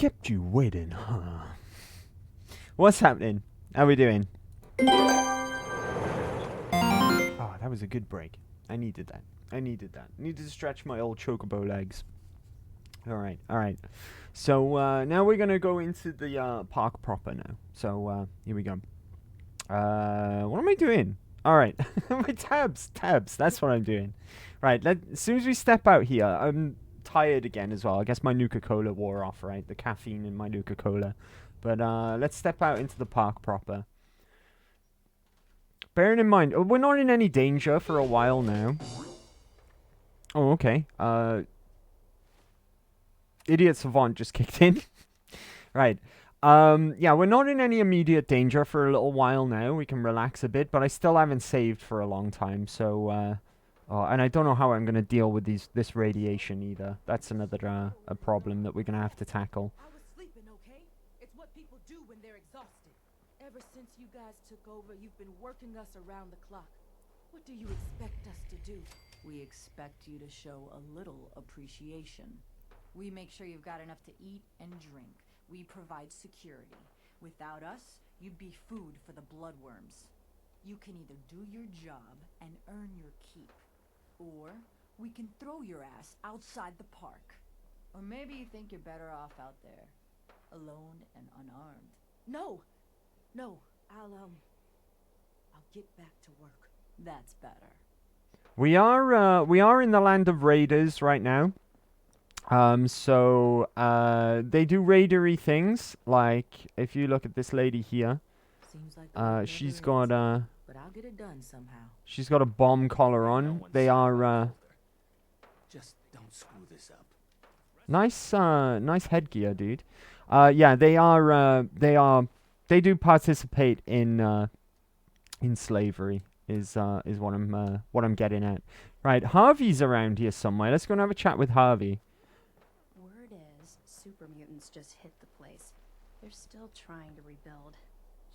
Kept you waiting, huh? What's happening? How we doing? Oh, that was a good break. I needed that. I needed that. Needed to stretch my old chocobo legs. Alright, alright. So, now we're gonna go into the, park proper now. So, here we go. What am I doing? Alright. My tabs, that's what I'm doing. Right, as soon as we step out here, I'm tired again as well. I guess my Nuka-Cola wore off, right? The caffeine in my Nuka-Cola. But, let's step out into the park proper. Bearing in mind, we're not in any danger for a while now. Oh, okay. Idiot Savant just kicked in. Right. Yeah, we're not in any immediate danger for a little while now. We can relax a bit, but I still haven't saved for a long time, so, and I don't know how I'm going to deal with this radiation either. That's another, a problem that we're going to have to tackle. I was sleeping, okay? It's what people do when they're exhausted. Ever since you guys took over, you've been working us around the clock. What do you expect us to do? We expect you to show a little appreciation. We make sure you've got enough to eat and drink. We provide security. Without us, you'd be food for the bloodworms. You can either do your job and earn your keep, or we can throw your ass outside the park. Or maybe you think you're better off out there, alone and unarmed. No, I'll get back to work. That's better. We are in the land of raiders right now. So, they do raidery things, like, if you look at this lady here, Seems like she's got a, but I'll get it done somehow. she's got a bomb collar on. They are, Just don't screw this up. nice headgear, dude. Yeah, they do participate in slavery, is what I'm getting at. Right, Harvey's around here somewhere. Let's go and have a chat with Harvey. Word is, super mutants just hit the place. They're still trying to rebuild.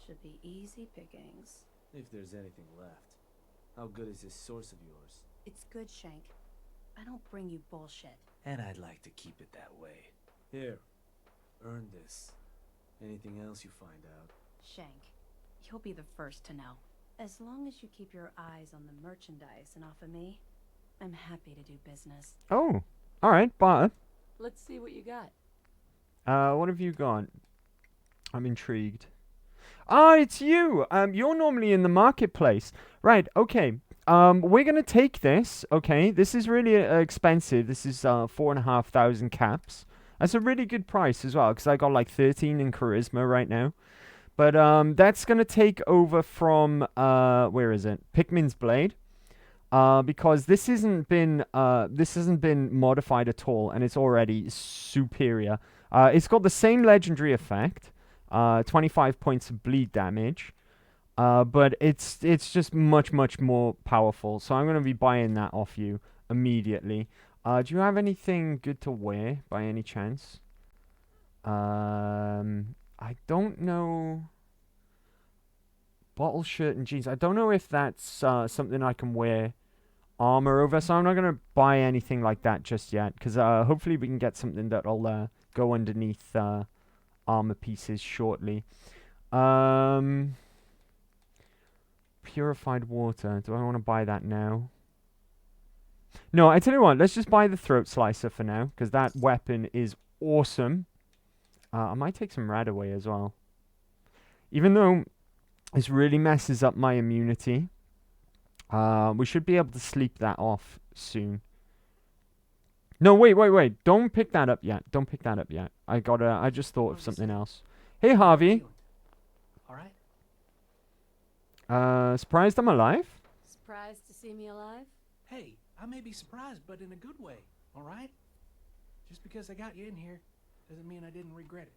Should be easy pickings. If there's anything left. How good is this source of yours? It's good, Shank. I don't bring you bullshit. And I'd like to keep it that way. Here, earn this. Anything else you find out? Shank, you'll be the first to know. As long as you keep your eyes on the merchandise and off of me, I'm happy to do business. Oh, alright, but, Let's see what you got. what have you got? I'm intrigued. Ah, it's you! You're normally in the marketplace. Right, okay. We're gonna take this, okay? This is really expensive. This is 4,500 caps. That's a really good price as well, because I got like 13 in charisma right now. But that's gonna take over from where is it? Pikmin's Blade. Because this hasn't been modified at all, and it's already superior. It's got the same legendary effect. 25 points of bleed damage. But it's just much more powerful. So I'm going to be buying that off you immediately. Do you have anything good to wear by any chance? I don't know. Bottle shirt and jeans. I don't know if that's something I can wear armor over. So I'm not going to buy anything like that just yet. Because hopefully we can get something that'll go underneath armor pieces shortly. Purified water. Do I want to buy that now? No, I tell you what. Let's just buy the throat slicer for now, because that weapon is awesome. I might take some rad away as well. Even though this really messes up my immunity, we should be able to sleep that off soon. No, wait. Don't pick that up yet. I just thought of something else. Hey, Harvey. All right. Surprised I'm alive? Surprised to see me alive? Hey, I may be surprised, but in a good way. All right? Just because I got you in here doesn't mean I didn't regret it.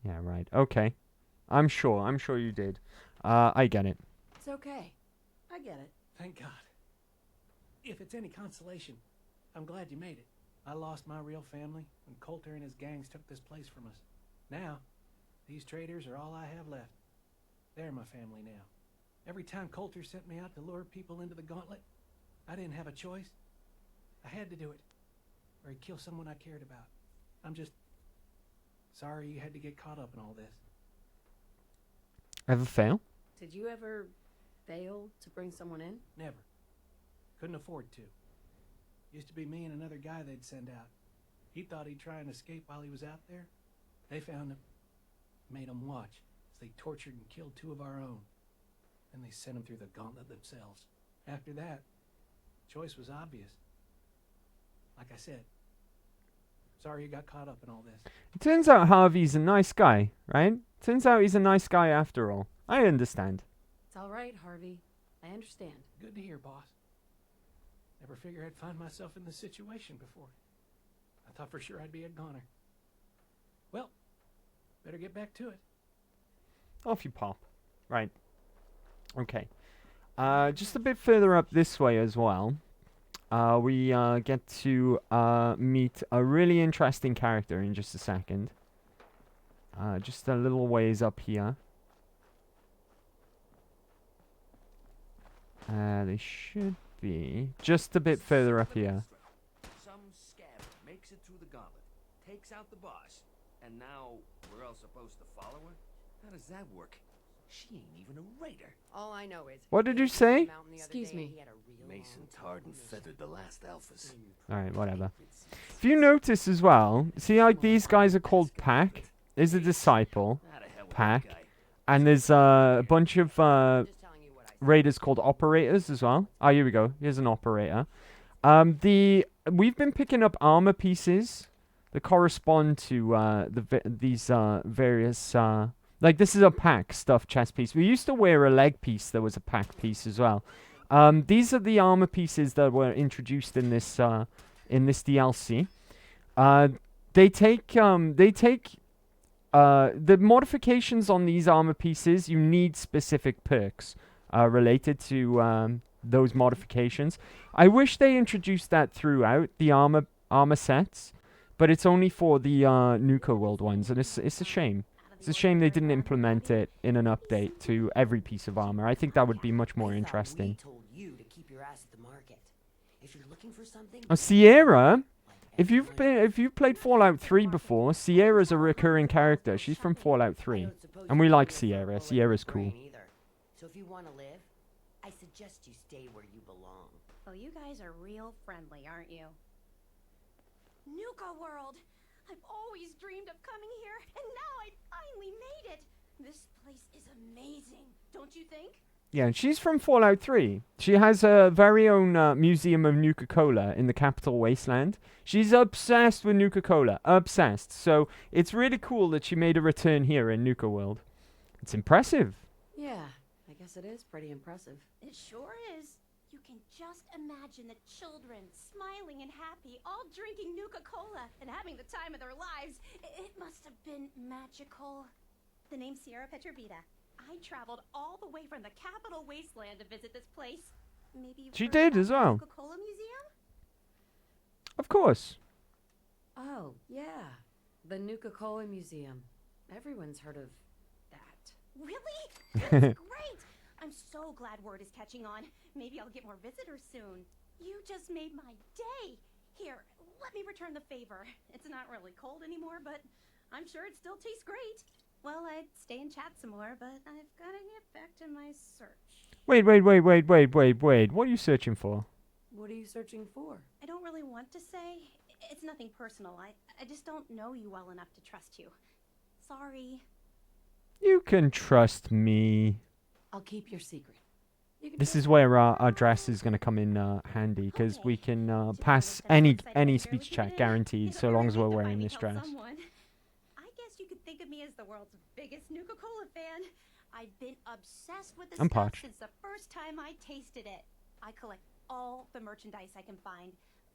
Yeah, right. Okay. I'm sure you did. I get it. It's okay. I get it. Thank God. If it's any consolation, I'm glad you made it. I lost my real family when Coulter and his gangs took this place from us. Now, these traitors are all I have left. They're my family now. Every time Coulter sent me out to lure people into the gauntlet, I didn't have a choice. I had to do it, or he'd kill someone I cared about. I'm just Sorry you had to get caught up in all this. Ever fail? Did you ever fail to bring someone in? Never. Couldn't afford to. Used to be me and another guy they'd send out. He thought he'd try and escape while he was out there. They found him, made him watch as they tortured and killed 2 of our own. Then they sent him through the gauntlet themselves. After that, choice was obvious. Like I said, sorry you got caught up in all this. It turns out Harvey's a nice guy, right? Turns out he's a nice guy after all. I understand. It's all right, Harvey. I understand. Good to hear, boss. Never figured I'd find myself in this situation before. I thought for sure I'd be a goner. Well, better get back to it. Off you pop. Right. Okay. Just a bit further up this way as well. We get to meet a really interesting character in just a second. Just a little ways up here. They should be just a bit further up here. Some scab makes it through the gauntlet, takes out the boss, and now we're all supposed to follow her? How does that work? She ain't even a raider. All I know is... What did you say? Excuse me. Mason tarred and feathered the last alphas. Alright, whatever. If you notice as well, see like these guys are called Pack? There's a disciple, How the hell with Pack, that guy? and there's a bunch of raiders called Operators as well. Oh, here we go. Here's an Operator. We've been picking up armor pieces that correspond to these various... like, this is a Pack stuffed chest piece. We used to wear a leg piece that was a Pack piece as well. These are the armor pieces that were introduced in this DLC. They take the modifications on these armor pieces. You need specific perks related to those modifications. I wish they introduced that throughout the armor sets, but it's only for the Nuka World ones, and it's a shame. It's a shame they didn't implement it in an update to every piece of armor. I think that would be much more interesting. Told you to keep your ass at the market. If you're looking for something, Sierra, if you've played Fallout 3 before, Sierra's a recurring character. She's from Fallout 3, and we like Sierra. Sierra's cool. So if you want to live, I suggest you stay where you belong. Oh, you guys are real friendly, aren't you? Nuka World! I've always dreamed of coming here, and now I finally made it! This place is amazing, don't you think? Yeah, and she's from Fallout 3. She has her very own museum of Nuka-Cola in the capital wasteland. She's obsessed with Nuka-Cola. Obsessed. So it's really cool that she made a return here in Nuka World. It's impressive. Yeah, I guess it is pretty impressive. It sure is. You can just imagine the children smiling and happy, all drinking Nuka-Cola and having the time of their lives. It must have been magical. The name's Sierra Petrovita. I traveled all the way from the capital wasteland to visit this place. Maybe you've She heard did about as the well. Nuka-Cola Museum? Of course. Oh, yeah. The Nuka-Cola Museum. Everyone's heard of that. Really? That's great! I'm so glad word is catching on. Maybe I'll get more visitors soon. You just made my day. Here, let me return the favor. It's not really cold anymore, but I'm sure it still tastes great. Well, I'd stay and chat some more, but I've got to get back to my search. Wait. What are you searching for? What are you searching for? I don't really want to say. It's nothing personal. I just don't know you well enough to trust you. Sorry. You can trust me. I'll keep your secret. You can This trust is me. where our dress is going to come in handy, because we can pass any speech check guaranteed, so long as we're wearing this dress. I guess you could think of me as the world's biggest Nuka-Cola fan. I've been obsessed with this I'm stuff parched. since the first time I tasted it. I collect all the merchandise I can find,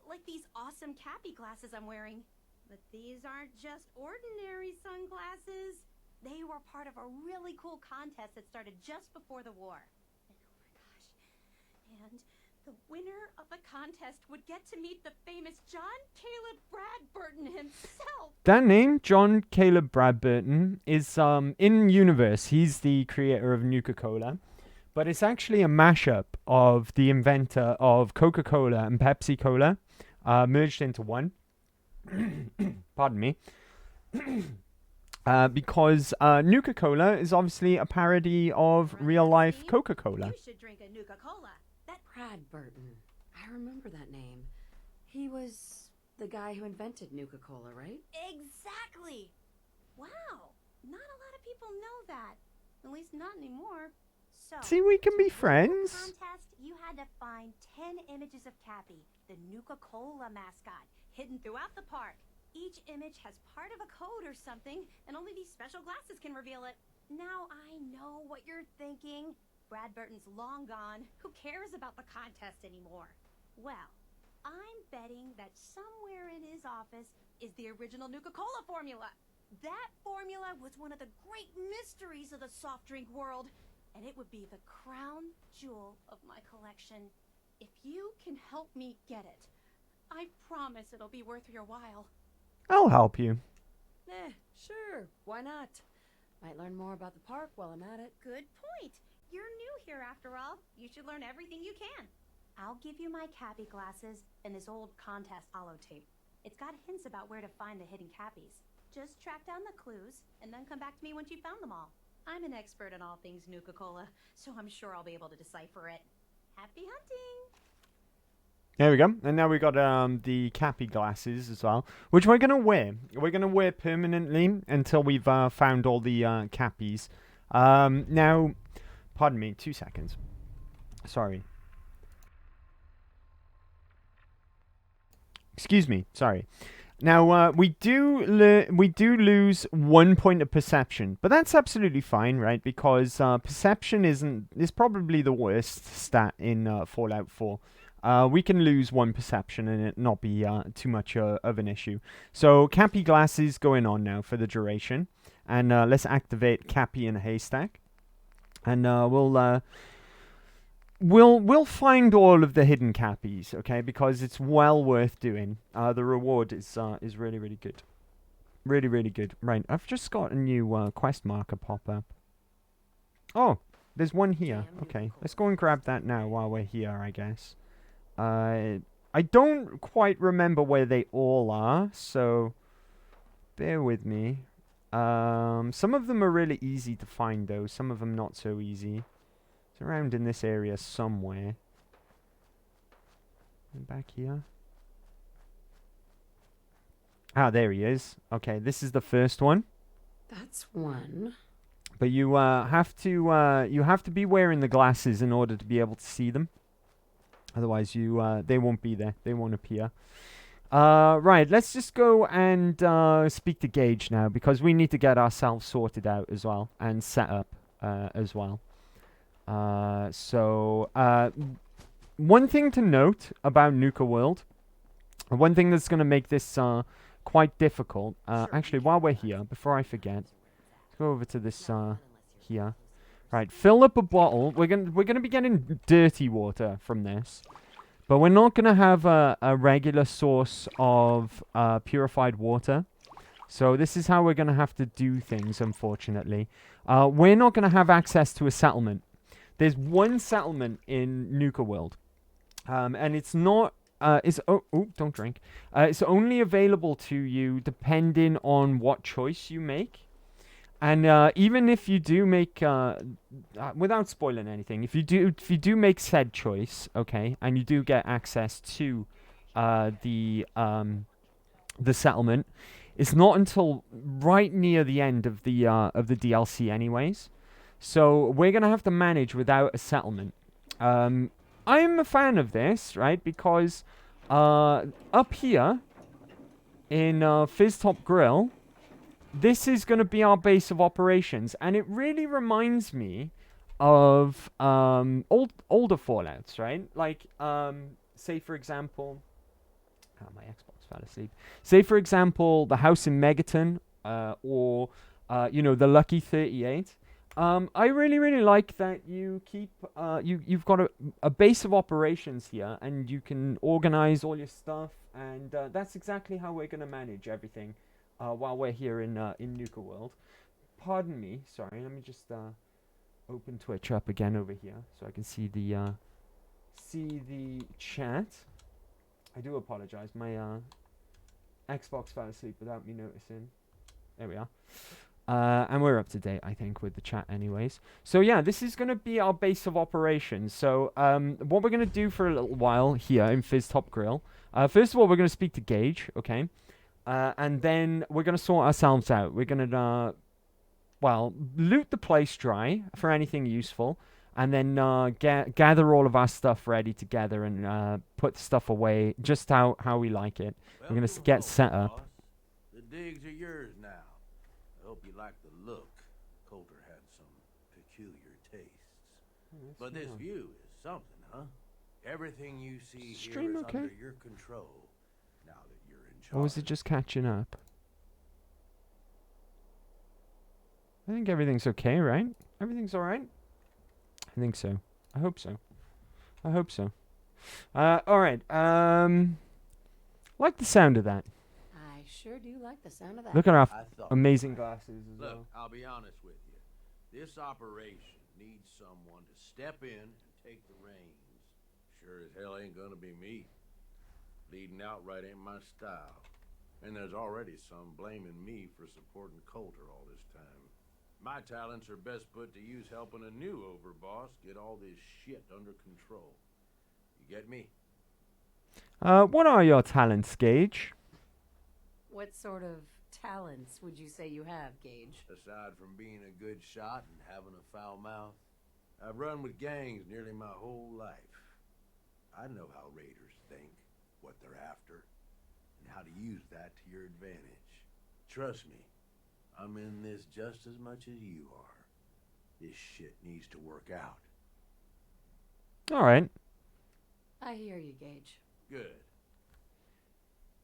like these awesome Cappy glasses I'm wearing. But these aren't just ordinary sunglasses. They were part of a really cool contest that started just before the war. And oh my gosh. And the winner of the contest would get to meet the famous John Caleb Bradburton himself. That name, John Caleb Bradburton, is in universe. He's the creator of Nuka-Cola, but it's actually a mashup of the inventor of Coca-Cola and Pepsi-Cola merged into one. Pardon me. because Nuka-Cola is obviously a parody of real-life Coca-Cola. You should drink a Nuka-Cola. That Brad Burton. I remember that name. He was the guy who invented Nuka-Cola, right? exactly. Wow. Not a lot of people know that. At least not anymore. So, See, we can to be win the friends. contest, you had to find 10 images of Cappy, the Nuka-Cola mascot, hidden throughout the park. Each image has part of a code or something, and only these special glasses can reveal it. Now I know what you're thinking. Brad Burton's long gone. Who cares about the contest anymore? Well, I'm betting that somewhere in his office is the original Nuka-Cola formula. That formula was one of the great mysteries of the soft drink world, and it would be the crown jewel of my collection. If you can help me get it, I promise it'll be worth your while. I'll help you. Sure. Why not? Might learn more about the park while I'm at it. Good point. You're new here after all. You should learn everything you can. I'll give you my Cappy glasses and this old contest holotape. It's got hints about where to find the hidden Cappies. Just track down the clues and then come back to me once you've found them all. I'm an expert in all things Nuka-Cola, so I'm sure I'll be able to decipher it. Happy hunting! There we go. And now we got the Cappy glasses as well, which we're gonna wear. We're gonna wear permanently until we've found all the Cappies. Now, pardon me, 2 seconds. Sorry. Excuse me. Sorry. Now we do lose 1 point of perception, but that's absolutely fine, right? Because perception is probably the worst stat in Fallout 4. We can lose 1 perception and it not be too much of an issue. So Cappy glasses going on now for the duration, and let's activate Cappy in a haystack, and we'll find all of the hidden Cappies, okay? Because it's well worth doing. The reward is really good, really good. Right, I've just got a new quest marker pop up. Oh, there's one here. Okay, let's go and grab that now while we're here, I guess. I don't quite remember where they all are, so bear with me. Some of them are really easy to find, though. Some of them not so easy. It's around in this area somewhere. Back here. Ah, there he is. Okay, this is the first one. That's one. But you have to be wearing the glasses in order to be able to see them. Otherwise, they won't be there. They won't appear. Right, let's just go and speak to Gage now, because we need to get ourselves sorted out as well and set up as well. One thing to note about Nuka World, one thing that's going to make this quite difficult. Actually, while we're here, before I forget, let's go over to this here. Right, fill up a bottle. We're gonna be getting dirty water from this, but we're not gonna have a regular source of purified water. So this is how we're gonna have to do things. Unfortunately, we're not gonna have access to a settlement. There's one settlement in Nuka World, and it's not. Don't drink. It's only available to you depending on what choice you make. And even if you do make, without spoiling anything, if you do make said choice, okay, and you do get access to the settlement, it's not until right near the end of the DLC, anyways. So we're gonna have to manage without a settlement. I'm a fan of this, right? Because up here in Fizztop Grill, this is going to be our base of operations, and it really reminds me of older Fallouts, right? Like, say for example, my Xbox fell asleep. Say for example, the house in Megaton, or the Lucky 38. I really like that you keep you've got a base of operations here, and you can organize all your stuff, and that's exactly how we're going to manage everything. While we're here in Nuka World. Pardon me, sorry, let me just open Twitch up again over here so I can see the chat. I do apologize, my Xbox fell asleep without me noticing. There we are. And we're up to date, I think, with the chat anyways. So yeah, this is going to be our base of operations. So what we're going to do for a little while here in Fizz Top Grill, first of all, we're going to speak to Gage, okay? And then we're going to sort ourselves out. We're going to, well, loot the place dry for anything useful. And then gather all of our stuff ready together and put stuff away just how we like it. We're going to get set up. Boss. The digs are yours now. I hope you like the look. Coulter had some peculiar tastes. But this view is something, huh? Everything you see Stream here is okay? under your control. Now that you're in charge. Or was it just catching up? I think everything's okay, right? Everything's alright? I think so. I hope so. I hope so. Alright. Like the sound of that. I sure do like the sound of that. Look at our I thought amazing glasses as Look, well. I'll be honest with you. This operation needs someone to step in and take the reins. Sure as hell ain't gonna be me. Leading outright ain't my style. And there's already some blaming me for supporting Coulter all this time. My talents are best put to use helping a new overboss get all this shit under control. You get me? What are your talents, Gage? What sort of talents would you say you have, Gage? Aside from being a good shot and having a foul mouth, I've run with gangs nearly my whole life. I know how raiders think, what they're after, and how to use that to your advantage. Trust me, I'm in this just as much as you are. This shit needs to work out. Alright. I hear you, Gage. Good.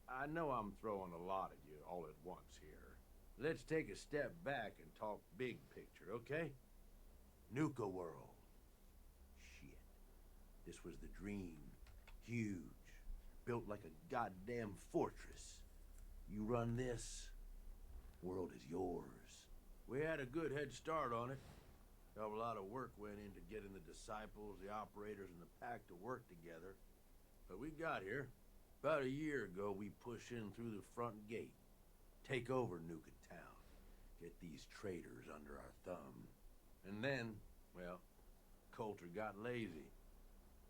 I know I'm throwing a lot at you all at once here. Let's take a step back and talk big picture, okay? Nuka World. Shit. This was the dream. Huge. Built like a goddamn fortress. You run this, world is yours. We had a good head start on it. A lot of work went into getting the disciples, the operators, and the pack to work together. But we got here. About a year ago, we push in through the front gate. Take over Nuka Town. Get these traitors under our thumb. And then, well, Coulter got lazy.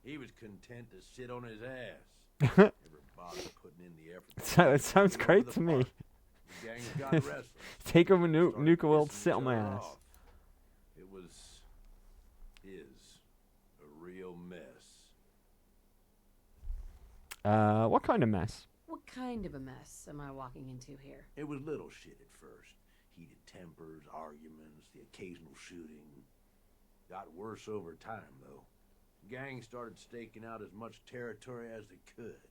He was content to sit on his ass. Never bothered putting in the effort. So it sounds great to me. The gangs got restless. Take over Started Nuka World, pissing sit on each my other ass. off. It is a real mess. What kind of mess? What kind of a mess am I walking into here? It was little shit at first. Heated tempers, arguments, the occasional shooting. Got worse over time, though. Gangs started staking out as much territory as they could.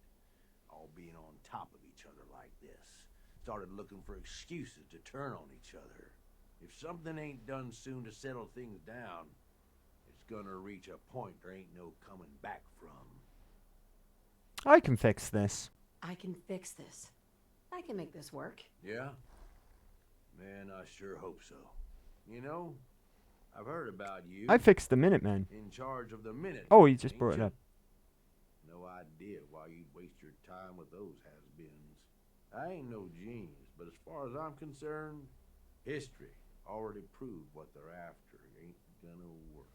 All being on top of each other like this. Started looking for excuses to turn on each other. If something ain't done soon to settle things down, it's gonna reach a point there ain't no coming back from. I can fix this. I can fix this. I can make this work. Yeah? Man, I sure hope so. You know, I've heard about you. I fixed the Minutemen. In charge of the Minute. Oh, he just ain't brought it you? up. No idea why you'd waste your time with those has-beens. I ain't no genius, but as far as I'm concerned, history already proved what they're after ain't gonna work.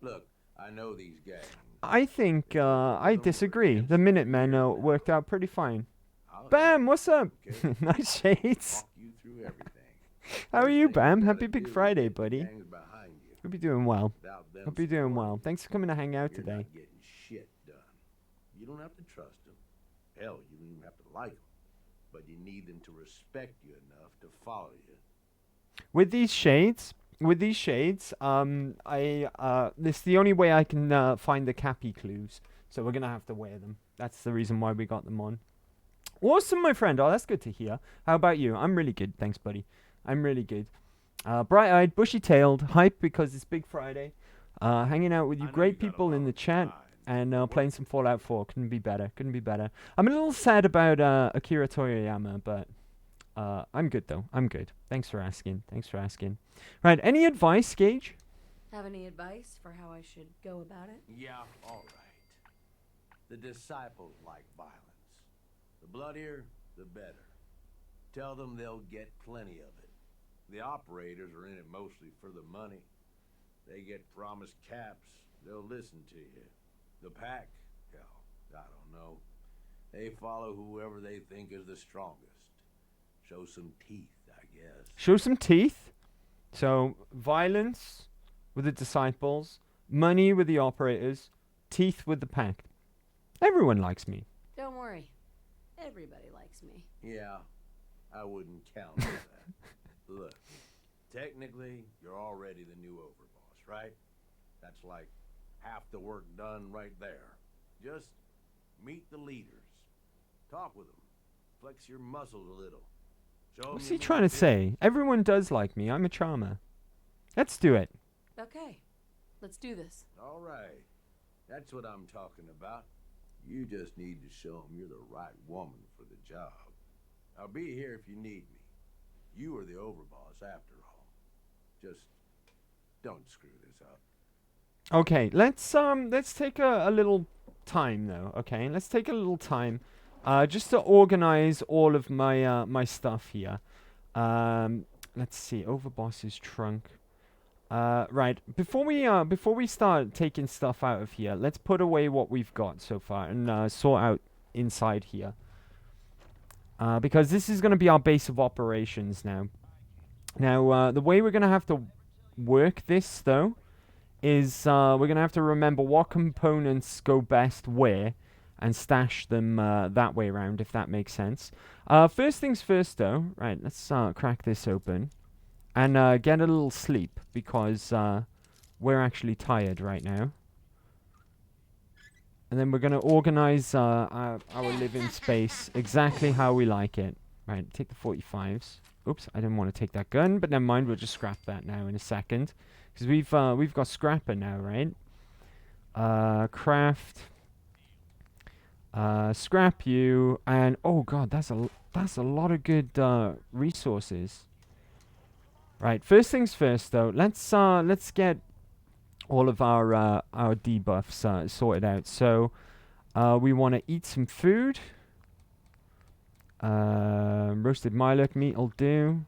Look, I know these gangs. I think I disagree. The Minutemen worked out pretty fine. I'll Bam, what's up? Okay. Nice shades. walk you through everything. How are First you, thing Bam? gotta Happy Big do is Friday, get the buddy. gangs behind you. Hope you're doing well. Without them Hope you're doing well. supporting Thanks for coming to hang out you're today. not getting shit done. You don't have to trust them. Hell, you don't even have to like them. But you need them to respect you enough to follow you. With these shades, this is the only way I can find the cappy clues. So we're gonna have to wear them. That's the reason why we got them on. Awesome, my friend. Oh, that's good to hear. How about you? I'm really good, thanks, buddy. I'm really good. Bright-eyed, bushy-tailed, hype because it's Big Friday. Hanging out with you I know great you got a people in lot the of chat. time. And playing some Fallout 4. Couldn't be better. Couldn't be better. I'm a little sad about Akira Toriyama, but I'm good, though. I'm good. Thanks for asking. Thanks for asking. Right, any advice, Gage? Have any advice for how I should go about it? Yeah, all right. The disciples like violence. The bloodier, the better. Tell them they'll get plenty of it. The operators are in it mostly for the money. They get promised caps, they'll listen to you. The pack, hell, I don't know. They follow whoever they think is the strongest. Show some teeth, I guess. Show some teeth. So, violence with the disciples, money with the operators, teeth with the pact. Everyone likes me. Don't worry. Everybody likes me. Yeah, I wouldn't count on that. Look, technically, you're already the new overboss, right? That's like half the work done right there. Just meet the leaders. Talk with them. Flex your muscles a little. Show 'em What's you he mean trying to business. say? Everyone does like me. I'm a charmer. Let's do it. Okay. Let's do this. All right. That's what I'm talking about. You just need to show them you're the right woman for the job. I'll be here if you need me. You are the overboss after all. Just don't screw this up. Okay, let's take a little time though. Okay, let's take a little time, just to organize all of my my stuff here. Let's see, overboss's trunk. Right, before we start taking stuff out of here, let's put away what we've got so far and sort out inside here. Because this is going to be our base of operations now. Now, the way we're going to have to work this though is we're going to have to remember what components go best where and stash them that way around, if that makes sense. First things first though, right, let's crack this open and get a little sleep because we're actually tired right now. And then we're going to organize our living space exactly how we like it. Right, take the 45s. Oops, I didn't want to take that gun, but never mind, we'll just scrap that now in a second. Because we've got scrapper now, right? Craft. Scrap you, and oh god, that's a lot of good resources. Right, first things first though, let's get all of our debuffs sorted out. So we want to eat some food. Roasted mylock meat will do.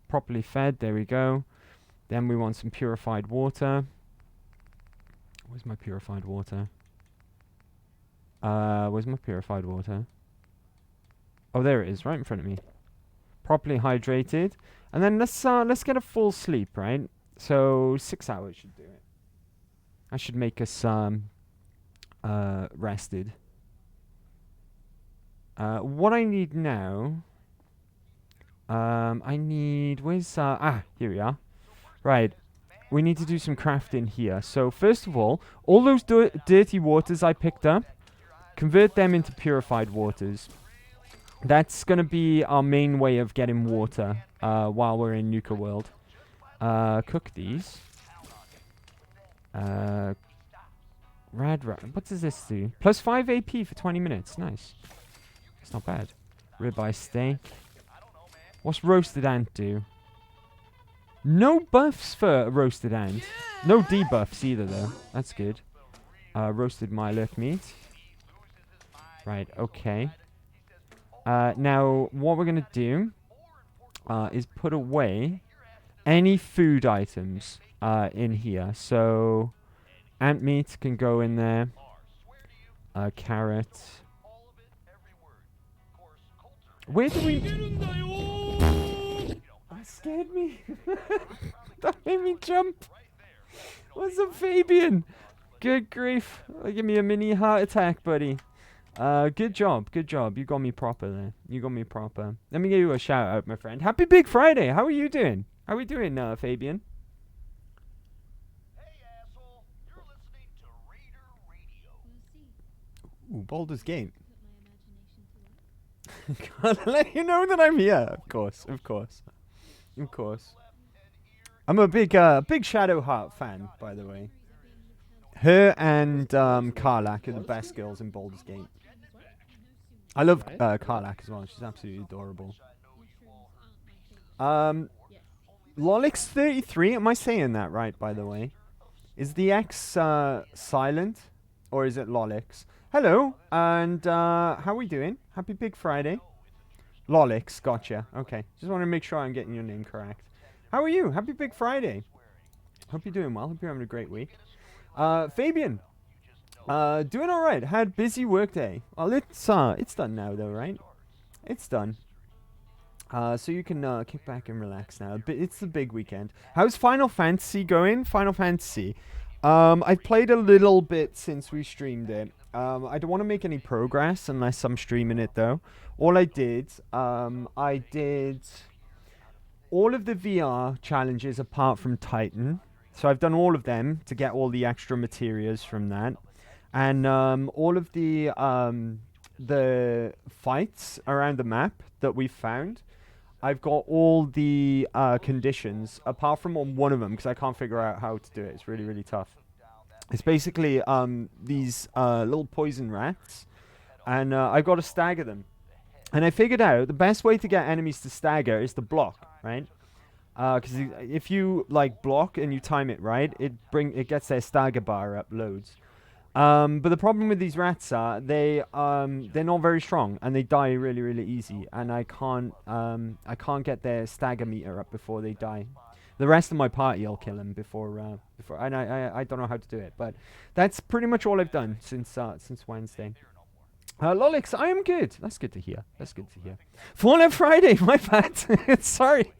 Properly fed, there we go. Then we want some purified water. Where's my purified water? Where's my purified water? Oh, there it is, right in front of me. Properly hydrated. And then let's get a full sleep, right? So 6 hours should do it. That should make us rested. What I need now, I need, where's, here we are. Right, we need to do some crafting here. So first of all those dirty waters I picked up, convert them into purified waters. That's going to be our main way of getting water while we're in Nuka World. Cook these. What does this do? Plus 5 AP for 20 minutes. Nice. It's not bad. Ribeye steak. What's roasted ant do? No buffs for roasted ant. No debuffs either though. That's good. Roasted mylock meat. Right, okay. Now, what we're going to do is put away any food items in here. So, ant meat can go in there. Carrot. Where do we... That scared me. That made me jump. What's up, Fabian? Good grief. Give me a mini heart attack, buddy. Good job, good job. You got me proper there. You got me proper. Let me give you a shout out, my friend. Happy Big Friday. How are you doing? How are we doing, Fabian? Hey, asshole. You're listening to Raider Radio. Ooh, Baldur's Gate. Gotta let you know that I'm here. Of course, of course. Of course. I'm a big Shadowheart fan, by the way. Her and Karlach are the best girls in Baldur's Gate. I love Karlach as well. She's absolutely adorable. Lolix33, am I saying that right, by the way? Is the X silent? Or is it Lolix? Hello, and how are we doing? Happy Big Friday. Lolix, gotcha. Okay, just want to make sure I'm getting your name correct. How are you? Happy Big Friday. Hope you're doing well. Hope you're having a great week. Fabian, doing all right. Had busy work day. Well, it's done now though, right? It's done. So you can kick back and relax now. But it's the big weekend. How's Final Fantasy going? Final Fantasy. I've played a little bit since we streamed it. I don't want to make any progress unless I'm streaming it though. All I did all of the VR challenges apart from Titan. So I've done all of them to get all the extra materials from that. And all of the fights around the map that we've found, I've got all the conditions apart from on one of them because I can't figure out how to do it. It's really, really tough. It's basically these little poison rats, and I've got to stagger them. And I figured out the best way to get enemies to stagger is to block, right? Because if you like block and you time it right, it gets their stagger bar up loads. But the problem with these rats are they're not very strong and they die really, really easy. And I can't get their stagger meter up before they die. The rest of my party will kill them before. And I don't know how to do it, but that's pretty much all I've done since Wednesday. Lolix, I am good. That's good to hear. That's good to hear. Fallout Friday, my bad. Sorry.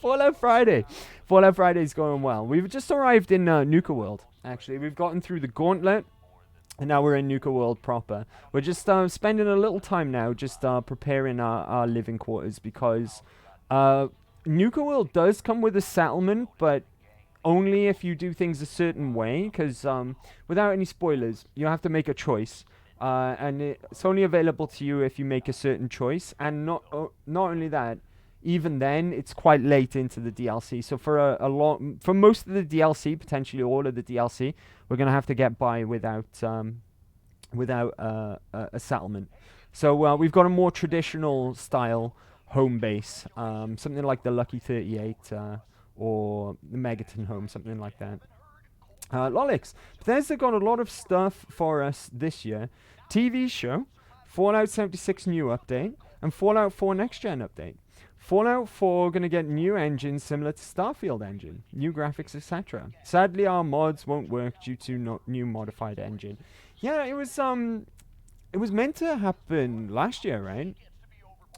Fallout Friday. Fallout Friday is going well. We've just arrived in Nuka World. Actually, we've gotten through the gauntlet, and now we're in Nuka World proper. We're just spending a little time now, just preparing our living quarters because Nuka World does come with a settlement, but only if you do things a certain way. Because without any spoilers, you have to make a choice, and it's only available to you if you make a certain choice. And not only that. Even then, it's quite late into the DLC. So for most of the DLC, potentially all of the DLC, we're gonna have to get by without a settlement. So we've got a more traditional style home base, something like the Lucky 38 or the Megaton home, something like that. Lolix, Bethesda got a lot of stuff for us this year. TV show, Fallout 76 new update, and Fallout 4 next gen update. Fallout 4 going to get new engines similar to Starfield engine, new graphics, etc. Sadly, our mods won't work due to new modified engine. Yeah, it was meant to happen last year, right?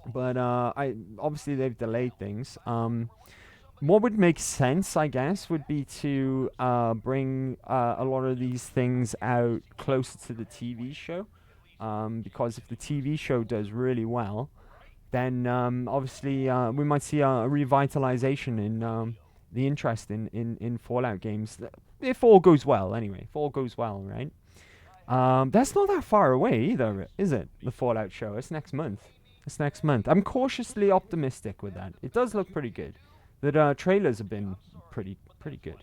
But obviously they've delayed things. What would make sense, I guess, would be to bring a lot of these things out closer to the TV show, because if the TV show does really well, then obviously we might see a revitalization in the interest in Fallout games. If all goes well, anyway. If all goes well, right? That's not that far away either, is it? The Fallout show. It's next month. I'm cautiously optimistic with that. It does look pretty good. The trailers have been pretty good.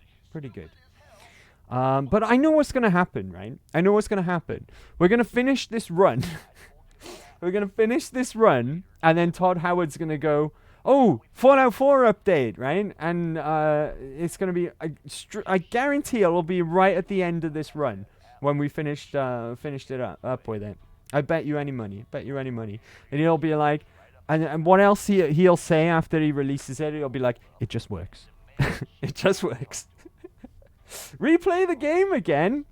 But I know what's going to happen, right? I know what's going to happen. We're going to finish this run. We're going to finish this run, and then Todd Howard's going to go, oh, Fallout 4 update, right? And it's going to be, I guarantee it'll be right at the end of this run when we finished it up with it. I bet you any money. And he'll be like, and what else he'll say after he releases it, he'll be like, it just works. It just works. Replay the game again.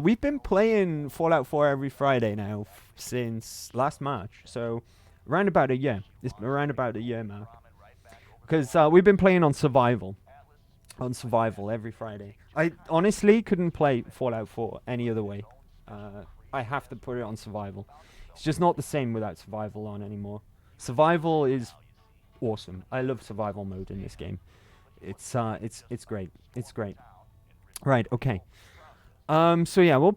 We've been playing Fallout 4 every Friday now since last March, so around about a year. It's around about a year mark. Because we've been playing on survival every Friday. I honestly couldn't play Fallout 4 any other way. I have to put it on survival. It's just not the same without survival on anymore. Survival is awesome. I love survival mode in this game. It's great. It's great. Right. Okay. So yeah, we'll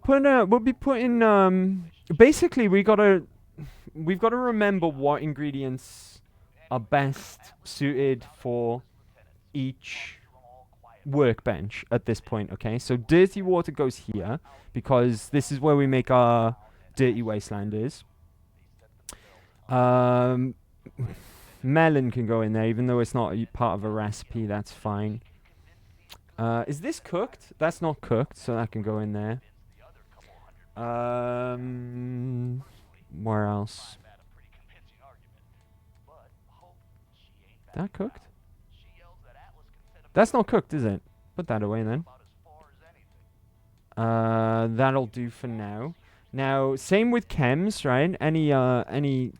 be putting basically we've got to remember what ingredients are best suited for each workbench at this point, okay? So dirty water goes here because this is where we make our dirty wastelanders. Melon can go in there even though it's not part of a recipe, that's fine. Is this cooked? That's not cooked, so that can go in there. Where else? That cooked? That's not cooked, is it? Put that away then. That'll do for now. Now, same with chems, right? Any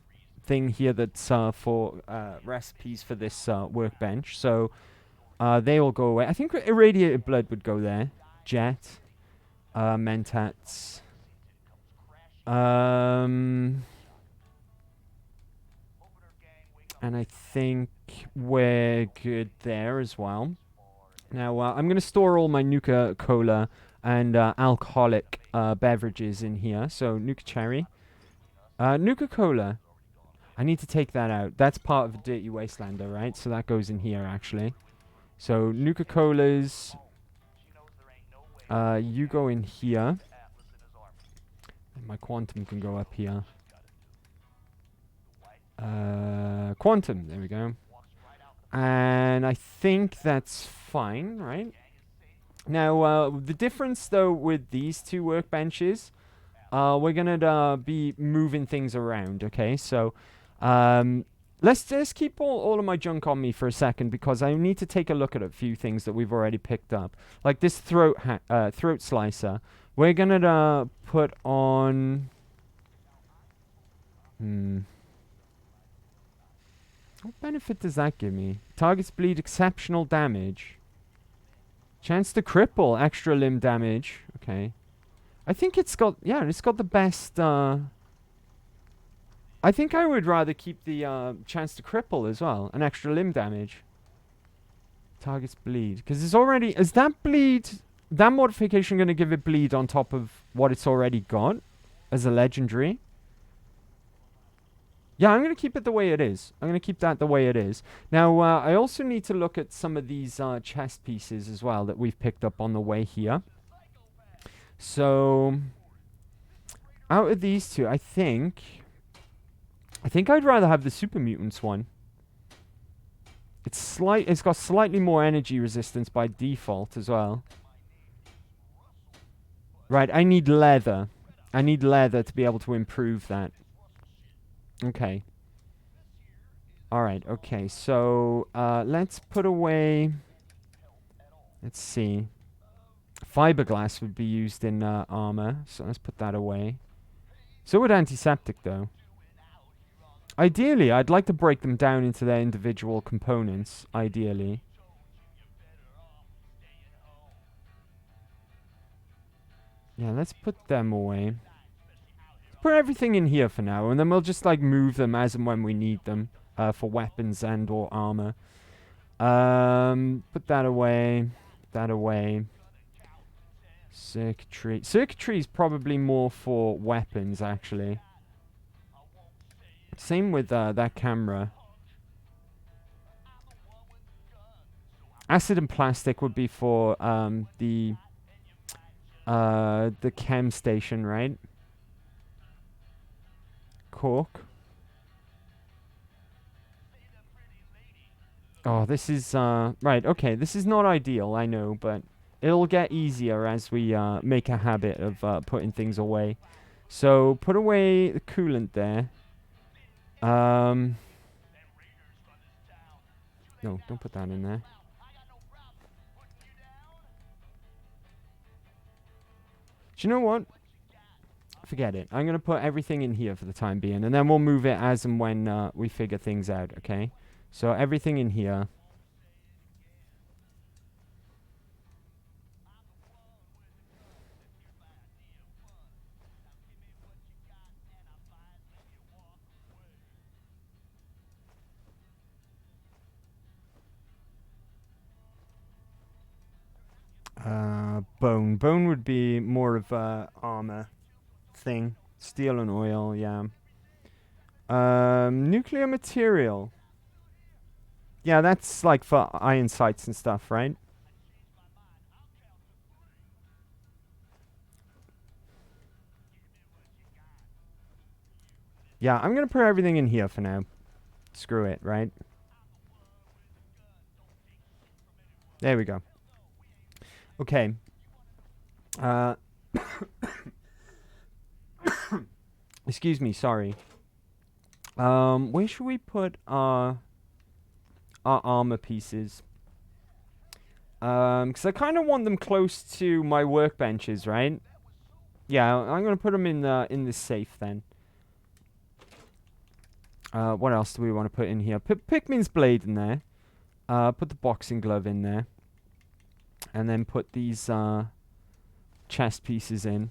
thing here that's for recipes for this workbench. So they will go away. I think irradiated blood would go there. Jet, mentats. And I think we're good there as well. Now, I'm going to store all my Nuka-Cola and alcoholic beverages in here. So, Nuka Cherry. Nuka-Cola. I need to take that out. That's part of the Dirty Wastelander, right? So, that goes in here, actually. So, Nuka-Colas. You go in here. And my Quantum can go up here. Quantum, there we go. And I think that's fine, right? Now, the difference, though, with these two workbenches, we're going to be moving things around, okay? So, let's just keep all of my junk on me for a second, because I need to take a look at a few things that we've already picked up. Like this throat slicer. We're going to put on... What benefit does that give me? Targets bleed exceptional damage. Chance to cripple, extra limb damage. Okay. I think it's got, yeah, it's got the best, I think I would rather keep the chance to cripple as well. An extra limb damage. Targets bleed. Because it's already, is that bleed, that modification going to give it bleed on top of what it's already got? As a legendary? Yeah, I'm going to keep it the way it is. I'm going to keep that the way it is. Now, I also need to look at some of these chest pieces as well that we've picked up on the way here. So, out of these two, I think I'd rather have the Super Mutants one. It's got slightly more energy resistance by default as well. Right, I need leather. I need leather to be able to improve that. Okay. Alright, okay, so let's put away... Let's see. Fiberglass would be used in armor, so let's put that away. So would antiseptic, though. Ideally, I'd like to break them down into their individual components, ideally. Yeah, let's put them away. Put everything in here for now, and then we'll just like move them as and when we need them for weapons and or armor. Put that away. That away. Circuitry. Circuitry is probably more for weapons, actually. Same with that camera. Acid and plastic would be for the chem station, right? Cork. Oh, this is, right, okay, this is not ideal, I know, but it'll get easier as we make a habit of putting things away. So, put away the coolant there. No, don't put that in there. Do you know what? Forget it. I'm going to put everything in here for the time being, and then we'll move it as and when we figure things out, okay? So everything in here. Bone. Bone would be more of a armor thing. Steel and oil, yeah. Nuclear material. Yeah, that's like for iron sights and stuff, right? Yeah, I'm gonna put everything in here for now. Screw it, right? There we go. Okay. Excuse me, sorry. Where should we put our our armor pieces. Because I kind of want them close to my workbenches, right? Yeah, I'm gonna put them in this safe then. What else do we want to put in here? Put Pikmin's blade in there. Put the boxing glove in there. And then put these chest pieces in.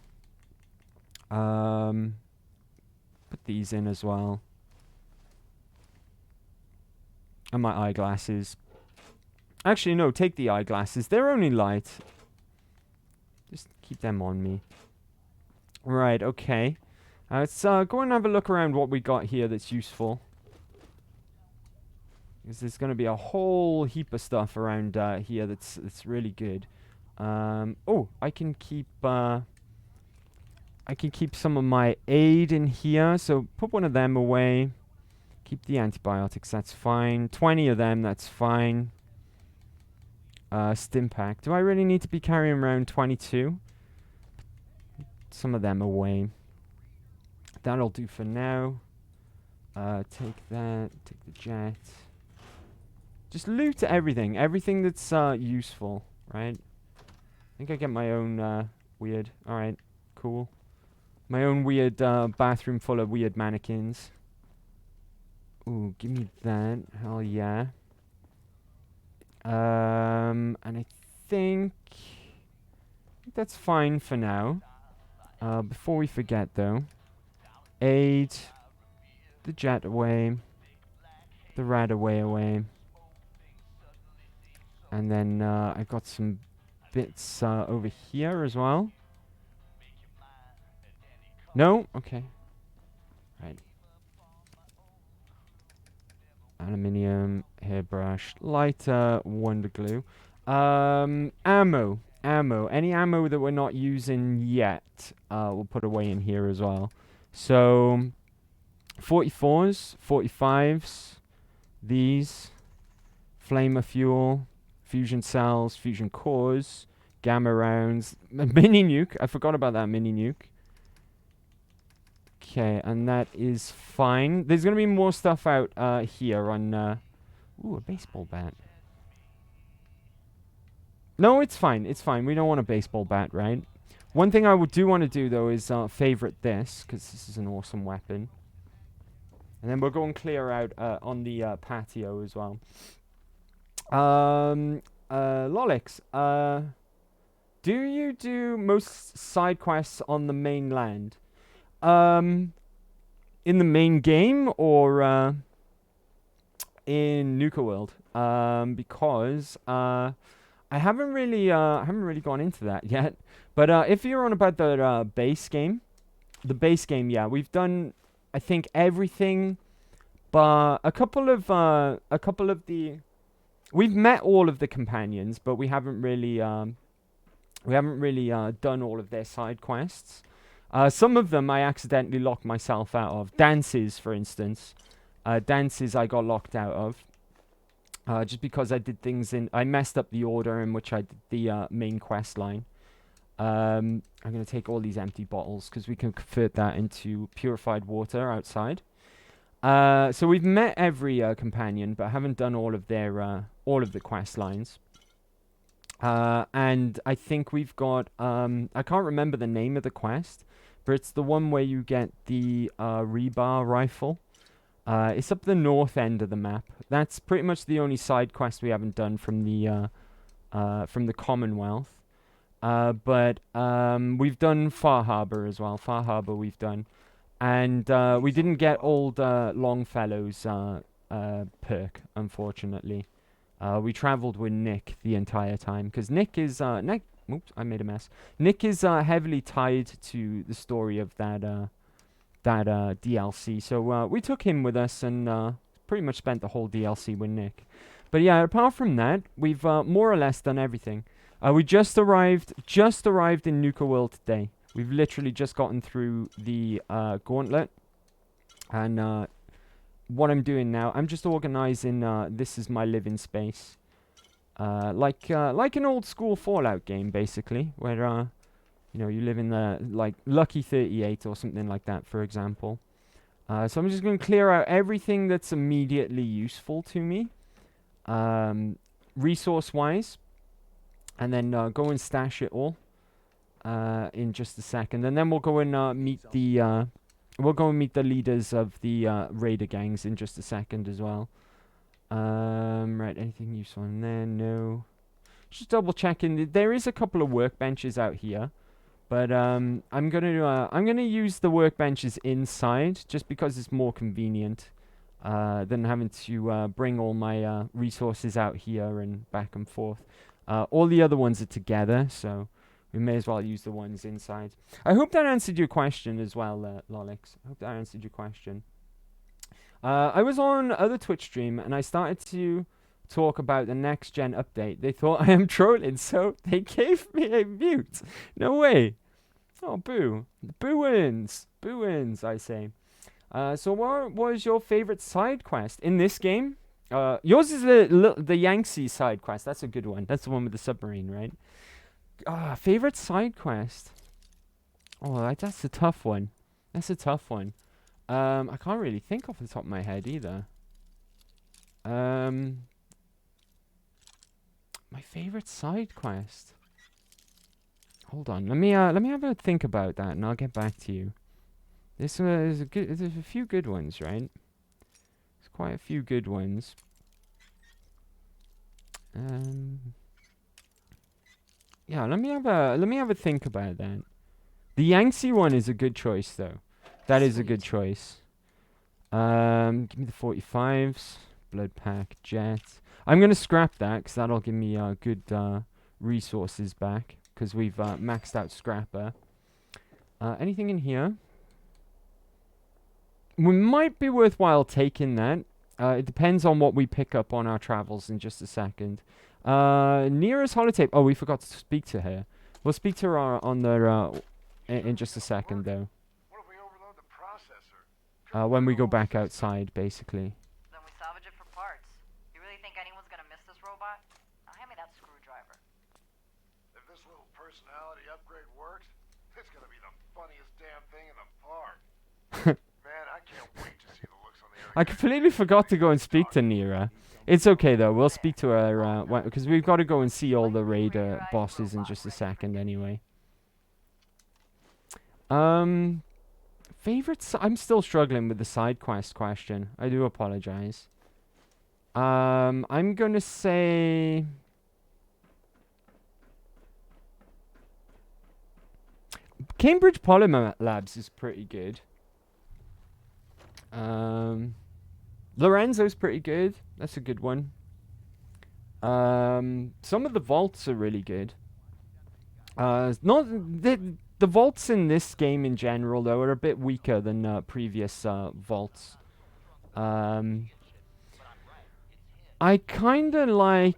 Put these in as well. And my eyeglasses. Actually, no, take the eyeglasses. They're only light. Just keep them on me. Right, okay. Let's go and have a look around what we got here that's useful. Because there's going to be a whole heap of stuff around here that's really good. Oh, I can keep some of my aid in here. So put one of them away. Keep the antibiotics, that's fine. 20 of them, that's fine. Stim pack. Do I really need to be carrying around 22? Some of them away. That'll do for now. Take that. Take the jet. Just loot everything. Everything that's useful, right? I think I get my own weird. Alright, cool. My own weird bathroom full of weird mannequins. Ooh, give me that. Hell yeah. And I think that's fine for now. Before we forget, though. Aid. The jet away. The rad away. And then I've got some bits over here as well. No? Okay. Right. Aluminium, hairbrush, lighter, wonder glue. Ammo. Any ammo that we're not using yet, we'll put away in here as well. So, 44s, 45s, these, flamer fuel, fusion cells, fusion cores, gamma rounds, mini nuke. I forgot about that mini nuke. Okay, and that is fine. There's going to be more stuff out here on... ooh, a baseball bat. No, it's fine. It's fine. We don't want a baseball bat, right? One thing I do want to do, though, is favorite this, because this is an awesome weapon. And then we'll go and clear out on the patio as well. Lolix, do you do most side quests on the mainland? In the main game or in Nuka World? Because I haven't really gone into that yet. But if you're on about the base game, yeah, we've done I think everything, but a couple of the. We've met all of the companions, but we haven't really done all of their side quests. Some of them I accidentally locked myself out of. Dances, for instance. Dances I got locked out of. Just because I did things I messed up the order in which I did the main quest line. I'm going to take all these empty bottles because we can convert that into purified water outside. So we've met every companion, but haven't done all of their all of the quest lines. And I think we've got I can't remember the name of the quest, but it's the one where you get the rebar rifle. It's up the north end of the map. That's pretty much the only side quest we haven't done from the Commonwealth. But we've done Far Harbor as well. Far Harbor we've done. And we didn't get old Longfellow's perk, unfortunately. We travelled with Nick the entire time, because Nick is oops, I made a mess. Nick is heavily tied to the story of that DLC, so we took him with us and pretty much spent the whole DLC with Nick. But yeah, apart from that, we've more or less done everything. We just arrived in Nuka World today. We've literally just gotten through the gauntlet, and what I'm doing now, I'm just organizing. This is my living space, like an old school Fallout game, basically, where you know, you live in the like Lucky 38 or something like that, for example. So I'm just going to clear out everything that's immediately useful to me. resource-wise, and then go and stash it all in just a second, and then we'll go and meet the leaders of the raider gangs in just a second as well. Right, anything useful in there? No. Just double checking. There is a couple of workbenches out here, but I'm gonna use the workbenches inside just because it's more convenient than having to bring all my resources out here and back and forth. All the other ones are together, so we may as well use the ones inside. I hope that answered your question as well, Lolix. I hope that answered your question. I was on other Twitch stream and I started to talk about the next gen update. They thought I am trolling, so they gave me a mute. No way. Oh, boo. Boo wins. Boo wins, I say. So what was your favorite side quest in this game? Yours is the Yangtze side quest. That's a good one. That's the one with the submarine, right? Favorite side quest? Oh, that's a tough one. That's a tough one. I can't really think off the top of my head either. My favorite side quest. Hold on. Let me have a think about that, and I'll get back to you. There's a few good ones, right? There's quite a few good ones. Yeah, let me have a think about that. The Yangtze one is a good choice, though. That is a good choice. Give me the 45s, blood pack, jet. I'm gonna scrap that because that'll give me good resources back because we've maxed out scrapper. Anything in here? We might be worthwhile taking that. It depends on what we pick up on our travels in just a second. Nearest holotape. Oh, we forgot to speak to her. We'll speak to her on the in just a second, though. What if we overload the processor? When we go back outside, basically. Then we salvage it for parts. You really think anyone's gonna miss this robot? Now hand me that screwdriver. If this little personality upgrade works, it's gonna be the funniest damn thing in the park. Man, I can't wait to see the looks on the other I completely forgot to go and speak to Nira. It's okay, though. We'll speak to her because we've got to go and see all the raider bosses in just a second anyway. Favorites? I'm still struggling with the side quest question. I do apologize. I'm gonna say Cambridge Polymer Labs is pretty good. Lorenzo's pretty good. That's a good one. Some of the vaults are really good. Not the vaults in this game in general, though, are a bit weaker than previous vaults. I kind of like...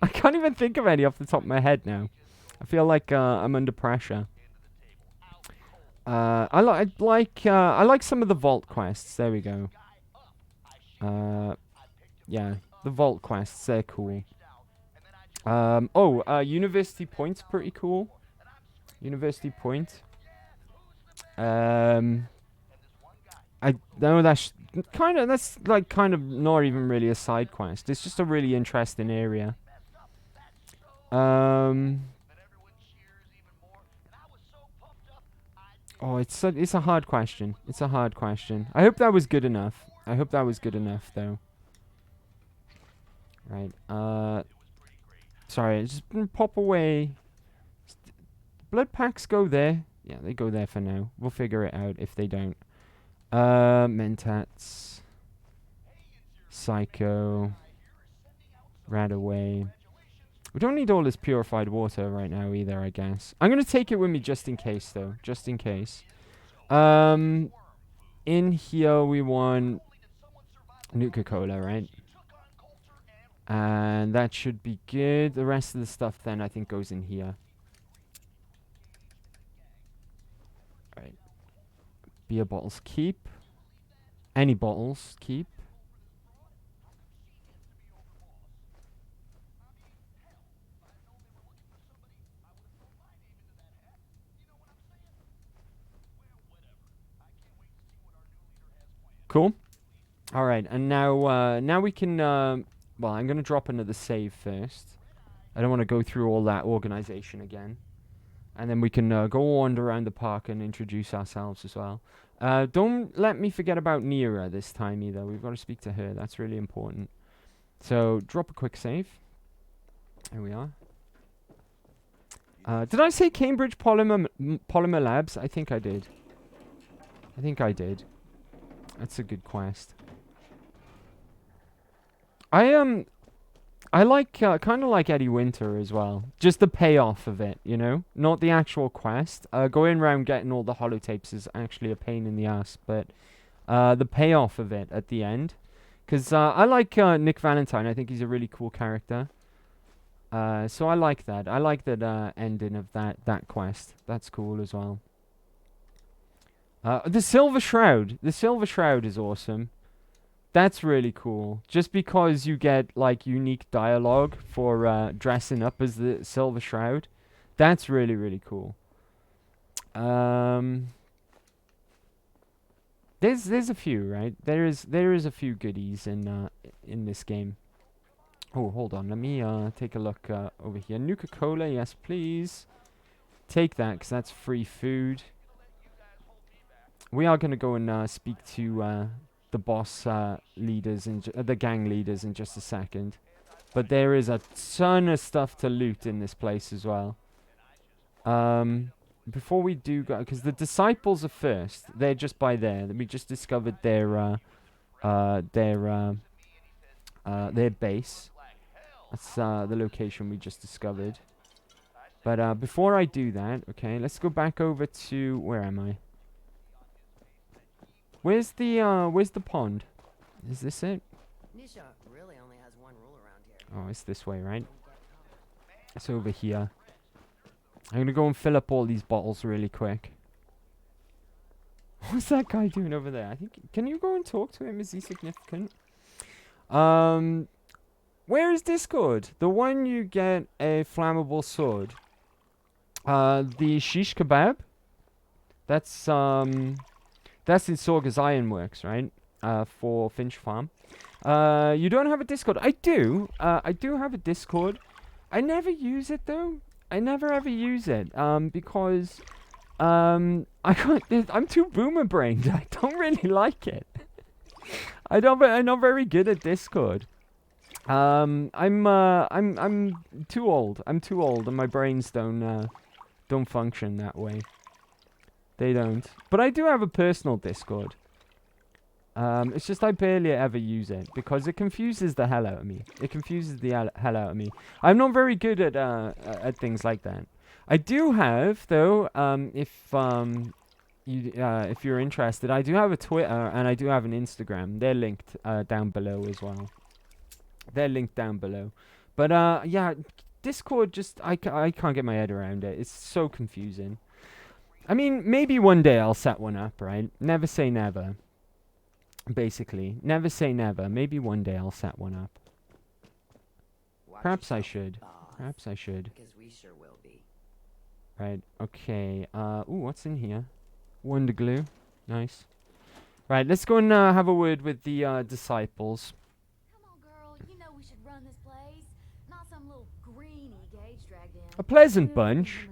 I can't even think of any off the top of my head now. I feel like I'm under pressure. I like some of the vault quests. There we go. Yeah, the vault quests, they're cool. University Point's pretty cool. University Point. I know that's kind of not even really a side quest. It's just a really interesting area. Oh, it's a hard question. It's a hard question. I hope that was good enough. I hope that was good enough, though. Right. Sorry, just pop away. Blood packs go there. Yeah, they go there for now. We'll figure it out if they don't. Mentats. Psycho. Radaway. We don't need all this purified water right now either, I guess. I'm going to take it with me just in case, though. Just in case. In here we want Nuka-Cola, right? And that should be good. The rest of the stuff then I think goes in here. Alright. Beer bottles keep. Any bottles keep. Cool. All right, and now we can. Well, I'm gonna drop another save first. I don't want to go through all that organization again, and then we can go wander around the park and introduce ourselves as well. Don't let me forget about Nira this time either. We've got to speak to her. That's really important. So drop a quick save. Here we are. Did I say Cambridge Polymer Labs? I think I did. That's a good quest. I like kind of like Eddie Winter as well. Just the payoff of it, you know, not the actual quest. Going around getting all the holotapes is actually a pain in the ass, but the payoff of it at the end. Because I like Nick Valentine. I think he's a really cool character. So I like that. I like that ending of that quest. That's cool as well. The Silver Shroud. The Silver Shroud is awesome. That's really cool. Just because you get like unique dialogue for dressing up as the Silver Shroud. That's really, really cool. There's a few, right? There is a few goodies in this game. Oh, hold on. Let me take a look over here. Nuka-Cola, yes, please. Take that, because that's free food. We are going to go and speak to the boss leaders, and the gang leaders in just a second. But there is a ton of stuff to loot in this place as well. Before we do go, because the disciples are first. They're just by there. We just discovered their base. That's the location we just discovered. But before I do that, okay, let's go back over to, where am I? Where's the pond? Is this it? Nisha really only has one rule around here. Oh, it's this way, right? It's over here. I'm gonna go and fill up all these bottles really quick. What's that guy doing over there? I think, can you go and talk to him? Is he significant? Where is Discord? The one you get a flammable sword. The shish kebab. That's in Sorga's Ironworks, right? For Finch Farm. You don't have a Discord. I do. I do have a Discord. I never use it though. I never ever use it. Because I'm too boomer brained. I don't really like it. I'm not very good at Discord. I'm too old. I'm too old, and my brains don't function that way. They don't. But I do have a personal Discord. It's just I barely ever use it because it confuses the hell out of me. It confuses the hell out of me. I'm not very good at things like that. I do have though. If you're interested, I do have a Twitter and I do have an Instagram. They're linked down below as well. They're linked down below. But yeah, Discord just I can't get my head around it. It's so confusing. I mean, maybe one day I'll set one up, right? Never say never. Basically, never say never. Maybe one day I'll set one up. Perhaps I should. Perhaps I should. Because we sure will be. Right, okay. Ooh, what's in here? Wonder glue. Nice. Right, let's go and have a word with the disciples. Come on, girl. You know we should run this place. Not some little greenie Gage dragged in. A pleasant bunch,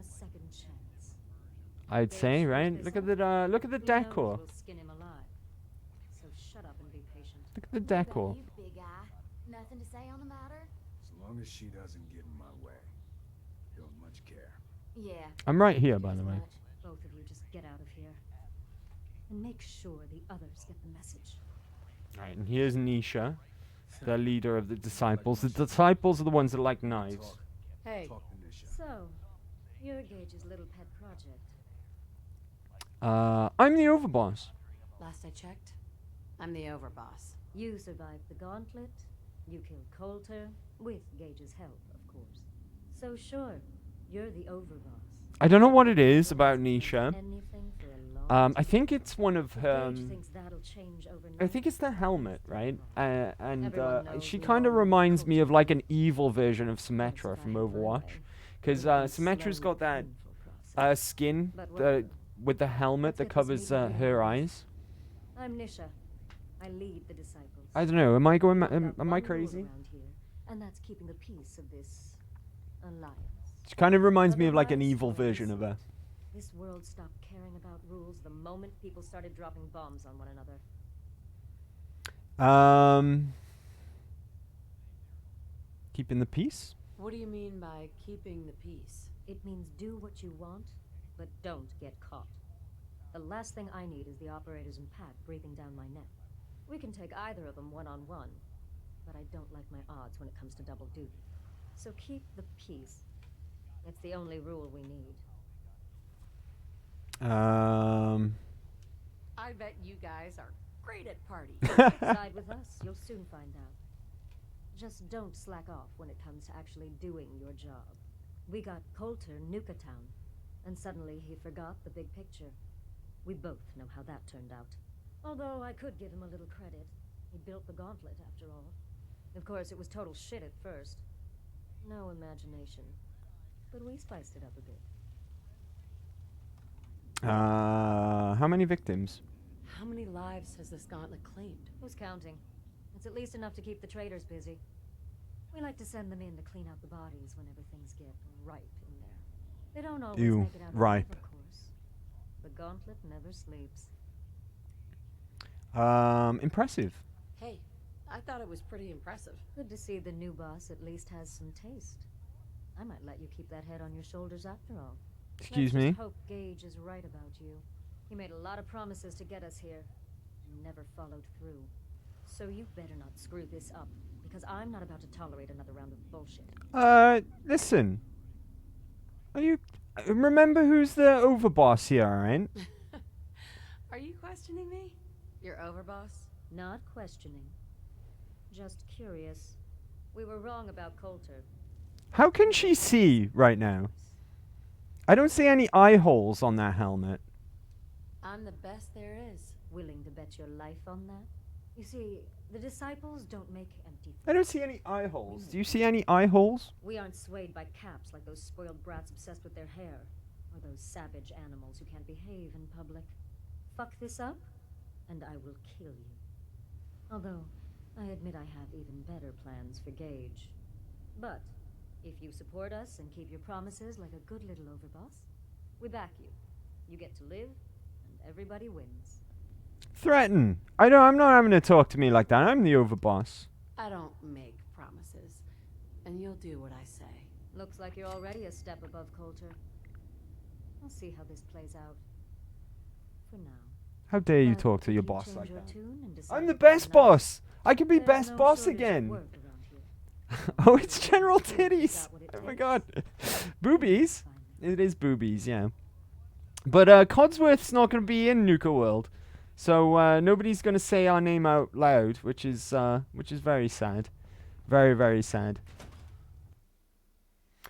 I'd say, right? Look at the decor. So shut up and be patient. Look at the decor. You big eye. Nothing to say on the matter? As long as she doesn't get in my way, don't much care. Yeah. I'm right here, by the way. Both of you just get out of here. And make sure the others get the message. Right, and here's Nisha, the leader of the disciples. The disciples are the ones that like knives. Hey, so, you're Gage's little pet project. I'm the overboss. Last I checked, I'm the overboss. You survived the gauntlet. You killed Coulter, with Gage's help, of course. So sure, you're the overboss. I don't know what it is about Nisha. Anything for a long I think it's one of Gage thinks that'll change overnight. I think it's the helmet, right? And she kind of reminds me of like an evil version of Symmetra from Overwatch. Because Symmetra's got that skin with the helmet that covers her eyes. I'm Nisha. I lead the disciples. I don't know. Am I going? We've got Am I one rule crazy? around here, and that's keeping the peace of this alliance. She kind of reminds me of like an Otherwise, evil well, version of her. This world stopped caring about rules the moment people started dropping bombs on one another. Keeping the peace? What do you mean by keeping the peace? It means do what you want, but don't get caught. The last thing I need is the operators and Pat breathing down my neck. We can take either of them one-on-one, but I don't like my odds when it comes to double duty. So keep the peace. It's the only rule we need. I bet you guys are great at parties. Side with us, you'll soon find out. Just don't slack off when it comes to actually doing your job. We got Coulter Nuka Town, and suddenly he forgot the big picture. We both know how that turned out. Although I could give him a little credit. He built the gauntlet, after all. Of course, it was total shit at first. No imagination. But we spiced it up a bit. How many victims? How many lives has this gauntlet claimed? Who's counting? It's at least enough to keep the traders busy. We like to send them in to clean out the bodies whenever things get ripe in there. They don't always Ew, make it out ripe. alive, of course. The gauntlet never sleeps. Impressive. Hey, I thought it was pretty impressive. Good to see the new boss at least has some taste. I might let you keep that head on your shoulders after all. Excuse Let's me? just hope Gage is right about you. He made a lot of promises to get us here, and never followed through. So you better not screw this up, because I'm not about to tolerate another round of bullshit. Listen. Are you... remember who's the overboss here, right? Are you questioning me? Your overboss? Not questioning. Just curious. We were wrong about Coulter. How can she see right now? I don't see any eye holes on that helmet. I'm the best there is. Willing to bet your life on that? You see, the disciples don't make empty I don't see any eye holes. Do you see any eye holes? We aren't swayed by caps like those spoiled brats obsessed with their hair, or those savage animals who can't behave in public. Fuck this up, and I will kill you. Although, I admit I have even better plans for Gage. But, if you support us and keep your promises like a good little overboss, we back you. You get to live, and everybody wins. Threaten. I'm not having to talk to me like that. I'm the overboss. I don't make promises, and you'll do what I say. Looks like you're already a step above Coulter. We'll see how this plays out. For now. How dare you But talk to if your you boss change like your that? tune and decide I'm the to go best nuts, boss. I can be there's best no boss shortage of again. work around here. Oh, it's General You've got Titties. what it Oh my takes. god. Boobies. Find It is boobies, yeah. But Codsworth's not going to be in Nuka World. So nobody's going to say our name out loud, which is very sad. Very, very sad.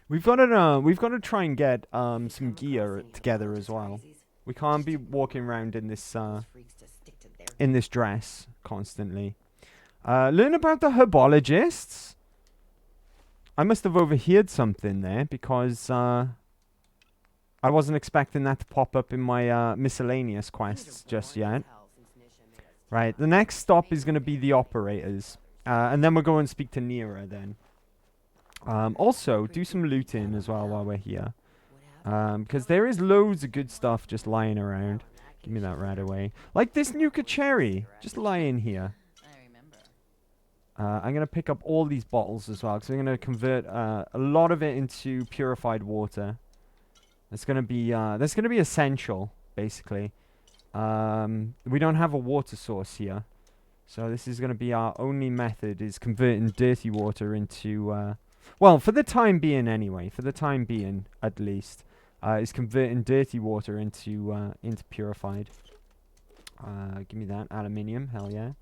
We've got to try and get some gear together as well. We can't be walking around in this dress constantly. Learn about the herbologists. I must have overheard something there because I wasn't expecting that to pop up in my miscellaneous quests just yet. Right, the next stop is going to be the operators. And then we'll go and speak to Nira then. Also, do some looting as well while we're here. Because there is loads of good stuff just lying around. Give me that right away. Like this Nuka Cherry, just lying here. I'm going to pick up all these bottles as well, because I'm going to convert a lot of it into purified water. That's going to be essential, basically. We don't have a water source here. So this is going to be our only method, is converting dirty water into... well, for the time being anyway, for the time being, at least, is converting dirty water into purified. Give me that, aluminium, hell yeah.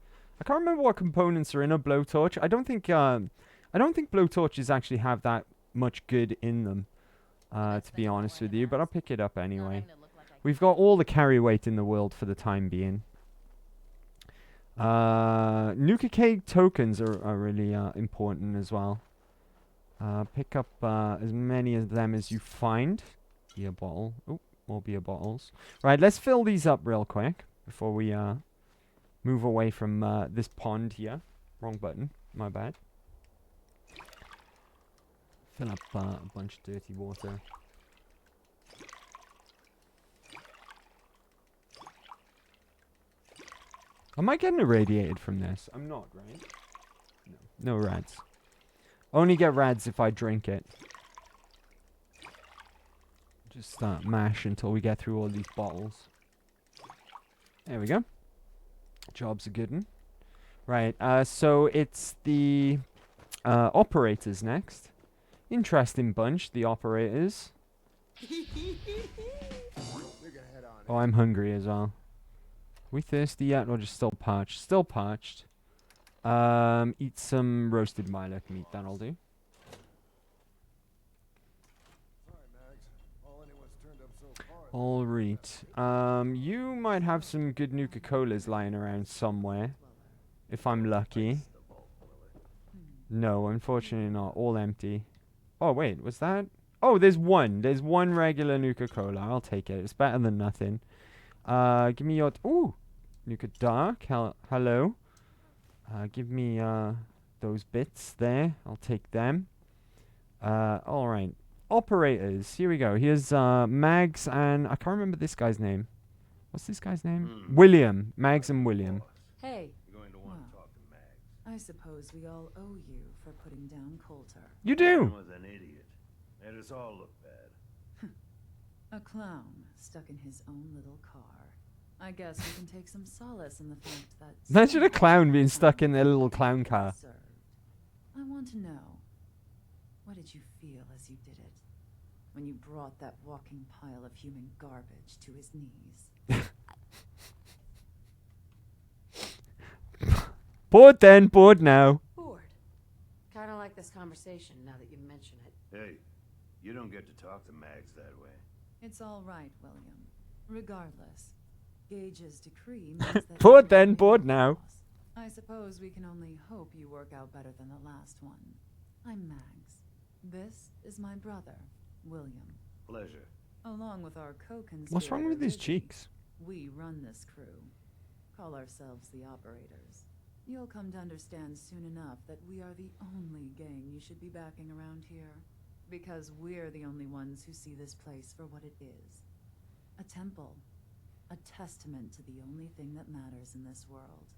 I can't remember what components are in a blowtorch. I don't think blowtorches actually have that much good in them, to be honest with you, but I'll pick it up anyway. We've got all the carry weight in the world for the time being. Nuka Cake tokens are really important as well. Pick up as many of them as you find. Beer bottle. Oh, more beer bottles. Right, let's fill these up real quick before we move away from this pond here. Wrong button. My bad. Fill up a bunch of dirty water. Am I getting irradiated from this? I'm not, right? No. No rads. Only get rads if I drink it. Just mash until we get through all these bottles. There we go. Job's a good one. Right, so it's the operators next. Interesting bunch, the operators. Oh, I'm hungry as well. We thirsty yet or just still parched? Still parched. Eat some roasted lilac meat, that'll do. All right. You might have some good Nuka-Colas lying around somewhere, if I'm lucky. No, unfortunately not. All empty. Oh, wait, was that? Oh, there's one. There's one regular Nuka-Cola. I'll take it. It's better than nothing. Give me your... Ooh! Nuka Dark. Hello. Give me those bits there. I'll take them. Alright. Operators. Here we go. Here's Mags and... I can't remember this guy's name. What's this guy's name? William. Mags and William. Hey. You're going to want to talk to Mags. I suppose we all owe you for putting down Coulter. You do? Man was an idiot. Made us all look bad. A clown stuck in his own little car. I guess we can take some solace in the fact that... Imagine a clown being stuck in their little clown car. I want to know, what did you feel as you did it? When you brought that walking pile of human garbage to his knees? Bored then, bored now. Bored. Kind of like this conversation now that you mention it. Hey, you don't get to talk to Mags that way. It's all right, William. Regardless, Gage's decree means that... Bored then, bored now. I suppose we can only hope you work out better than the last one. I'm Mags. This is my brother, William. Pleasure. Along with our co-conspirator... What's wrong with his Lizzie, cheeks? we run this crew. Call ourselves the Operators. You'll come to understand soon enough that we are the only gang you should be backing around here. Because we're the only ones who see this place for what it is. A temple. A testament to the only thing that matters in this world.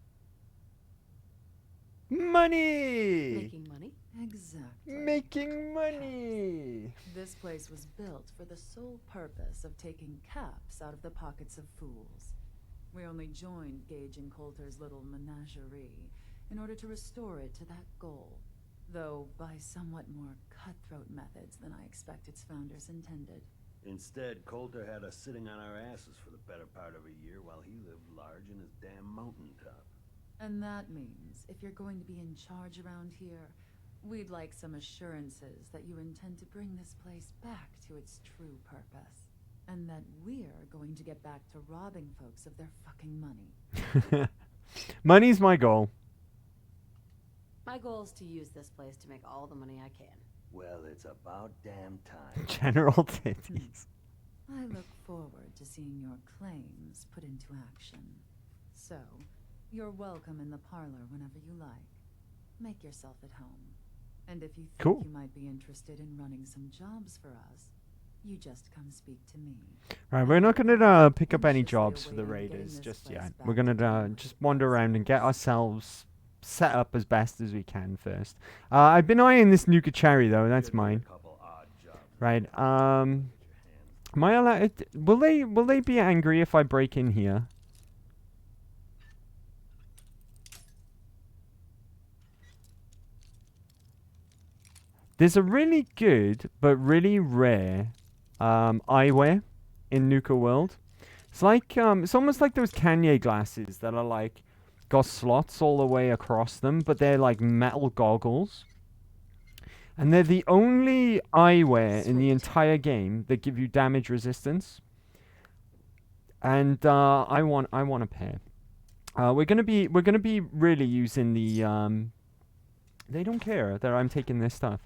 Money! Making money? Exactly. Making money! This place was built for the sole purpose of taking caps out of the pockets of fools. We only joined Gage and Coulter's little menagerie in order to restore it to that goal, though by somewhat more cutthroat methods than I expect its founders intended. Instead, Coulter had us sitting on our asses for the better part of a year while he lived large in his damn mountaintop. And that means, if you're going to be in charge around here, we'd like some assurances that you intend to bring this place back to its true purpose. And that we're going to get back to robbing folks of their fucking money. Money's my goal. My goal is to use this place to make all the money I can. Well, it's about damn time. General titties. I look forward to seeing your claims put into action. So, you're welcome in the parlor whenever you like. Make yourself at home. And if you think Cool. you might be interested in running some jobs for us, you just come speak to me. Right, we're not gonna pick up any jobs for the raiders just yet. We're gonna just wander around and get ourselves set up as best as we can first. I've been eyeing this Nuka Cherry though. That's mine. Right. Am I allowed? Will they be angry if I break in here? There's a really good but really rare eyewear in Nuka World. It's like it's almost like those Kanye glasses that are like got slots all the way across them, but they're like metal goggles. And they're the only eyewear in the entire game that give you damage resistance. And I want a pair. We're gonna be really using the they don't care that I'm taking this stuff.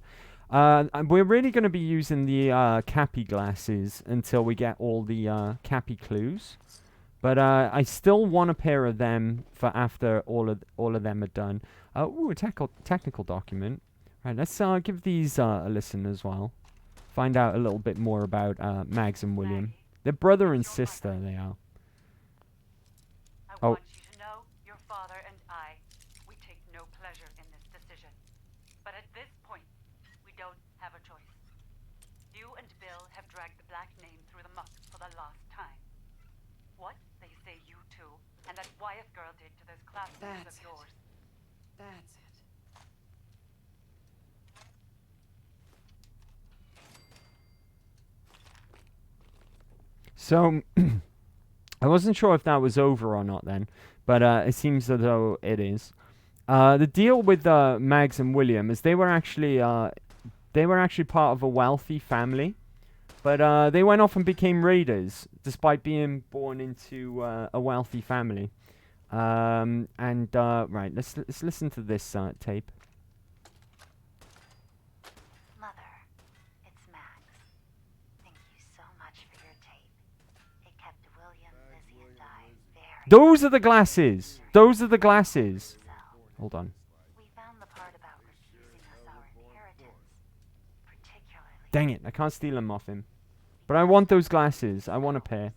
We're really going to be using the Cappy glasses until we get all the Cappy clues. But I still want a pair of them for after all of them are done. Ooh, a technical document. Right, let's give these a listen as well. Find out a little bit more about Mags and William. They're brother and sister, they are. I want you to know your father and I, we take no pleasure in this decision. But at this point, we don't have a choice. You and Bill have dragged the Black name through the muck for the last time. What they say you two and that Wyeth girl did to those classmates of yours. That's it. So, I wasn't sure if that was over or not then, but it seems as though it is. The deal with Mags and William is they were actually part of a wealthy family, but they went off and became raiders despite being born into a wealthy family. Right, let's listen to this tape. Mother, it's Max. Thank you so much for your tape. It kept William, Lizzie, and I very... Those are the glasses. Those are the glasses. Hold on. We found the part about refusing us our inheritance, particularly... Dang it, I can't steal them off him. But I want those glasses. I want a pair.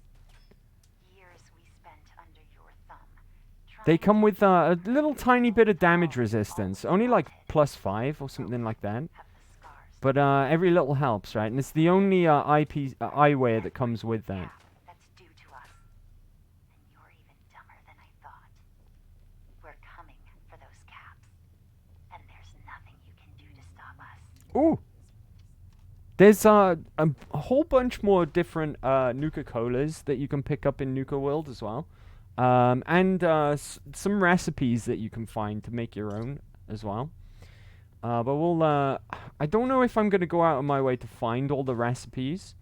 Years we spent under your thumb. They come with a little tiny bit of damage resistance. Only like +5 or something like that. But every little helps, right? And it's the only eyewear that comes with that. That's due to us. And you're even dumber than I thought. We're coming for those caps. And there's nothing you can do to stop us. Ooh! There's a whole bunch more different Nuka-Colas that you can pick up in Nuka World as well. And some recipes that you can find to make your own as well. But we'll... I don't know if I'm going to go out of my way to find all the recipes.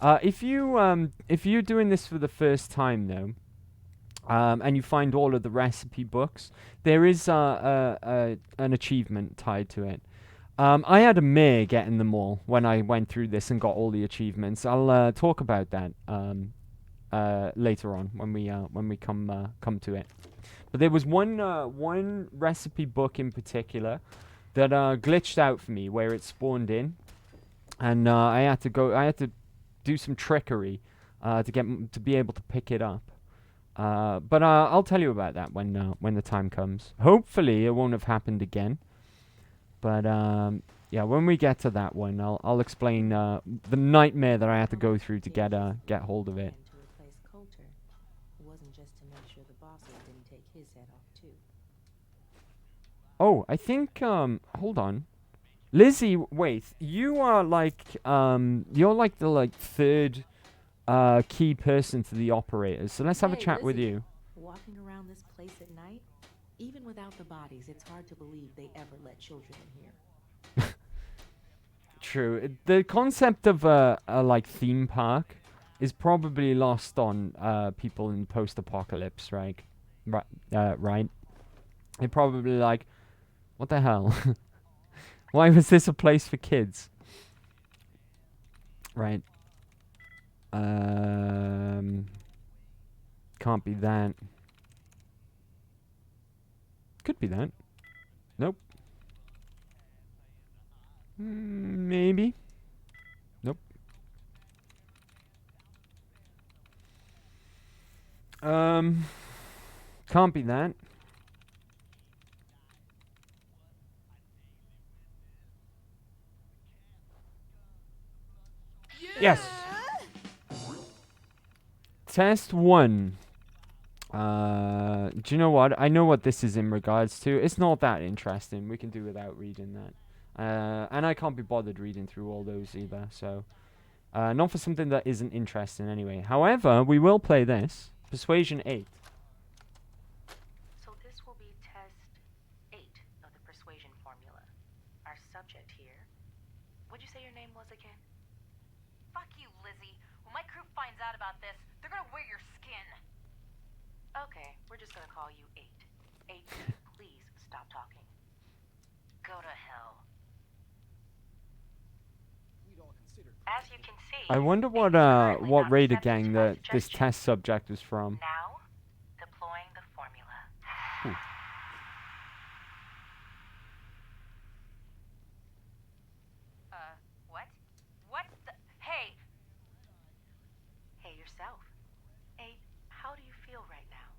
If you're doing this for the first time, though, and you find all of the recipe books, there is an achievement tied to it. I had a mare getting them all when I went through this and got all the achievements. I'll talk about that later on when we come to it. But there was one recipe book in particular that glitched out for me where it spawned in, and I had to do some trickery to be able to pick it up. But I'll tell you about that when the time comes. Hopefully it won't have happened again. But yeah, when we get to that one, I'll explain the nightmare that I had to go through to get hold of it. To replace Coulter. It wasn't just to make sure the bosses didn't take his head off too. Oh, I think hold on, Lizzie. Wait, you are like you're like the third key person to the operators. So let's have a chat with you. Walking around this place at night. Even without the bodies, it's hard to believe they ever let children in here. True. The concept of a like theme park is probably lost on people in post-apocalypse, right? Right. They're probably like, what the hell? Why was this a place for kids? Right. Can't be that. Could be that. Nope. Maybe. Nope. Can't be that. Yes. Test 1. Do you know what? I know what this is in regards to. It's not that interesting. We can do without reading that. And I can't be bothered reading through all those either. So, not for something that isn't interesting anyway. However, we will play this. Persuasion 8. So this will be test 8 of the persuasion formula. Our subject here. What'd you say your name was again? Fuck you, Lizzie. When my crew finds out about this, they're gonna wear your skin. Okay, we're just gonna call you 8. 8, please stop talking. Go to hell. As you can see, I wonder what Raider gang that this test subject was from. now Ooh. What? What the? Hey! Hey, yourself. Hey, how do you feel right now?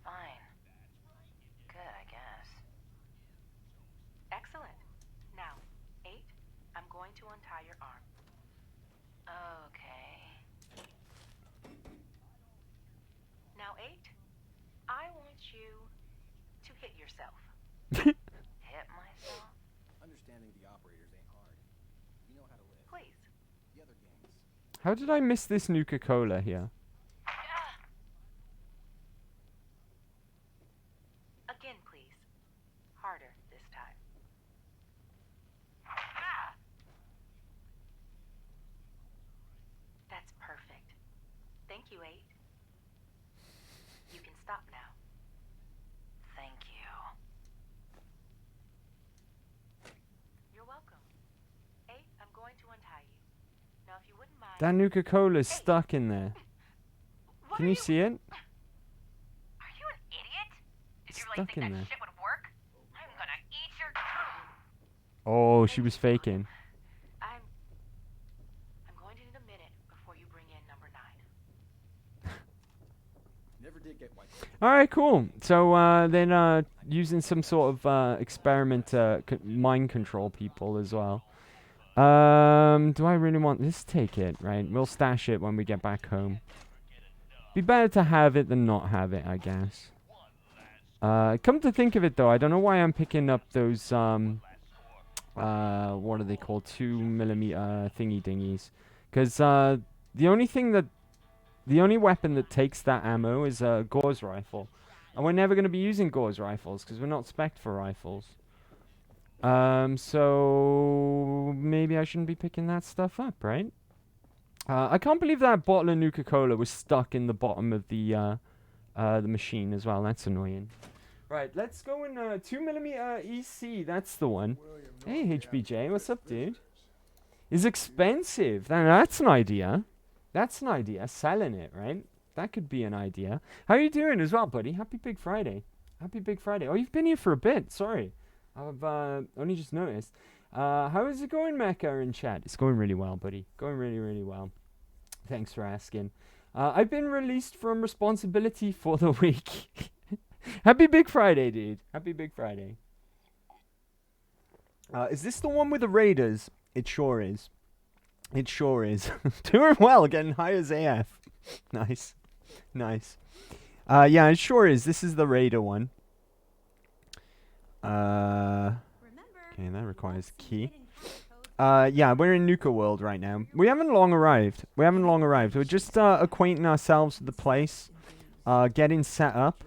Fine. Good, I guess. Excellent. Now, 8, I'm going to untie your arm. Okay. Now, 8, I want you to hit yourself. Hit myself? Understanding the operators ain't hard. You know how to live. Please. The other gangs. How did I miss this Nuka-Cola here? Again, please. Harder this time. That's perfect. Thank you, 8. You can stop now. Thank you. You're welcome. 8, I'm going to untie you. Now, if you wouldn't mind... That Nuka-Cola's stuck in there. Can you see it? Are you an idiot? Did you really Stuck think in that there. shit would work? I'm gonna eat your... Oh, she was faking. I'm going to need a minute before you bring in number 9. Never did get white. All right, cool. So then using some sort of experiment to mind control people as well. Do I really want this? Take it, right? We'll stash it when we get back home. Be better to have it than not have it, I guess. Come to think of it, though, I don't know why I'm picking up those what are they called? 2mm thingy dingies. Because the only weapon that takes that ammo is a Gore's rifle. And we're never going to be using Gore's rifles because we're not spec'd for rifles. So maybe I shouldn't be picking that stuff up, right? I can't believe that bottle of Nuka-Cola was stuck in the bottom of the machine as well. That's annoying. Right, let's go in 2mm EC. That's the one. Hey, HBJ, what's up, dude? It's expensive. That's an idea. That's an idea. Selling it, right? That could be an idea. How are you doing as well, buddy? Happy Big Friday. Happy Big Friday. Oh, you've been here for a bit. Sorry. I've only just noticed. How is it going, Mecca, in chat? It's going really well, buddy. Going really, really well. Thanks for asking. I've been released from responsibility for the week. Happy Big Friday, dude. Happy Big Friday. Is this the one with the Raiders? It sure is. It sure is. Doing well, getting high as AF. Nice. Nice. Yeah, it sure is. This is the Raider one. Okay, that requires key. Yeah, we're in Nuka World right now. We haven't long arrived. We're just acquainting ourselves with the place, getting set up.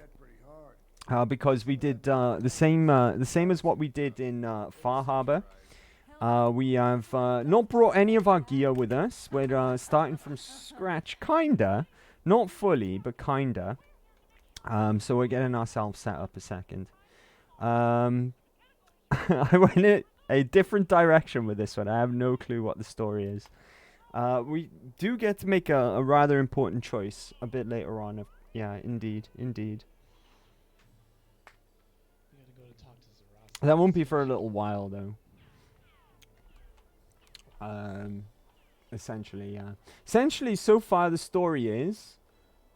Because we did the same as what we did in Far Harbor. We have not brought any of our gear with us. We're starting from scratch, kinda, not fully, but kinda. So we're getting ourselves set up a second. I went in a different direction with this one. I have no clue what the story is. We do get to make a rather important choice a bit later on. Yeah, indeed. That won't be for a little while, though. Essentially, yeah. Essentially, so far the story is,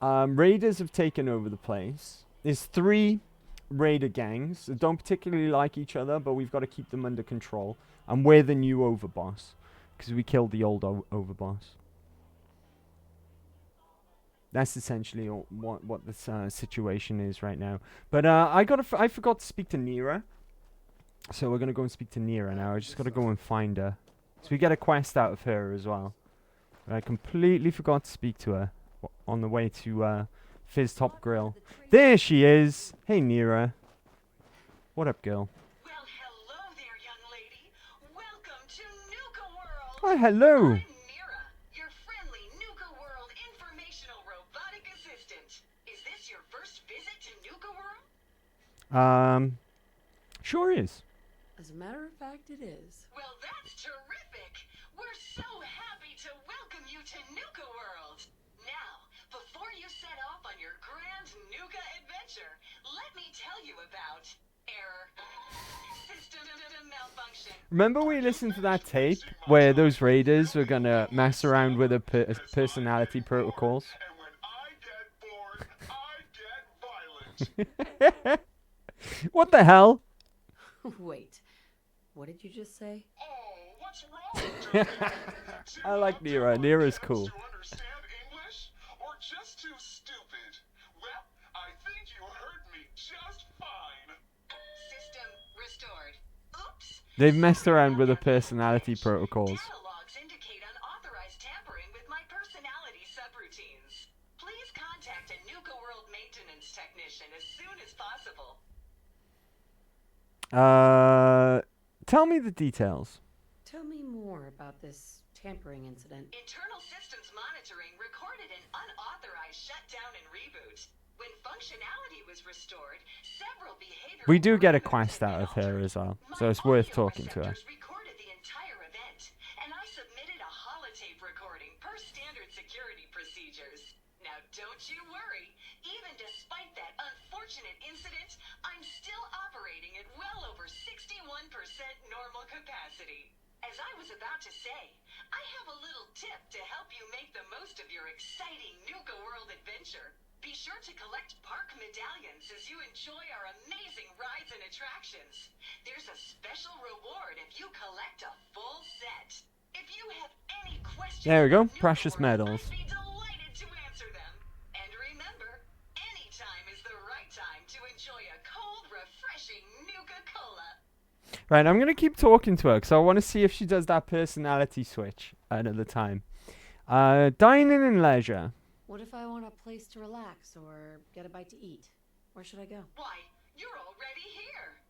raiders have taken over the place. There's 3 raider gangs that don't particularly like each other, but we've got to keep them under control. And we're the new overboss, because we killed the old overboss. That's essentially what this situation is right now. But I forgot to speak to Nira. So we're going to go and speak to Nira now. I just got to go and find her. So we get a quest out of her as well. But I completely forgot to speak to her on the way to Fizz Top Grill. There she is. Hey, Nira. What up, girl? Well, hello there, young lady. Welcome to Nuka World. Oh, hello. I'm Nira, your friendly Nuka World informational robotic assistant. Is this your first visit to Nuka World? Sure is. As a matter of fact, it is. Well, that's terrific. We're so happy to welcome you to Nuka World. Now, before you set off on your grand Nuka adventure, Let me tell you about error. System malfunction. Remember we listened to that tape where those raiders were gonna mess around with the personality protocols? What the hell? Wait, what did you just say? I like Nero. Nero's cool. System restored. Oops. They've messed around with the personality protocols. Data logs indicate unauthorized tampering with my personality subroutines. Please contact a Nuka World maintenance technician as soon as possible. Tell me the details. Tell me more about this tampering incident. Internal systems monitoring recorded an unauthorized shutdown and reboot. When functionality was restored, several behavioral We do get a quest out of her as well, so it's worth talking to her. recorded the entire event, and I submitted a holotape recording per standard security procedures. Now don't you worry, even despite that unfortunate incident, I'm still operating at well over 61% normal capacity. As I was about to say, I have a little tip to help you make the most of your exciting Nuka World adventure. Be sure to collect park medallions as you enjoy our amazing rides and attractions. There's a special reward if you collect a full set. If you have any questions, There we go. Precious medals. I'd be delighted to answer them. And remember, any time is the right time to enjoy a cold, refreshing Nuka-Cola. Right, I'm going to keep talking to her because I want to see if she does that personality switch another time. Dining and leisure. What if I want a place to relax or get a bite to eat? Where should I go? Why, you're already here.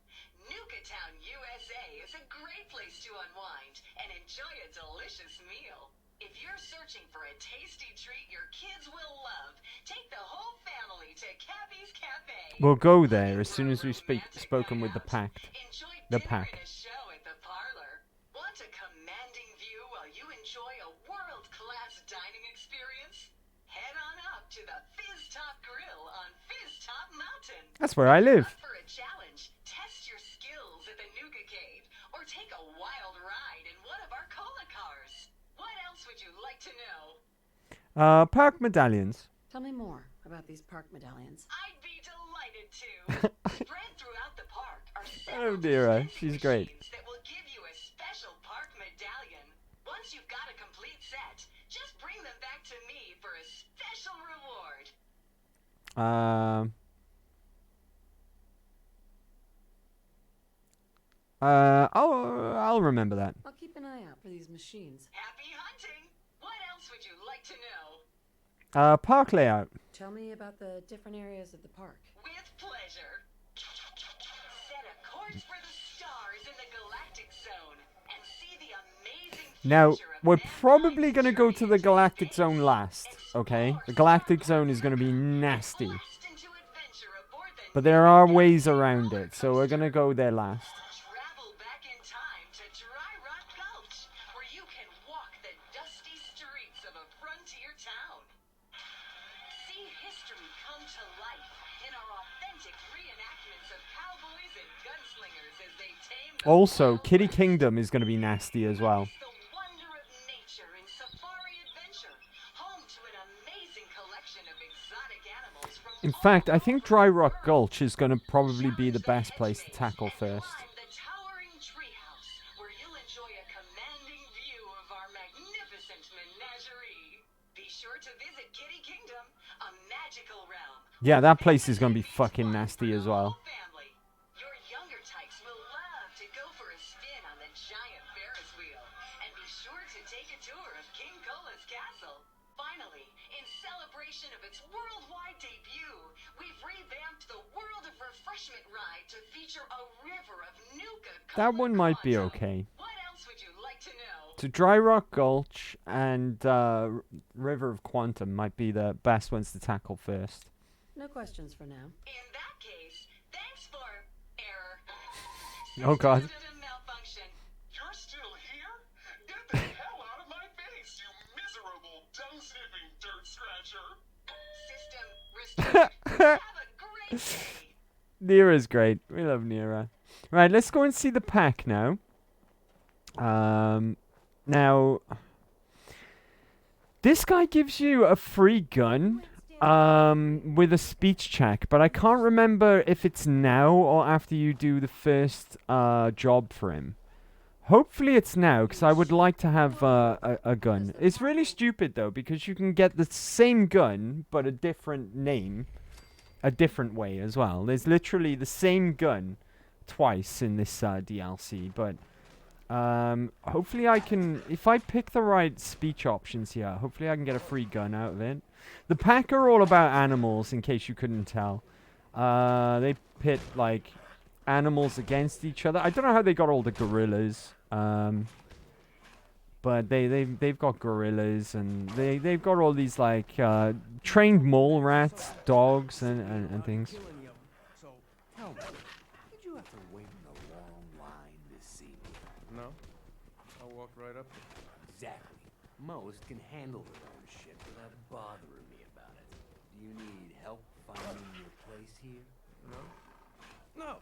Nuka Town, USA is a great place to unwind and enjoy a delicious meal. If you're searching for a tasty treat your kids will love, take the whole family to Cappy's Cafe. We'll go there as soon as we've spoken with the pact. The pack. A show at the parlor. Want a commanding view while you enjoy a world-class dining experience? Head on up to the Fizz Top Grill on Fizz Top Mountain. That's where I live. Up for a challenge, test your skills at the Nuka Cave, or take a wild ride in one of our cola cars. What else would you like to know? Park medallions. Tell me more about these park medallions. I'd be delighted to. Spread throughout the park are Oh dear, she's great. that will give you a special park medallion. Once you've got a complete set, just bring them back to me for a special reward. I'll remember that. I'll keep an eye out for these machines. Happy hunting! What else would you like to know? Park layout. Tell me about the different areas of the park. With pleasure. Set a course for the stars in the galactic zone and see the amazing Now, we're probably going to go to the galactic zone last, okay? The galactic zone is going to be nasty. But there are ways around it, so we're going to go there last. Travel back in time to Dry Rock Gulch, where you can walk the dusty streets of a frontier town. See history come to life in our authentic reenactments of cowboys and gunslingers as they tame the Also, Kitty Kingdom is going to be nasty as well. wonder of nature in safari adventure, home to an amazing collection of exotic animals from In fact, I think Dry Rock Gulch is going to probably be the best place to tackle first. the towering treehouse, where you'll enjoy a commanding view of our magnificent menagerie. Be sure to visit Kitty Kingdom, a magical realm. Yeah, that place is going to be fucking nasty as well. Family, your younger types will love to go for a spin on the giant Ferris wheel, and be sure to take a tour of King Cola's castle. Finally, in celebration of its worldwide debut, we've revamped the World of Refreshment ride to feature a river of Nuka. That one might be okay. What else would you like to know? So Dry Rock Gulch and River of Quantum might be the best ones to tackle first. No questions for now. In that case, thanks for error. Oh god. Malfunction. You're still here? Get the hell out of my face, you miserable, tongue-sniffing dirt scratcher! System restored. Have a great day. Nira's great. We love Nira. Right, let's go and see the pack now. Now, this guy gives you a free gun with a speech check, but I can't remember if it's now or after you do the first job for him. Hopefully it's now, because I would like to have a gun. It's really stupid, though, because you can get the same gun, but a different name, a different way as well. There's literally the same gun twice in this DLC, but hopefully I can, if I pick the right speech options here, hopefully I can get a free gun out of it. The pack are all about animals, in case you couldn't tell. They pit, like, animals against each other. I don't know how they got all the gorillas, but they've got gorillas, and they've got all these, like, trained mole rats, dogs, and things. So, tell me, did you have to wait in a long line to see me? No. I walked right up there. Exactly. Most can handle their own shit without bothering me about it. Do you need help finding your place here? No. No.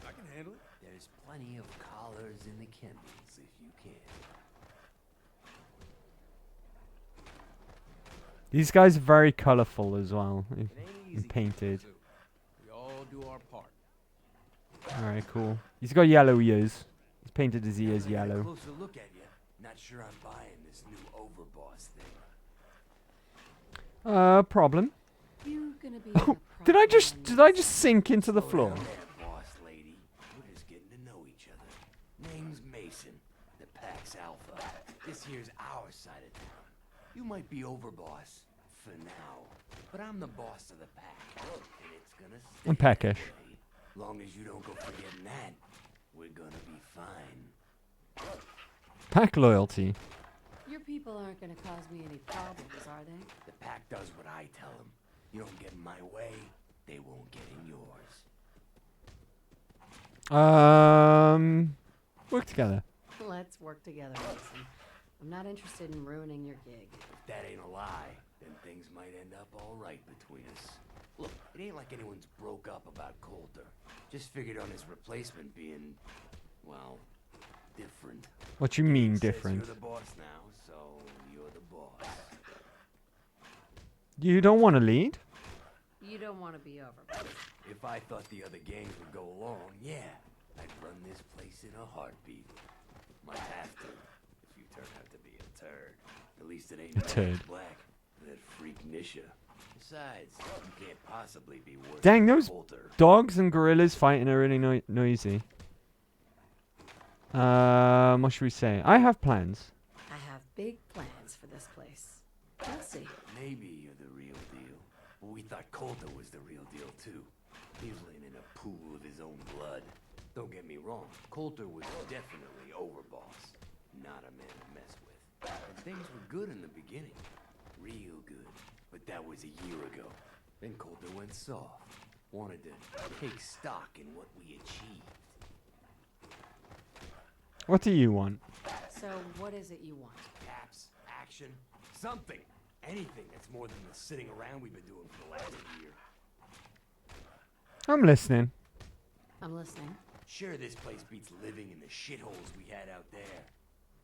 I can handle it. There's plenty of collars in the chemicals if you can. These guys are very colorful as well, and painted. We all do our part. Alright, cool. He's got yellow ears. He's painted his ears A yellow. closer look at you. Not sure I'm buying this new overboss thing. Problem. You gonna be Oh, did I just sink into the floor? Slow down there, boss lady. We're just getting to know each other. Name's Mason. The pack's Alpha. This here's our side of town. You might be overboss for now, but I'm the boss of the pack, and it's gonna stay I'm peckish. that way. Long as you don't go forgetting that, we're gonna be fine. Pack loyalty. Your people aren't gonna cause me any problems, are they? The pack does what I tell them. You don't get in my way, they won't get in yours. Work together. Let's work together, Mason. I'm not interested in ruining your gig. If that ain't a lie, then things might end up all right between us. Look, it ain't like anyone's broke up about Coulter. Just figured on his replacement being, well, different. What you mean Says different? You're the boss now, so you're the boss. You don't want to lead? You don't want to be overboard. If I thought the other gangs would go along, yeah, I'd run this place in a heartbeat. Might have to, if you turn out to be a turd. At least it ain't A turd. black. That freak Nisha. Besides, you can't possibly be worse Dang, than those Coulter. dogs and gorillas fighting are really noisy. What should we say? I have plans. I have big plans for this place. We'll see. Maybe you're the real deal. But we thought Coulter was the real deal, too. He's laying in a pool of his own blood. Don't get me wrong, Coulter was definitely overboss. Not a man to mess with. And things were good in the beginning. Real good. But that was a year ago. Then Coulter went soft. Wanted to take stock in what we achieved. What do you want? So, what is it you want? Caps, action, something. Anything that's more than the sitting around we've been doing for the last year. I'm listening. I'm listening. Sure, this place beats living in the shitholes we had out there.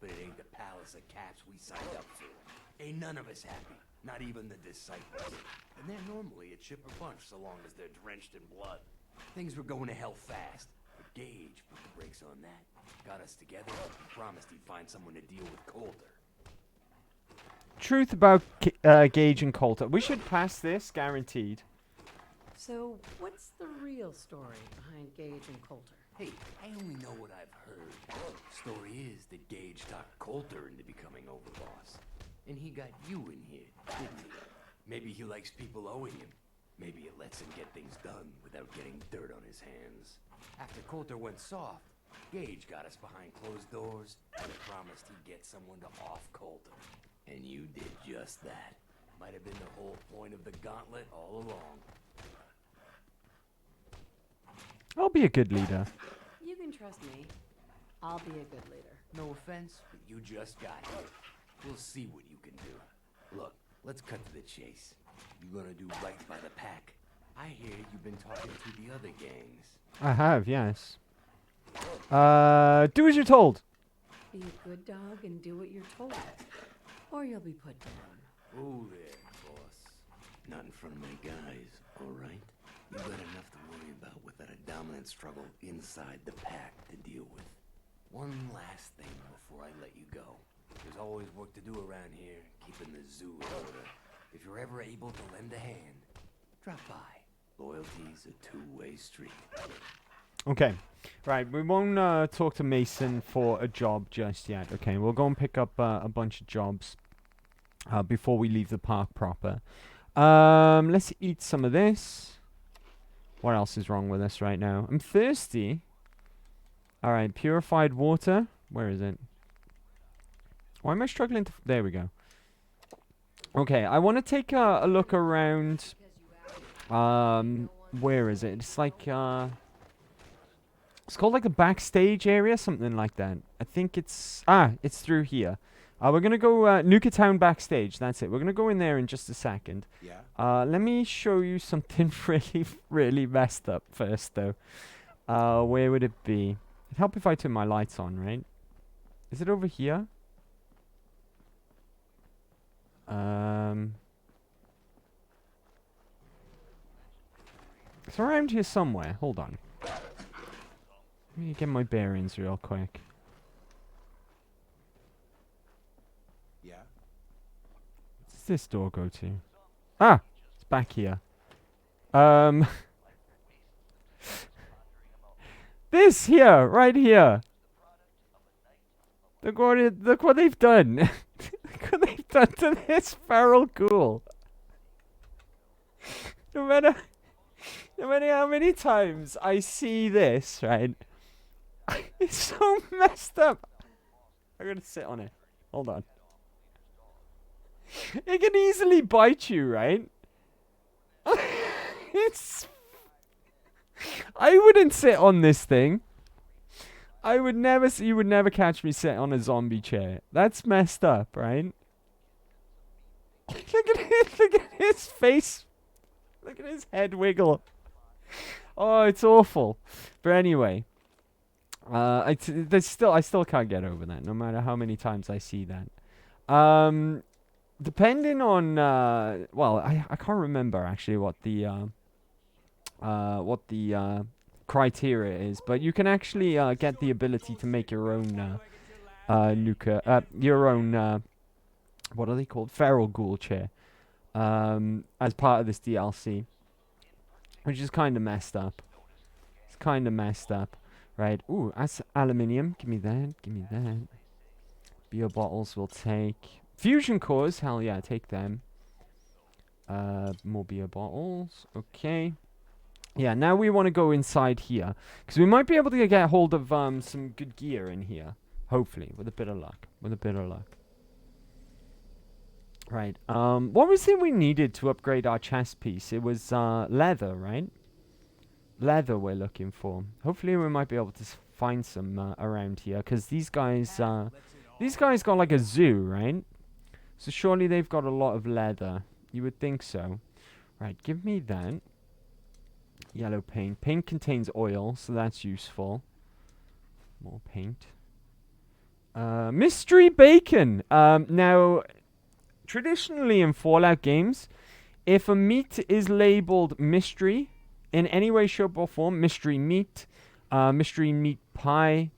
But it ain't the palace of caps we signed up for. Ain't none of us happy. Not even the disciples. And they're normally a chipper bunch so long as they're drenched in blood. Things were going to hell fast. But Gage put the brakes on that. Got us together and promised he'd find someone to deal with Coulter. Truth about Gage and Coulter. We should pass this, guaranteed. So, what's the real story behind Gage and Coulter? Hey, I only know what I've heard. Story is that Gage talked Coulter into becoming overboss. And he got you in here, didn't he? Maybe he likes people owing him. Maybe it lets him get things done without getting dirt on his hands. After Coulter went soft, Gage got us behind closed doors and promised he'd get someone to off Coulter. And you did just that. Might have been the whole point of the gauntlet all along. I'll be a good leader. You can trust me. I'll be a good leader. No offense, but you just got here. We'll see what you can do. Look, let's cut to the chase. You gonna do right by the pack? I hear you've been talking to the other gangs. I have, yes. Do as you're told. Be a good dog and do what you're told, or you'll be put down. Oh there, boss. Nothing from my guys, all right? You got enough to worry about without a dominant struggle inside the pack to deal with. One last thing before I let you go. There's always work to do around here, keeping the zoo in order. If you're ever able to lend a hand, drop by. Loyalty's a two-way street. Okay. Right, we won't talk to Mason for a job just yet. Okay, we'll go and pick up a bunch of jobs before we leave the park proper. Let's eat some of this. What else is wrong with us right now? I'm thirsty. Alright, purified water. Where is it? Why am I struggling to... There we go. Okay, I want to take a look around. Where is it? It's like... It's called like the backstage area, something like that. I think it's... it's through here. We're going to go Nuka Town backstage. That's it. We're going to go in there in just a second. Yeah. Let me show you something really, really messed up first, though. Where would it be? It'd help if I turn my lights on, right? Is it over here? It's around here somewhere. Hold on. Let me get my bearings real quick. Yeah. What's this door go to? It's back here. This here, right here. Look what they've done. Look what they've done to this feral ghoul. No matter how many times I see this, right? It's so messed up. I'm gonna sit on it. Hold on. It can easily bite you, right? It's... I wouldn't sit on this thing. I would never... You would never catch me sit on a zombie chair. That's messed up, right? Look at it. Look at his face. Look at his head wiggle. Oh, it's awful. But anyway... I still can't get over that, no matter how many times I see that. Depending on, well, I can't remember actually what the criteria is, but you can actually get the ability to make your own your own what are they called? Feral ghoul chair, as part of this DLC, which is kind of messed up. It's kind of messed up. Right, ooh, that's aluminium. Give me that, give me that. Beer bottles we'll take. Fusion cores, hell yeah, take them. More beer bottles, okay. Yeah, now we want to go inside here. Because we might be able to get hold of some good gear in here. Hopefully, with a bit of luck. With a bit of luck. Right, what was it we needed to upgrade our chest piece? It was leather, right? Leather we're looking for. Hopefully we might be able to find some around here, because these guys got like a zoo, right? So surely they've got a lot of leather. You would think so. Right, give me that. Yellow paint. Paint contains oil, so that's useful. More paint. Mystery bacon. Now, traditionally in Fallout games, if a meat is labeled mystery, in any way, shape, or form, mystery meat pie,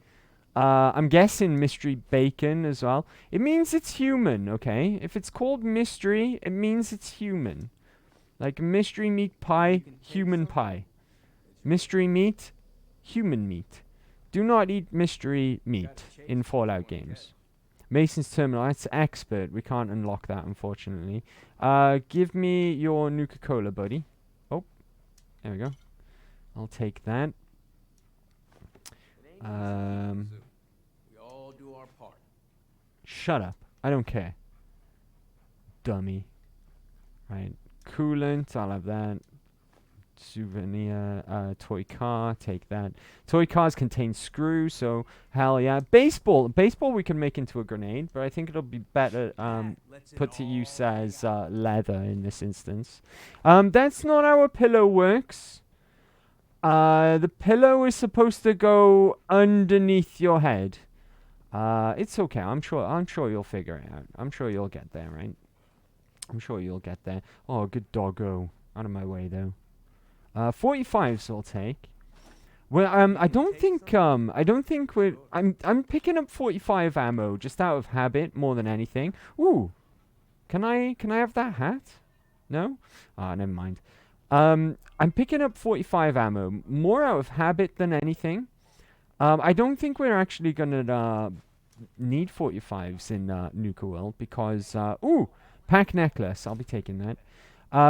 I'm guessing mystery bacon as well. It means it's human, okay? If it's called mystery, it means it's human. Like mystery meat pie, human pie. Mystery meat, human meat. Do not eat mystery meat in Fallout games. Mason's Terminal, that's expert. We can't unlock that, unfortunately. Give me your Nuka-Cola, buddy. There we go. I'll take that. We all do our part. Shut up. I don't care. Dummy. Right. Coolant. I'll have that. Souvenir, toy car, take that. Toy cars contain screws, so hell yeah. Baseball we can make into a grenade, but I think it'll be better put to use as leather in this instance. That's not how a pillow works. The pillow is supposed to go underneath your head. It's okay. I'm sure you'll figure it out. I'm sure you'll get there, right? I'm sure you'll get there. Oh, good doggo. Out of my way though. 45s I'll take. Well, I don't think we're. I'm picking up 45 ammo just out of habit more than anything. Ooh, can I have that hat? No? Ah, never mind. I'm picking up 45 ammo more out of habit than anything. I don't think we're actually gonna need 45s in Nuka World because ooh, pack necklace. I'll be taking that.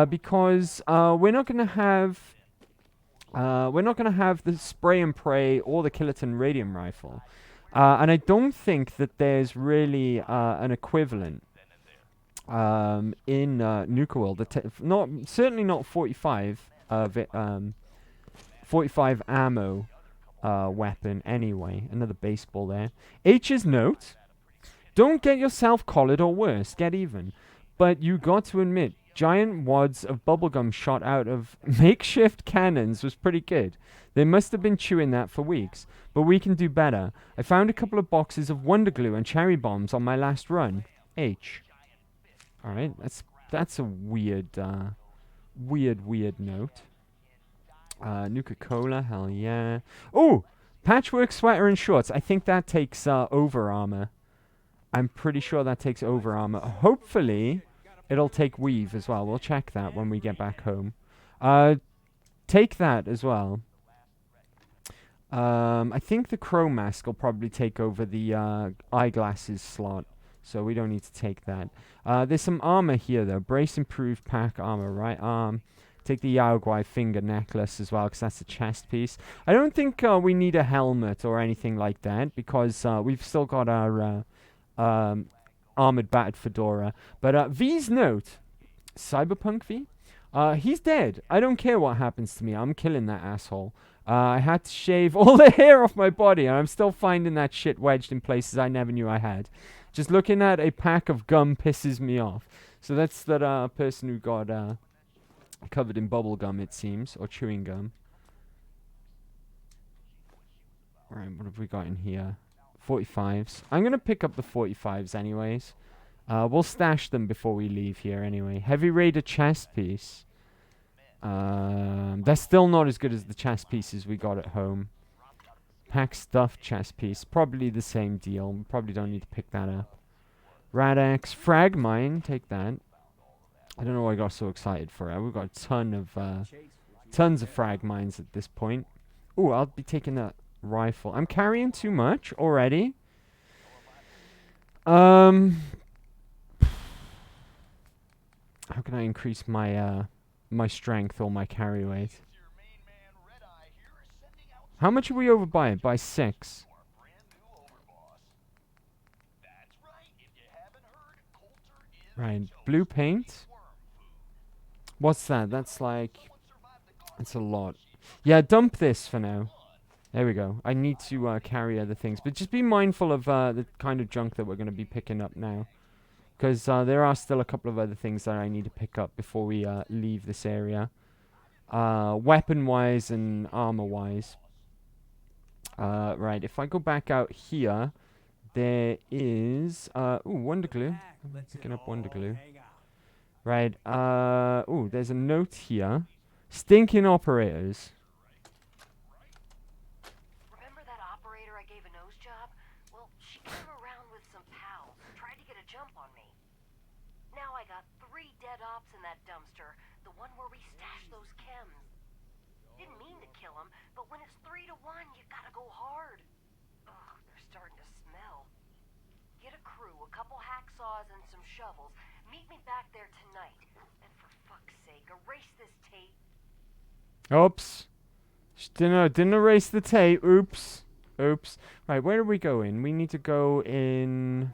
Because we're not gonna have the spray and pray or the kiloton radium rifle, and I don't think that there's really an equivalent in Nuka World. Certainly not 45 45 ammo weapon anyway. Another baseball there. H's note: don't get yourself collared or worse, get even. But you got to admit, giant wads of bubblegum shot out of makeshift cannons was pretty good. They must have been chewing that for weeks. But we can do better. I found a couple of boxes of Wonder Glue and cherry bombs on my last run. H. Alright, that's a weird note. Nuka-Cola, hell yeah. Oh! Patchwork sweater and shorts. I think that takes over armor. I'm pretty sure that takes over armor. Hopefully, it'll take weave as well. We'll check that when we get back home. Take that as well. I think the chrome mask will probably take over the eyeglasses slot. So we don't need to take that. There's some armor here, though. Brace improved pack armor, right arm. Take the Yaoguai finger necklace as well, because that's a chest piece. I don't think we need a helmet or anything like that, because we've still got our armored battered fedora. But V's note, Cyberpunk V, he's dead. I don't care what happens to me. I'm killing that asshole. I had to shave all the hair off my body, and I'm still finding that shit wedged in places I never knew I had. Just looking at a pack of gum pisses me off. So that's that person who got covered in bubble gum, it seems, or chewing gum. Alright, what have we got in here? 45s. I'm going to pick up the 45s anyways. We'll stash them before we leave here anyway. Heavy Raider chest piece. They're still not as good as the chest pieces we got at home. Pack stuff chest piece. Probably the same deal. We probably don't need to pick that up. Rad-X. Frag mine. Take that. I don't know why I got so excited for it. We've got a ton of tons of frag mines at this point. Ooh, I'll be taking that rifle. I'm carrying too much already. How can I increase my my strength or my carry weight? How much are we over by? By 6. Right, blue paint. What's that? That's like... It's a lot. Yeah, dump this for now. There we go. I need to carry other things. But just be mindful of the kind of junk that we're going to be picking up now. Because there are still a couple of other things that I need to pick up before we leave this area. Weapon-wise and armor-wise. Right, if I go back out here, there is... ooh, Wonder Glue. I'm picking up Wonder Glue. Right, ooh, there's a note here. Stinking operators. Remember that operator I gave a nose job? Well, she came around with some pals, tried to get a jump on me. Now I got 3 dead ops in that dumpster, the one where we stashed those chems. Didn't mean to kill them, but when it's 3 to 1, you gotta go hard. Ugh, they're starting to smell. Get a crew, a couple hacksaws, and some shovels. Meet me back there tonight. And for fuck's sake, erase this tape. Oops. Didn't erase the tape. Oops. Oops. Right, where are we going? We need to go in...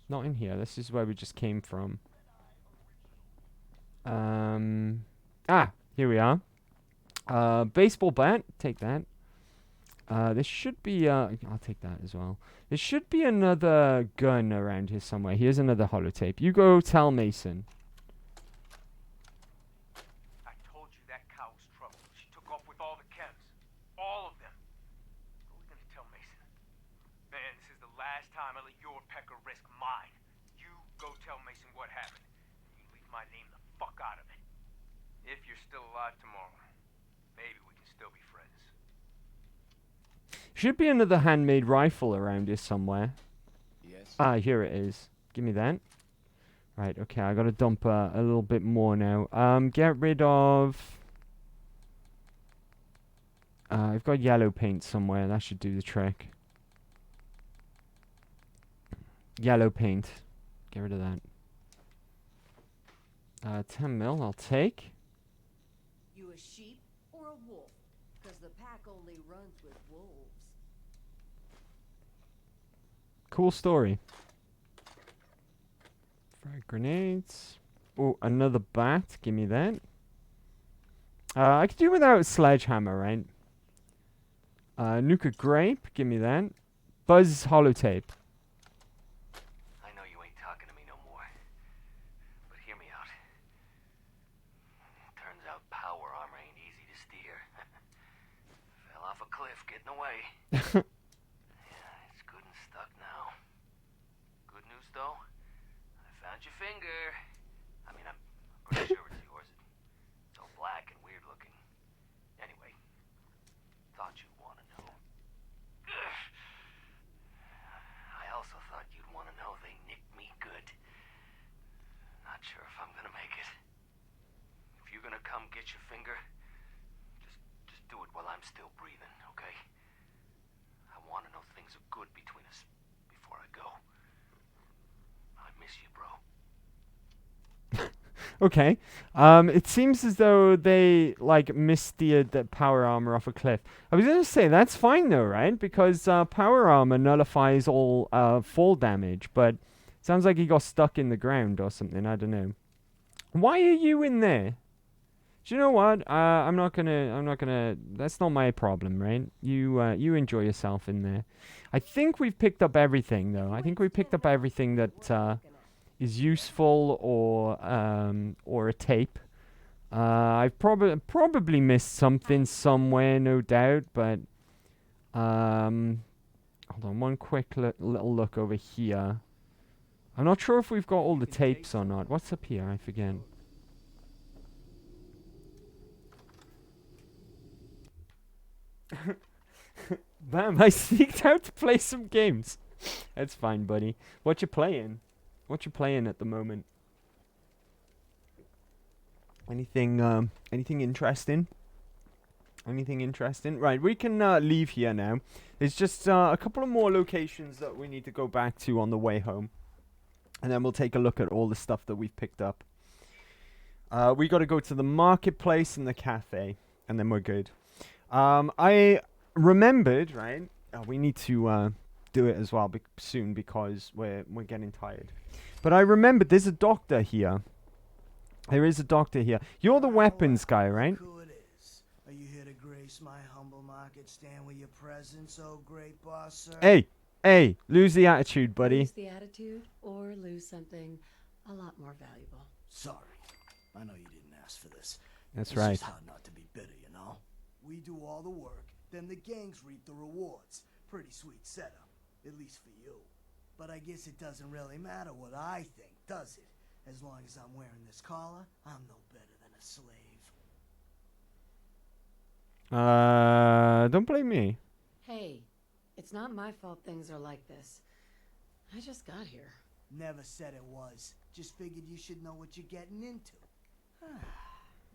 Not in here. This is where we just came from. Ah, here we are. Baseball bat. Take that. There should be, I'll take that as well. There should be another gun around here somewhere. Here's another holotape. You go tell Mason. I told you that cow was trouble. She took off with all the chems. All of them. What are we gonna tell Mason? Man, this is the last time I let your pecker risk mine. You go tell Mason what happened. You leave my name the fuck out of it. If you're still alive tomorrow, maybe we can still be friends. Should be another handmade rifle around here somewhere. Yes. Ah, here it is. Give me that. Right, okay, I gotta dump a little bit more now. Get rid of... I've got yellow paint somewhere. That should do the trick. Yellow paint. Get rid of that. 10 mil, I'll take. You a sheep or a wolf? Because the pack only runs with wolves. Cool story. Frag grenades. Oh, another bat. Give me that. I could do without a sledgehammer, right? Nuka grape. Give me that. Buzz holotape. I know you ain't talking to me no more. But hear me out. Turns out power armor ain't easy to steer. Fell off a cliff getting away. Yeah, it's good and stuck now. Good news though, I found your finger. I mean, I'm pretty sure it's yours. It's all black and weird looking. Anyway, thought you'd want to know. I also thought you'd want to know they nicked me good. Not sure if I'm gonna make it. If you're gonna come get your finger, just do it while I'm still breathing, okay? I want to know things are good between us before I go. I miss you, bro. Okay. It seems as though they, like, missteered that power armor off a cliff. I was going to say, that's fine, though, right? Because power armor nullifies all fall damage, but sounds like he got stuck in the ground or something. I don't know. Why are you in there? Do you know what? I'm not gonna, that's not my problem, right? You enjoy yourself in there. I think we've picked up everything, though. I think we picked up everything that, is useful or a tape. I've probably missed something somewhere, no doubt, but hold on, one quick little look over here. I'm not sure if we've got all the tapes or not. What's up here? I forget. Bam, I sneaked out to play some games. That's fine, buddy. What you playing? What you playing at the moment? Anything interesting? Anything interesting? Right, we can leave here now. There's just a couple of more locations that we need to go back to on the way home. And then we'll take a look at all the stuff that we've picked up. We got to go to the marketplace and the cafe. And then we're good. I remembered, right? We need to do it as well soon because we're getting tired. But I remembered there's a doctor here. There is a doctor here. You're the weapons guy, right? Who it is? Are you here to grace my humble market stand with your presence, oh great boss, sir? Hey, lose the attitude, buddy. Lose the attitude or lose something a lot more valuable. Sorry. I know you didn't ask for this. That's It's right. just hard not to be bitter, you know? We do all the work, then the gangs reap the rewards. Pretty sweet setup, at least for you. But I guess it doesn't really matter what I think, does it? As long as I'm wearing this collar, I'm no better than a slave. Don't blame me. Hey, it's not my fault things are like this. I just got here. Never said it was. Just figured you should know what you're getting into.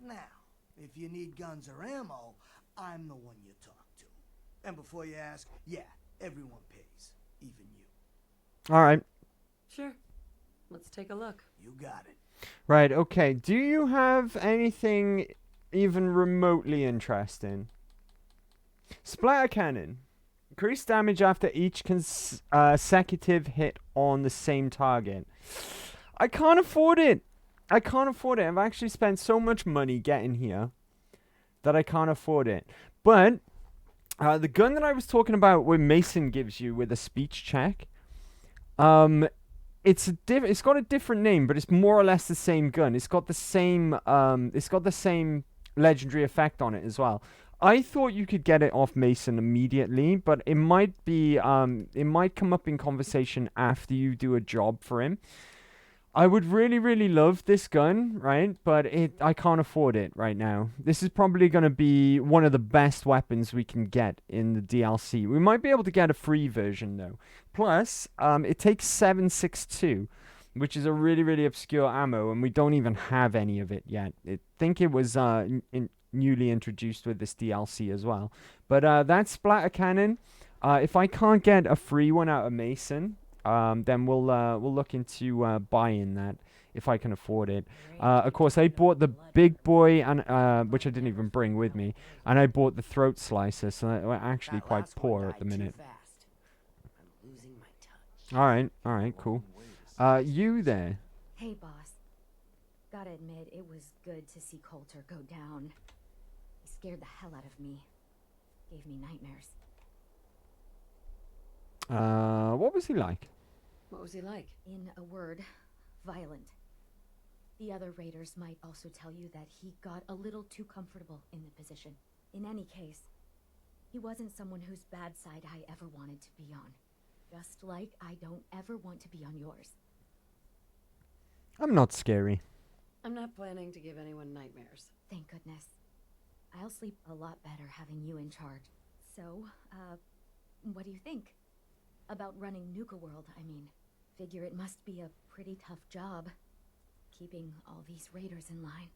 Now, if you need guns or ammo, I'm the one you talk to. And before you ask, yeah, everyone pays. Even you. All right. Sure. Let's take a look. You got it. Right, okay. Do you have anything even remotely interesting? Splatter cannon. Increase damage after each consecutive hit on the same target. I can't afford it. I can't afford it. I've actually spent so much money getting here that I can't afford it. But the gun that I was talking about, where Mason gives you with a speech check, it's got a different name, but it's more or less the same gun. It's got the same legendary effect on it as well. I thought you could get it off Mason immediately, but it might come up in conversation after you do a job for him. I would really, really love this gun, right? But I can't afford it right now. This is probably going to be one of the best weapons we can get in the DLC. We might be able to get a free version, though. Plus, it takes 7.62, which is a really, really obscure ammo, and we don't even have any of it yet. I think it was newly introduced with this DLC as well. But that splatter cannon, if I can't get a free one out of Mason, then we'll look into buying that if I can afford it. Of course, I bought the big boy, and which I didn't even bring with me, and I bought the throat slicer, so we're actually quite poor at the minute. All right, cool. You there? Hey, boss. Gotta admit, it was good to see Coulter go down. He scared the hell out of me. Gave me nightmares. What was he like? What was he like? In a word, violent. The other raiders might also tell you that he got a little too comfortable in the position. In any case, he wasn't someone whose bad side I ever wanted to be on. Just like I don't ever want to be on yours. I'm not scary. I'm not planning to give anyone nightmares. Thank goodness. I'll sleep a lot better having you in charge. So, what do you think? About running Nuka World, I mean. Figure it must be a pretty tough job, keeping all these raiders in line.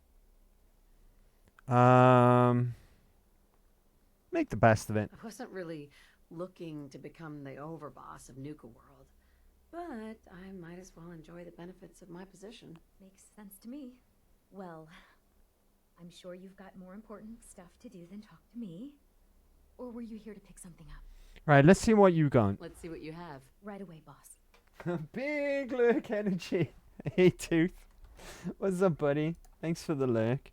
Make the best of it. I wasn't really looking to become the overboss of Nuka World, but I might as well enjoy the benefits of my position. Makes sense to me. Well, I'm sure you've got more important stuff to do than talk to me. Or were you here to pick something up? Right, let's see what you got. Let's see what you have. Right away, boss. Big lurk energy. Hey, Tooth. What's up, buddy? Thanks for the lurk.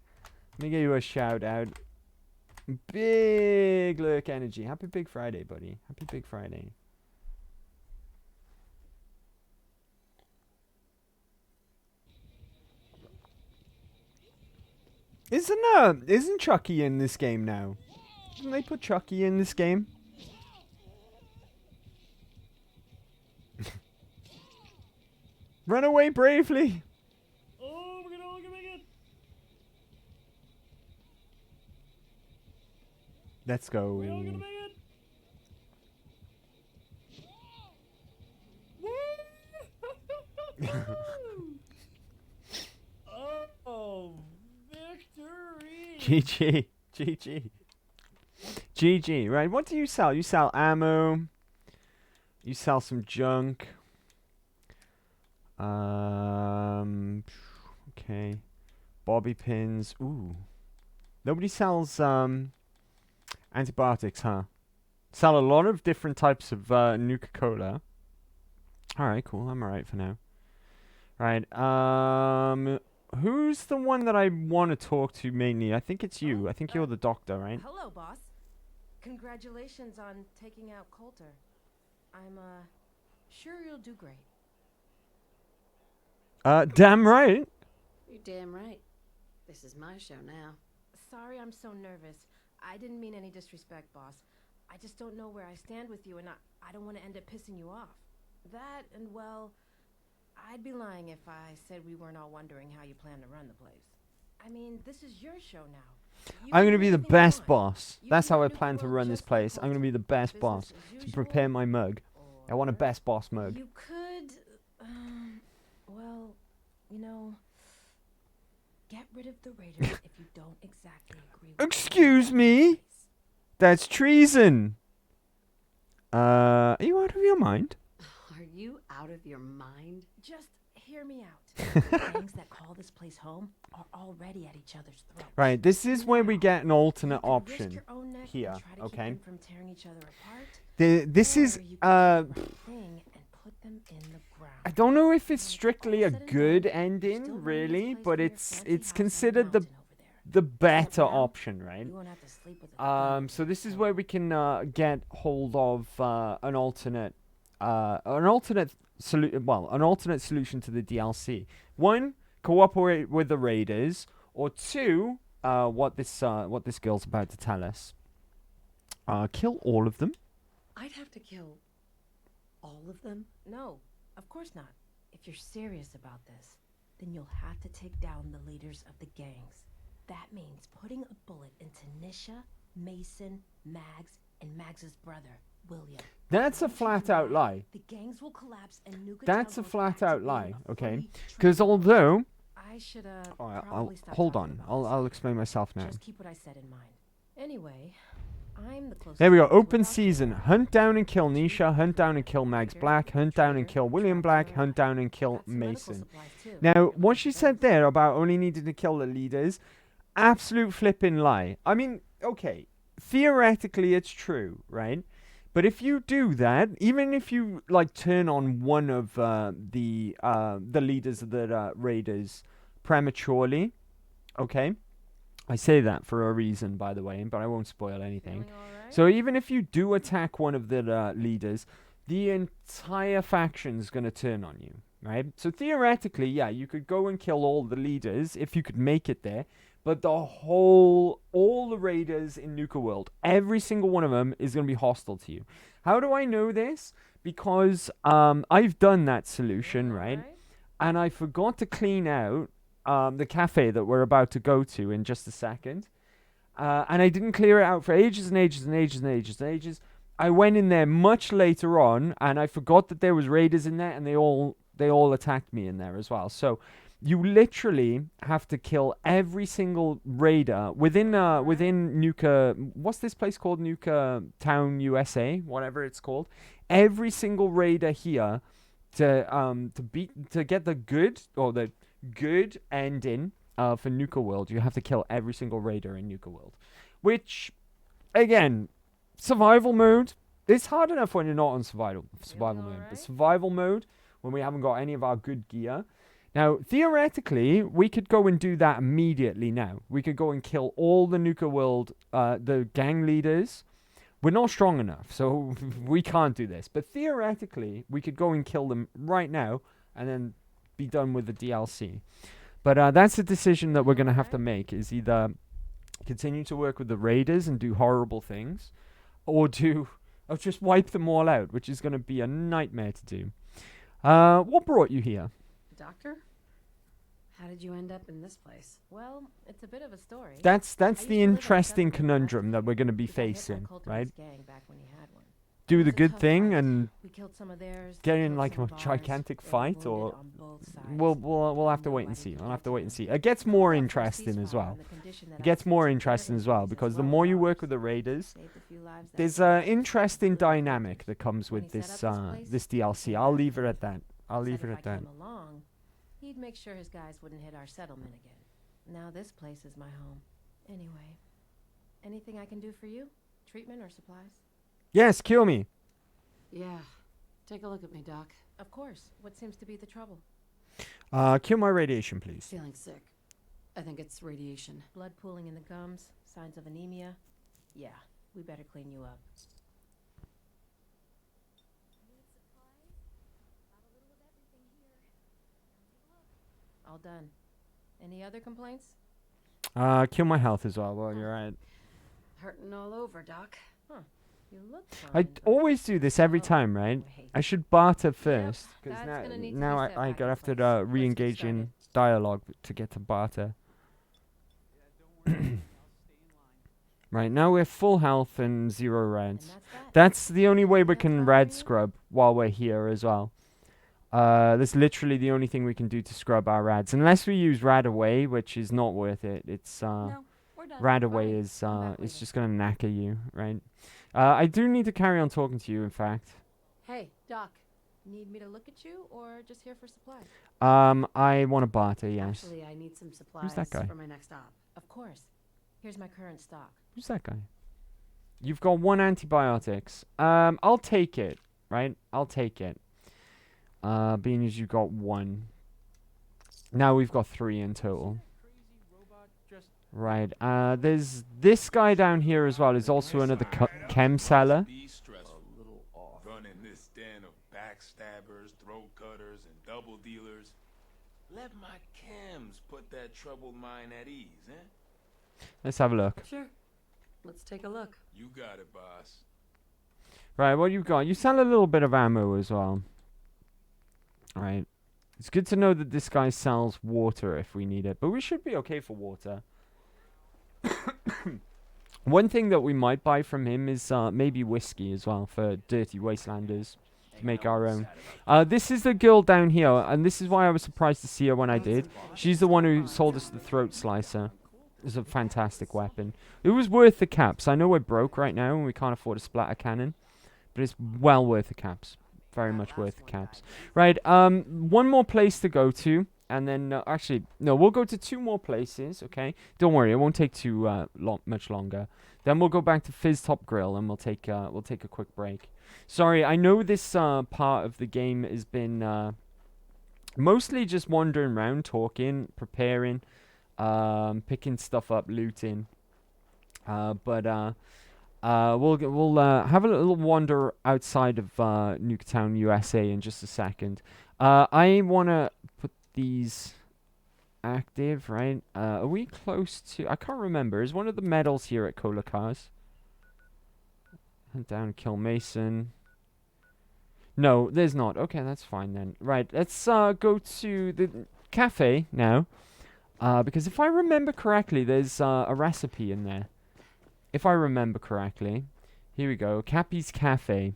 Let me give you a shout out. Big lurk energy. Happy Big Friday, buddy. Happy Big Friday. Isn't Chucky in this game now? Didn't they put Chucky in this game? Run away bravely. Oh, we're gonna make it. Let's go. We're all gonna make it. Oh, victory! GG. GG. GG. Right, what do you sell? You sell ammo. You sell some junk. Okay. Bobby pins. Ooh. Nobody sells antibiotics, huh? Sell a lot of different types of Nuka-Cola. Alright, cool. I'm alright for now. Right. Who's the one that I want to talk to mainly? I think it's you. I think you're the doctor, right? Hello, boss. Congratulations on taking out Coulter. I'm sure you'll do great. Damn right. You're damn right. This is my show now. Sorry I'm so nervous. I didn't mean any disrespect, boss. I just don't know where I stand with you, and I don't want to end up pissing you off. That, and well, I'd be lying if I said we weren't all wondering how you plan to run the place. I mean, this is your show now. I'm going to be the best boss. That's how I plan to run this place. I'm going to be the best boss. To prepare my mug. I want a best boss mug. You could, well, you know, get rid of the raiders if you don't exactly agree with Excuse me? That's treason. Are you out of your mind? Are you out of your mind? Just hear me out. The gangs that call this place home are already at each other's throats. Right, this is where we get an alternate You can risk option your own neck here, and try to keep okay? them from tearing each other apart, This is, or you can do the right thing and put them in the ground. I don't know if it's strictly a good ending, really, but it's considered the the better option, right? You won't have to sleep with a So this is where we can get hold of an alternate solution to the DLC. One, cooperate with the raiders, or two, what this girl's about to tell us. Kill all of them. I'd have to kill all of them? No, of course not. If you're serious about this, then you'll have to take down the leaders of the gangs. That means putting a bullet into Nisha, Mason, Mags, and Mags's brother, William. That's a flat out lie. The gangs will collapse and Nuka That's a flat out lie, okay? Because although I should hold on, I'll explain myself now. Just keep what I said in mind. Anyway, I'm the closest. There we go. Open season. Hunt down and kill Nisha. Hunt down and kill Mags Black. Hunt down and kill William Black. Hunt down and kill Mason. Now, what she said there about only needing to kill the leaders, absolute flipping lie. I mean, okay, theoretically it's true, right? But if you do that, even if you like turn on one of the leaders of the raiders prematurely, okay? I say that for a reason, by the way, but I won't spoil anything. So even if you do attack one of the leaders, the entire faction's going to turn on you, right? So theoretically, yeah, you could go and kill all the leaders if you could make it there, but all the raiders in Nuka World, every single one of them is going to be hostile to you. How do I know this? Because I've done that solution, right? And I forgot to clean out the cafe that we're about to go to in just a second. And I didn't clear it out for ages and ages and ages and ages and ages. I went in there much later on, and I forgot that there was raiders in there, and they all attacked me in there as well. So you literally have to kill every single raider within Nuka. What's this place called? Nuka Town, USA, whatever it's called. Every single raider here to get the good ending for Nuka World, you have to kill every single raider in Nuka World. Which, again, survival mode, it's hard enough when you're not on survival mode. But survival mode, when we haven't got any of our good gear. Now, theoretically, we could go and do that immediately now. We could go and kill all the Nuka World, the gang leaders. We're not strong enough, so we can't do this. But theoretically, we could go and kill them right now, and then be done with the DLC. But that's a decision that we're going to have to make, is either continue to work with the raiders and do horrible things, or just wipe them all out, which is going to be a nightmare to do. What brought you here? Doctor? How did you end up in this place? Well, it's a bit of a story. That's the interesting conundrum that we're going to be facing, right? Do the good thing and get in like a gigantic fight, or we'll have to wait and see. I'll have to wait and see. It gets more interesting as well. It gets more interesting as well because the more you work with the raiders, there's an interesting dynamic that comes with this DLC. I'll leave it at that. He'd make sure his guys wouldn't hit our settlement again. Now this place is my home. Anyway, anything I can do for you? Treatment or supplies? Yes, kill me. Yeah. Take a look at me, Doc. Of course. What seems to be the trouble? Kill my radiation, please. Feeling sick. I think it's radiation. Blood pooling in the gums, signs of anemia. Yeah, we better clean you up. All done. Any other complaints? Kill my health as well while you're at it. Hurting all over, Doc. Huh. You look fine. I always do this every time, right? I should barter first, because now I have to re-engage in dialogue to get to barter. Right, now we're full health and 0 rads. That's the only way we can rad scrub while we're here as well. That's literally the only thing we can do to scrub our rads. Unless we use rad away, which is not worth it. It's rad away is it's just gonna knacker you, right? I do need to carry on talking to you, in fact. Hey, Doc. Need me to look at you or just here for supplies? I want to barter, yes. Actually, I need some supplies Who's that guy? for my next op. Of course. Here's my current stock. Who's that guy? You've got 1 antibiotics. I'll take it, right? I'll take it. Being as you got 1. Now we've got 3 in total. Right. There's this guy down here as well. Is also another chem seller. Running this den of backstabbers, throat cutters, and double dealers. Let my chems put that troubled mind at ease, eh? Let's have a look. Sure. Let's take a look. You got it, boss. Right, what you got? You sell a little bit of ammo as well. Right. It's good to know that this guy sells water if we need it. But we should be okay for water. One thing that we might buy from him is maybe whiskey as well for dirty wastelanders to make our own. This is the girl down here, and this is why I was surprised to see her when I did. She's the one who sold us the throat slicer. It's a fantastic weapon. It was worth the caps. I know we're broke right now and we can't afford a splatter cannon, but it's well worth the caps. Very much worth the caps. Right, one more place to go to. And then, actually, no, we'll go to 2 more places, okay? Don't worry, it won't take too much longer. Then we'll go back to Fizz Top Grill, and we'll take a quick break. Sorry, I know this part of the game has been mostly just wandering around, talking, preparing, picking stuff up, looting. But we'll have a little wander outside of Nuketown, USA, in just a second. I wanna put these active, right? Are we close to... I can't remember. Is one of the medals here at Cola Cars? Hunt down, kill Mason. No, there's not. Okay, that's fine then. Right, let's go to the cafe now. Because if I remember correctly, there's a recipe in there. If I remember correctly. Here we go. Cappy's Cafe.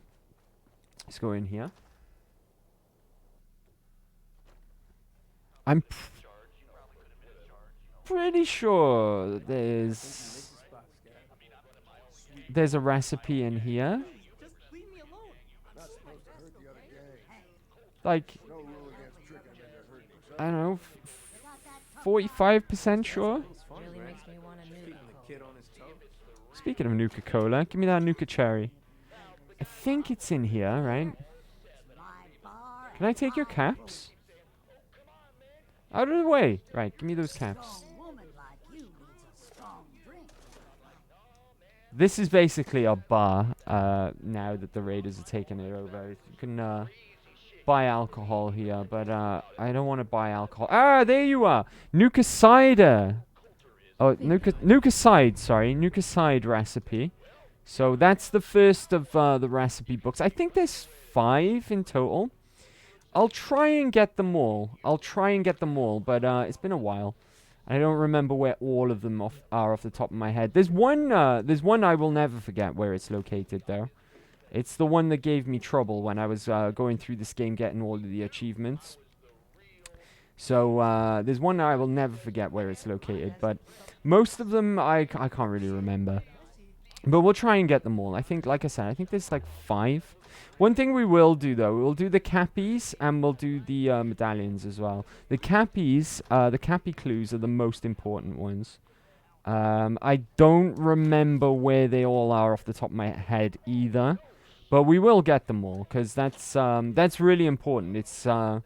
Let's go in here. I'm pretty sure there's a recipe in here. Like, I don't know, 45% sure. Speaking of Nuka-Cola, give me that Nuka Cherry. I think it's in here, right? Can I take your caps? Out of the way. Right, give me those caps. This is basically a bar, now that the Raiders are taking it over. You can buy alcohol here, but I don't want to buy alcohol. Ah, there you are! Nuka Cider! Oh, Nuka Side, sorry. Nuka Side recipe. So that's the first of the recipe books. I think there's 5 in total. I'll try and get them all. But it's been a while. I don't remember where all of them are off the top of my head. There's one I will never forget where it's located, though. It's the one that gave me trouble when I was going through this game getting all of the achievements. So there's one I will never forget where it's located, but most of them I can't really remember. But we'll try and get them all. I think, like I said, I think there's like 5. One thing we will do, though, we'll do the cappies and we'll do the medallions as well. The cappies, the cappy clues are the most important ones. I don't remember where they all are off the top of my head either, but we will get them all because that's really important. It's a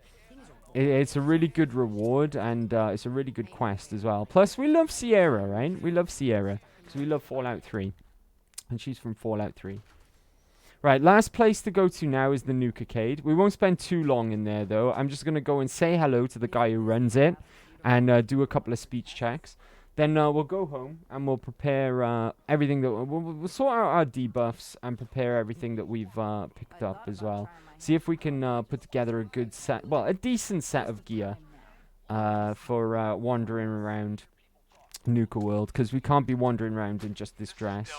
really good reward and it's a really good quest as well. Plus, we love Sierra, right? We love Sierra because we love Fallout 3, and she's from Fallout 3. Right, last place to go to now is the Nuka-Cade. We won't spend too long in there, though. I'm just going to go and say hello to the guy who runs it and do a couple of speech checks. Then we'll go home and we'll prepare everything that... We'll sort out our debuffs and prepare everything that we've picked up as well. See if we can put together a good set... Well, a decent set of gear for wandering around Nuka World. Because we can't be wandering around in just this dress.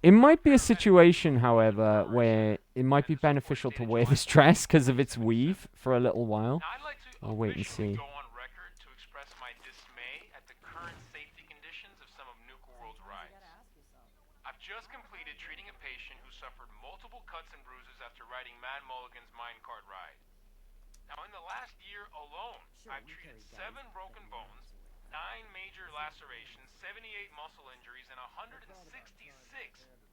It might be a situation, however, where it might be beneficial to wear this dress because of its weave for a little while. I'll wait and see. I've just completed treating a patient who suffered multiple cuts and bruises after riding Mad Mulligan's minecart ride. Now, in the last year alone, I've treated 7 broken bones, 9 major lacerations, 78 muscle injuries, and 166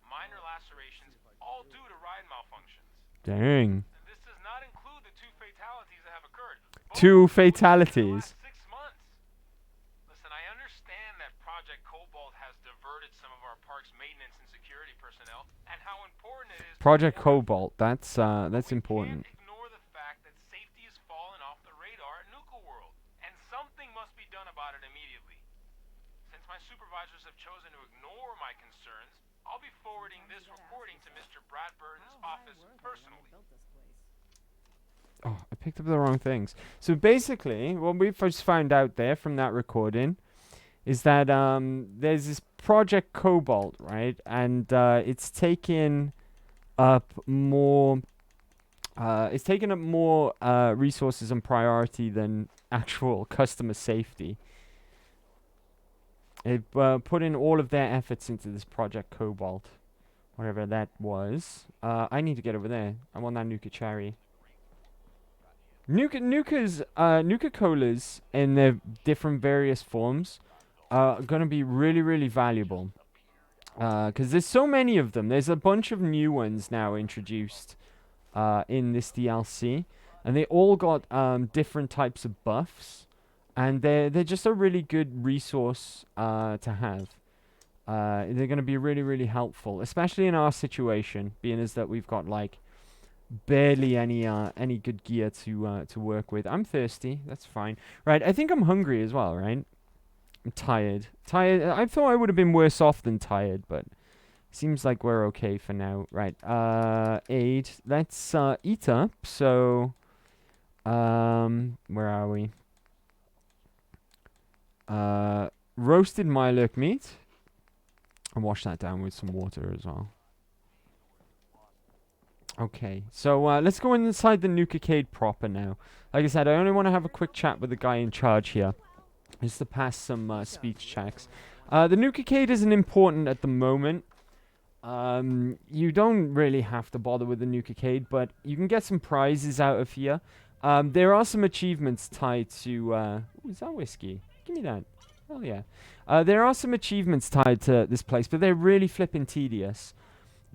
minor lacerations, all due to ride malfunctions. Dang. This does not include the 2 fatalities that have occurred. 2 fatalities. works maintenance and security personnel, and how important it is. Project Cobalt. That's important. Ignore the fact that safety has fallen off the radar at Nuka World, and something must be done about it immediately. Since my supervisors have chosen to ignore my concerns, I'll be forwarding this recording to Mr. Bradburton's office personally. Oh, I picked up the wrong things. So basically, what we first found out there from that recording is that there's this Project Cobalt, right? And it's taking up more resources and priority than actual customer safety. It put in all of their efforts into this Project Cobalt, whatever that was. I need to get over there. I want that Nuka Cherry. Nuka Colas in their different various forms are gonna be really, really valuable. Because there's so many of them. There's a bunch of new ones now introduced in this DLC, and they all got different types of buffs, and they're just a really good resource to have. They're gonna be really, really helpful, especially in our situation, being as that we've got like barely any good gear to work with. I'm thirsty. That's fine. Right, I think I'm hungry as well, right? I'm tired. I thought I would have been worse off than tired, but seems like we're okay for now. Right, aid. Let's eat up. So, where are we? Roasted Mylurk meat. And wash that down with some water as well. Okay, so let's go inside the Nuka-Cade proper now. Like I said, I only want to have a quick chat with the guy in charge here, just to pass some speech checks. The Nuka-Cade isn't important at the moment. You don't really have to bother with the Nuka-Cade, but you can get some prizes out of here. There are some achievements tied to... Ooh, is that whiskey? Give me that. Oh, yeah. There are some achievements tied to this place, but they're really flipping tedious.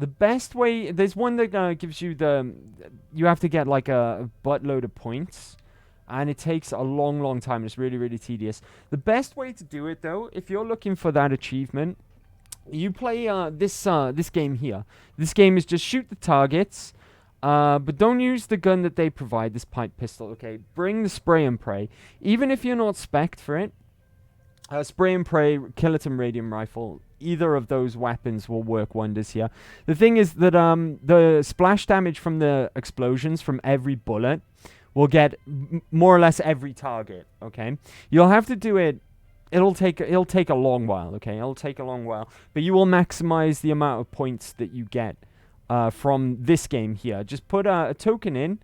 The best way, there's one that gives you you have to get like a buttload of points, and it takes a long, long time. It's really, really tedious. The best way to do it, though, if you're looking for that achievement, you play this game here. This game is just shoot the targets, but don't use the gun that they provide, this pipe pistol, okay? Bring the spray and pray. Even if you're not spec'd for it, spray and pray, kiloton radium rifle, either of those weapons will work wonders here. The thing is that the splash damage from the explosions from every bullet will get more or less every target, okay? You'll have to do it. It'll take a long while, okay? It'll take a long while, but you will maximize the amount of points that you get from this game here. Just put a token in.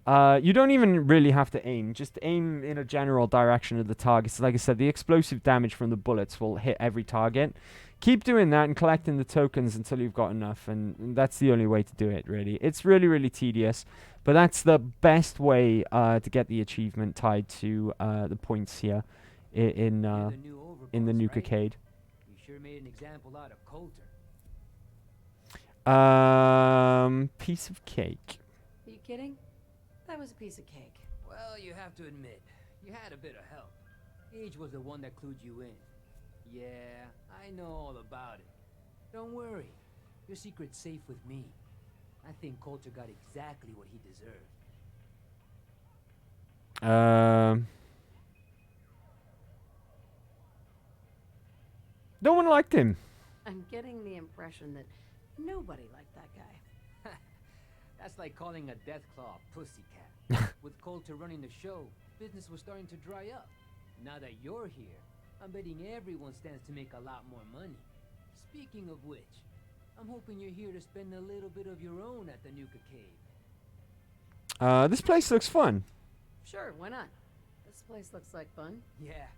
You don't even really have to aim. Just aim in a general direction of the targets. Like I said, the explosive damage from the bullets will hit every target. Keep doing that and collecting the tokens until you've got enough, and that's the only way to do it, really. It's really, really tedious, but that's the best way to get the achievement tied to the points here in the Nuka-Cade. You sure made an example out of Coulter. Piece of cake. Are you kidding? That was a piece of cake. Well, you have to admit, you had a bit of help. Age was the one that clued you in. Yeah, I know all about it. Don't worry, your secret's safe with me. I think Coulter got exactly what he deserved. No one liked him. I'm getting the impression that nobody liked that guy. That's like calling a Deathclaw a pussycat. With Coulter running the show, business was starting to dry up. Now that you're here, I'm betting everyone stands to make a lot more money. Speaking of which, I'm hoping you're here to spend a little bit of your own at the Nuka-Cade. This place looks fun. Sure, why not? This place looks like fun. Yeah,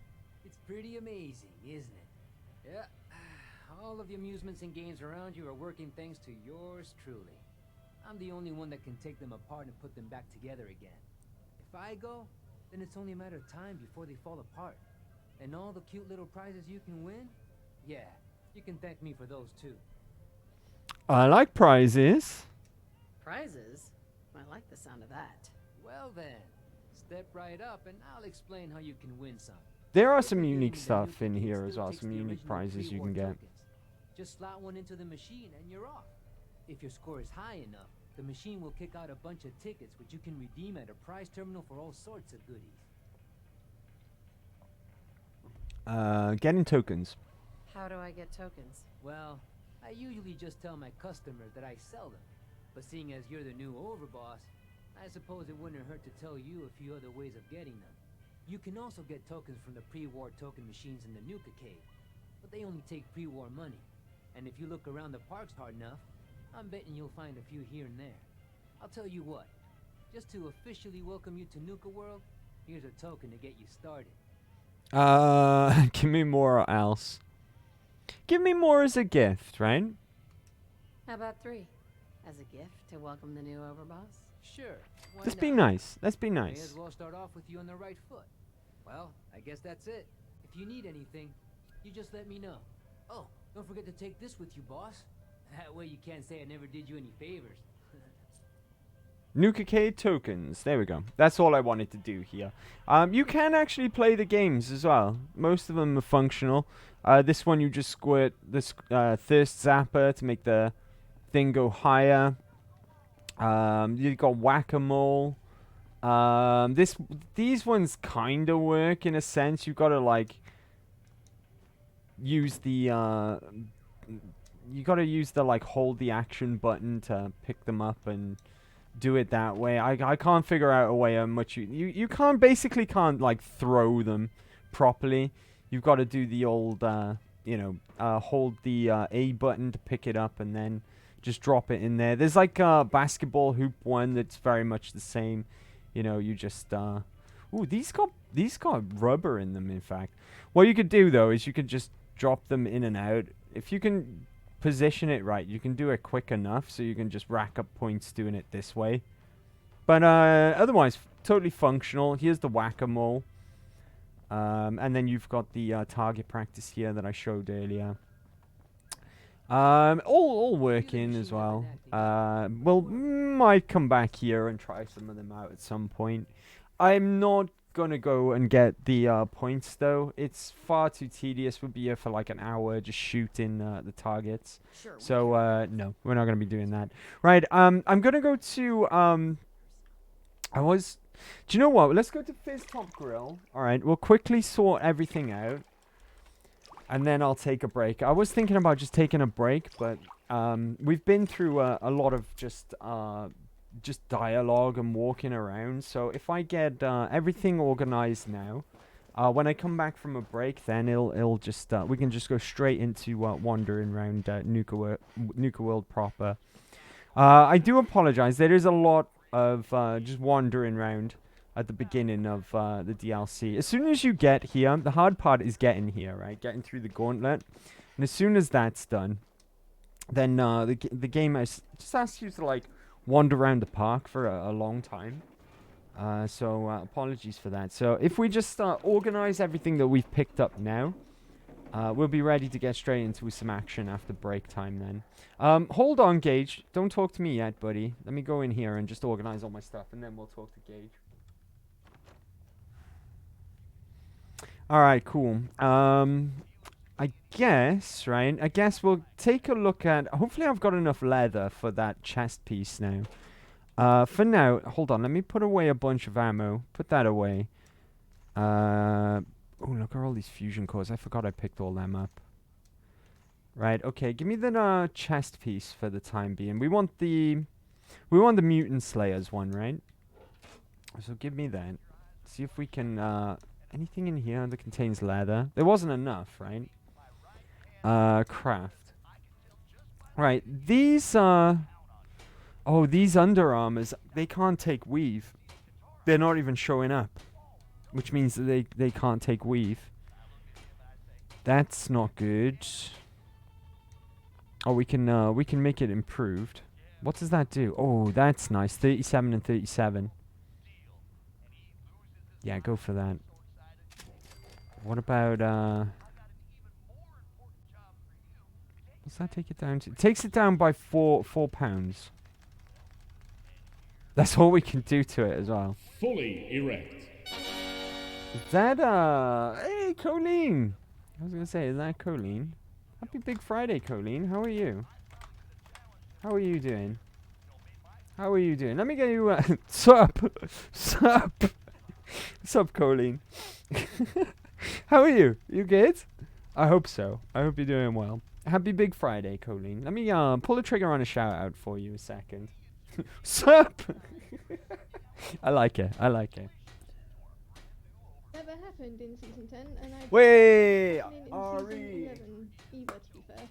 it's pretty amazing, isn't it? Yeah, all of the amusements and games around you are working thanks to yours truly. I'm the only one that can take them apart and put them back together again. If I go, then it's only a matter of time before they fall apart. And all the cute little prizes you can win? Yeah, you can thank me for those too. I like prizes. Prizes? I like the sound of that. Well then, step right up and I'll explain how you can win some. There are some unique stuff in here as well, some unique prizes you can get. Just slot one into the machine and you're off. If your score is high enough, the machine will kick out a bunch of tickets which you can redeem at a prize terminal for all sorts of goodies. Getting tokens. How do I get tokens? Well, I usually just tell my customers that I sell them. But seeing as you're the new overboss, I suppose it wouldn't hurt to tell you a few other ways of getting them. You can also get tokens from the pre-war token machines in the Nuka Cave, but they only take pre-war money. And if you look around the parks hard enough, I'm betting you'll find a few here and there. I'll tell you what, just to officially welcome you to Nuka World, here's a token to get you started. Give me more else. Give me more as a gift, right? How about 3? As a gift to welcome the new overboss? Sure. Let's be nice. Let's be May nice. as well start off with you on the right foot. Well, I guess that's it. If you need anything, you just let me know. Oh, don't forget to take this with you, boss. That way you can't say I never did you any favors. Nuka K tokens. There we go. That's all I wanted to do here. You can actually play the games as well. Most of them are functional. This one you just squirt this thirst zapper to make the thing go higher. You got whack-a-mole. These ones kind of work in a sense. You've got to like use the you got to use the like hold the action button to pick them up and do it that way. I can't figure out a way how much you can't basically can't like throw them properly. You've got to do the old hold the A button to pick it up and then just drop it in there. There's like a basketball hoop one that's very much the same. You know, you just ooh, these got rubber in them, in fact. What you could do though is you could just drop them in and out. If you can position it right, you can do it quick enough so you can just rack up points doing it this way. But otherwise totally functional. Here's the whack-a-mole. And then you've got the target practice here that I showed earlier. All working as well. We'll might come back here and try some of them out at some point. I'm not gonna go and get the points though. It's far too tedious. We'll be here for like an hour just shooting the targets. Sure, So no, we're not gonna be doing that. Right. I'm gonna go to do you know what? Let's go to Fizz Top Grill. All right. We'll quickly sort everything out. And then I'll take a break. I was thinking about just taking a break, but we've been through a lot of just dialogue and walking around. So if I get everything organized now, when I come back from a break, then it'll just we can just go straight into wandering around Nuka World proper. I do apologize. There is a lot of just wandering around at the beginning of the DLC. As soon as you get here, the hard part is getting here, right? Getting through the gauntlet. And as soon as that's done, then the game just asks you to like wander around the park for a long time. So apologies for that. So if we just organize everything that we've picked up now, we'll be ready to get straight into some action after break time then. Hold on, Gage. Don't talk to me yet, buddy. Let me go in here and just organize all my stuff, and then we'll talk to Gage. Alright, cool. I guess, right? I guess we'll take a look at... Hopefully I've got enough leather for that chest piece now. For now, hold on. Let me put away a bunch of ammo. Put that away. Oh, look at all these fusion cores. I forgot I picked all them up. Right, okay. Give me the chest piece for the time being. We want the Mutant Slayers one, right? So give me that. See if we can... anything in here that contains leather? There wasn't enough, right? Craft. Right, these oh, these underarmors, they can't take weave. They're not even showing up. Which means that they can't take weave. That's not good. Oh, we can make it improved. What does that do? Oh, that's nice. 37 and 37. Yeah, go for that. What about, what's that take it down to? It takes it down by 4 pounds. That's all we can do to it as well. Fully erect. Is that, hey, Colleen! I was gonna say, is that Colleen? Happy Big Friday, Colleen. How are you? How are you doing? How are you doing? Let me get you. Sup, sup, sup, Colleen. How are you? You good? I hope so. I hope you're doing well. Happy Big Friday, Colleen. Let me pull the trigger on a shout out for you a second. Sup? I like it. I like it. Never happened in season 10, and I Wait, in season Ari. 11 either, to be fair.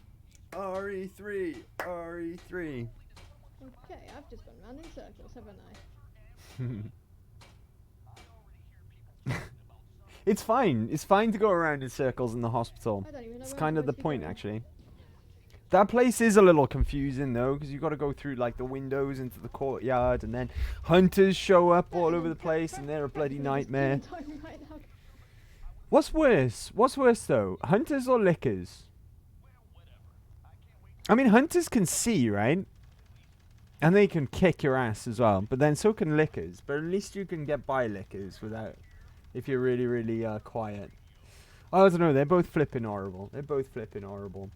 RE3, RE3. Okay, I've just gone round in circles, haven't I? It's fine. It's fine to go around in circles in the hospital. I don't even know It's where kind I'm of the supposed to be point, going. actually. That place is a little confusing, though, because you've got to go through, like, the windows into the courtyard, and then hunters show up all over the place, and they're a bloody nightmare. What's worse? What's worse, though? Hunters or lickers? I mean, hunters can see, right? And they can kick your ass as well. But then so can lickers. But at least you can get by lickers without... If you're really, really quiet. I don't know. They're both flipping horrible. They're both flipping horrible.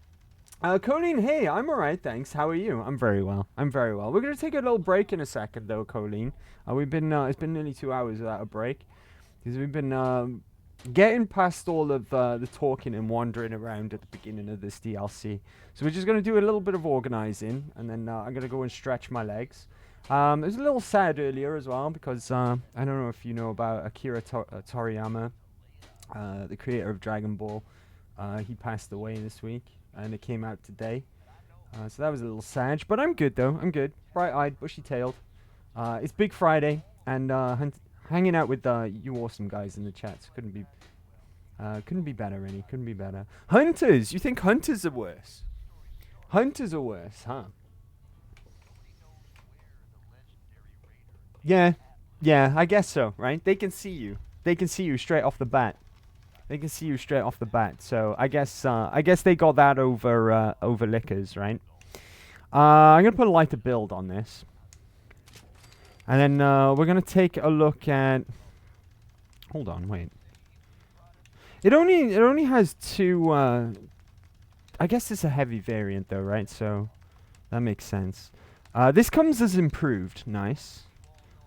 Colleen, hey, I'm alright, thanks. How are you? I'm very well. I'm very well. We're going to take a little break in a second, though, Colleen. We've been... it's been nearly 2 hours without a break. Because we've been... getting past all of the talking and wandering around at the beginning of this DLC. So we're just going to do a little bit of organising, and then I'm going to go and stretch my legs. It was a little sad earlier as well, because I don't know if you know about Akira Toriyama, the creator of Dragon Ball. He passed away this week, and it came out today. So that was a little sad, but I'm good though. I'm good. Bright-eyed, bushy-tailed. It's Big Friday, and hanging out with you awesome guys in the chats couldn't be better, really. Couldn't be better. Hunters! You think hunters are worse? Hunters are worse, huh? Yeah. Yeah, I guess so, right? They can see you. They can see you straight off the bat. They can see you straight off the bat. So I guess they got that over over lickers, right? I'm gonna put a lighter build on this. And then we're going to take a look at... Hold on, wait. It only has two... I guess it's a heavy variant though, right? So that makes sense. This comes as improved. Nice.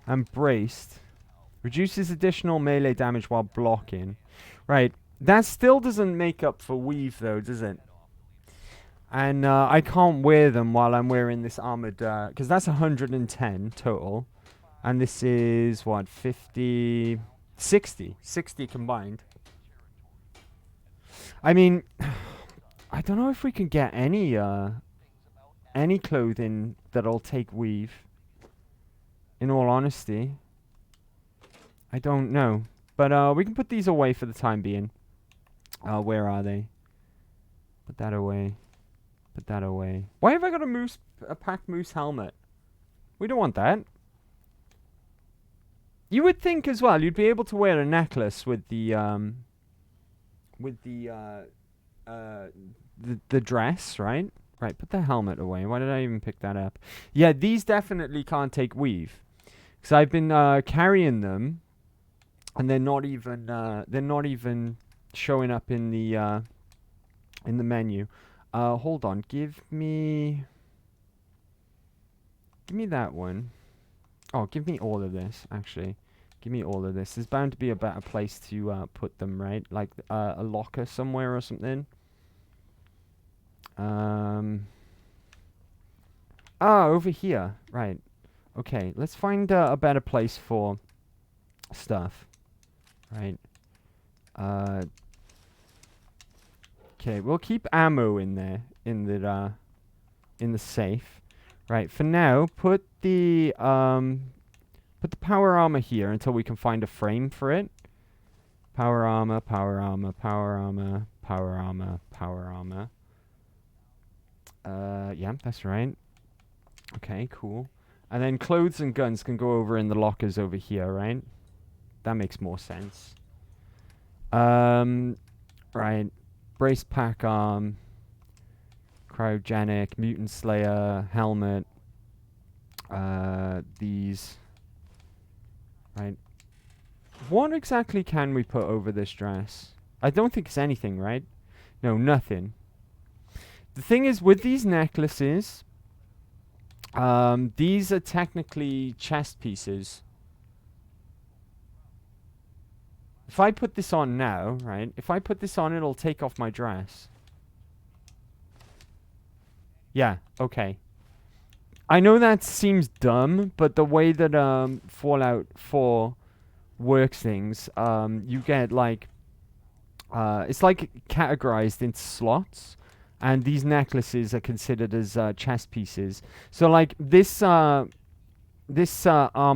And braced. Reduces additional melee damage while blocking. Right. That still doesn't make up for weave though, does it? And I can't wear them while I'm wearing this armored... because that's 110 total. And this is, what, 50... 60. 60 combined. I mean, I don't know if we can get any clothing that'll take weave. In all honesty. I don't know. But we can put these away for the time being. Where are they? Put that away. Put that away. Why have I got a pack moose helmet? We don't want that. You would think as well you'd be able to wear a necklace with the dress, right? Right, put the helmet away. Why did I even pick that up? Yeah, these definitely can't take weave, because I've been carrying them, and they're not even showing up in the menu. Hold on, give me that one. Oh, give me all of this, actually. Give me all of this. There's bound to be a better place to put them, right? Like a locker somewhere or something. Over here. Right. Okay, let's find a better place for stuff. Right. Okay, we'll keep ammo in there, in the safe. Right, for now, put the power armor here until we can find a frame for it. Power armor, power armor, power armor, power armor, power armor. Yeah, that's right. Okay, cool. And then clothes and guns can go over in the lockers over here, right? That makes more sense. Right. Brace pack arm. Cryogenic, Mutant Slayer, helmet, these, right? What exactly can we put over this dress? I don't think it's anything, right? No, nothing. The thing is, with these necklaces, these are technically chest pieces. If I put this on now, right? If I put this on, it'll take off my dress. Yeah, okay. I know that seems dumb, but the way that Fallout 4 works things, you get like it's like categorized into slots, and these necklaces are considered as chest pieces. So like this armor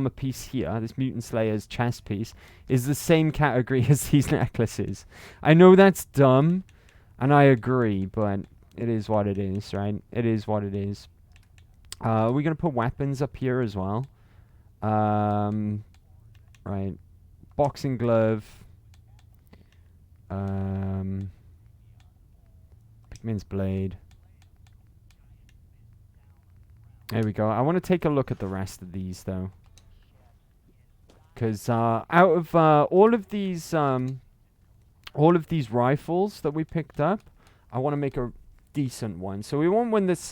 piece here, this Mutant Slayer's chest piece, is the same category as these necklaces. I know that's dumb, and I agree, but it is what it is, right? It is what it is. We're going to put weapons up here as well. Right. Boxing glove. Pikmin's blade. There we go. I want to take a look at the rest of these, though. Because out of all of these rifles that we picked up, I want to make a decent one. So we want one that's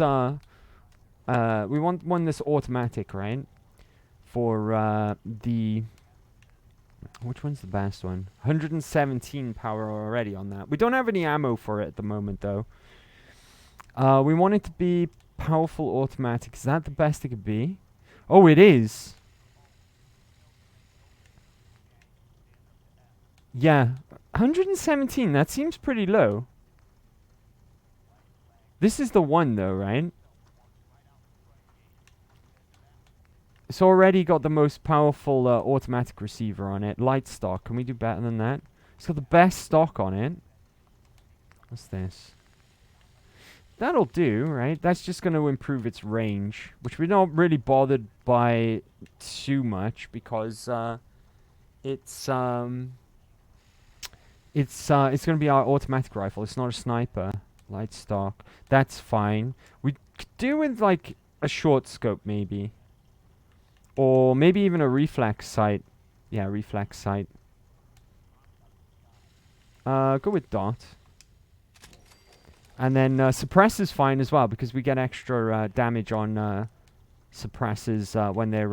automatic, right? For the which one's the best one? 117 power already on that. We don't have any ammo for it at the moment, though. We want it to be powerful automatic. Is that the best it could be? Oh, it is. Yeah, 117. That seems pretty low. This is the one, though, right? It's already got the most powerful automatic receiver on it. Light stock. Can we do better than that? It's got the best stock on it. What's this? That'll do, right? That's just going to improve its range, which we're not really bothered by too much because it's going to be our automatic rifle. It's not a sniper. Light stock. That's fine. We could do with like a short scope maybe. Or maybe even a reflex sight. Yeah, reflex sight. Go with dot. And then suppress is fine as well because we get extra damage on suppresses when they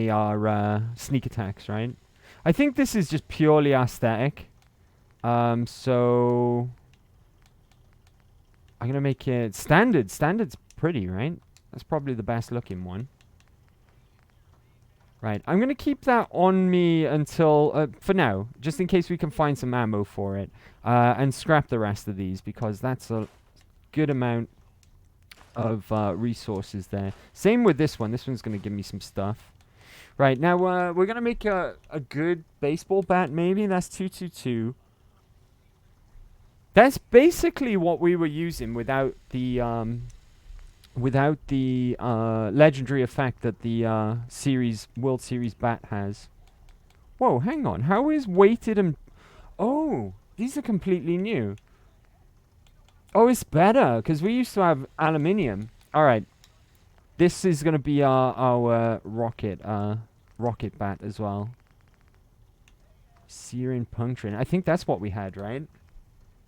are sneak attacks, right? I think this is just purely aesthetic. So I'm gonna make it standard. Standard's pretty, right? That's probably the best looking one. Right, I'm going to keep that on me until, for now, just in case we can find some ammo for it. And scrap the rest of these, because that's a good amount of resources there. Same with this one. This one's going to give me some stuff. Right, now we're going to make a good baseball bat, maybe. That's 222. That's basically what we were using without the legendary effect that the World Series bat has. Whoa, hang on. How is weighted and... Oh, these are completely new. Oh, it's better, because we used to have aluminium. Alright. This is going to be our rocket bat as well. Searing puncturing. I think that's what we had, right?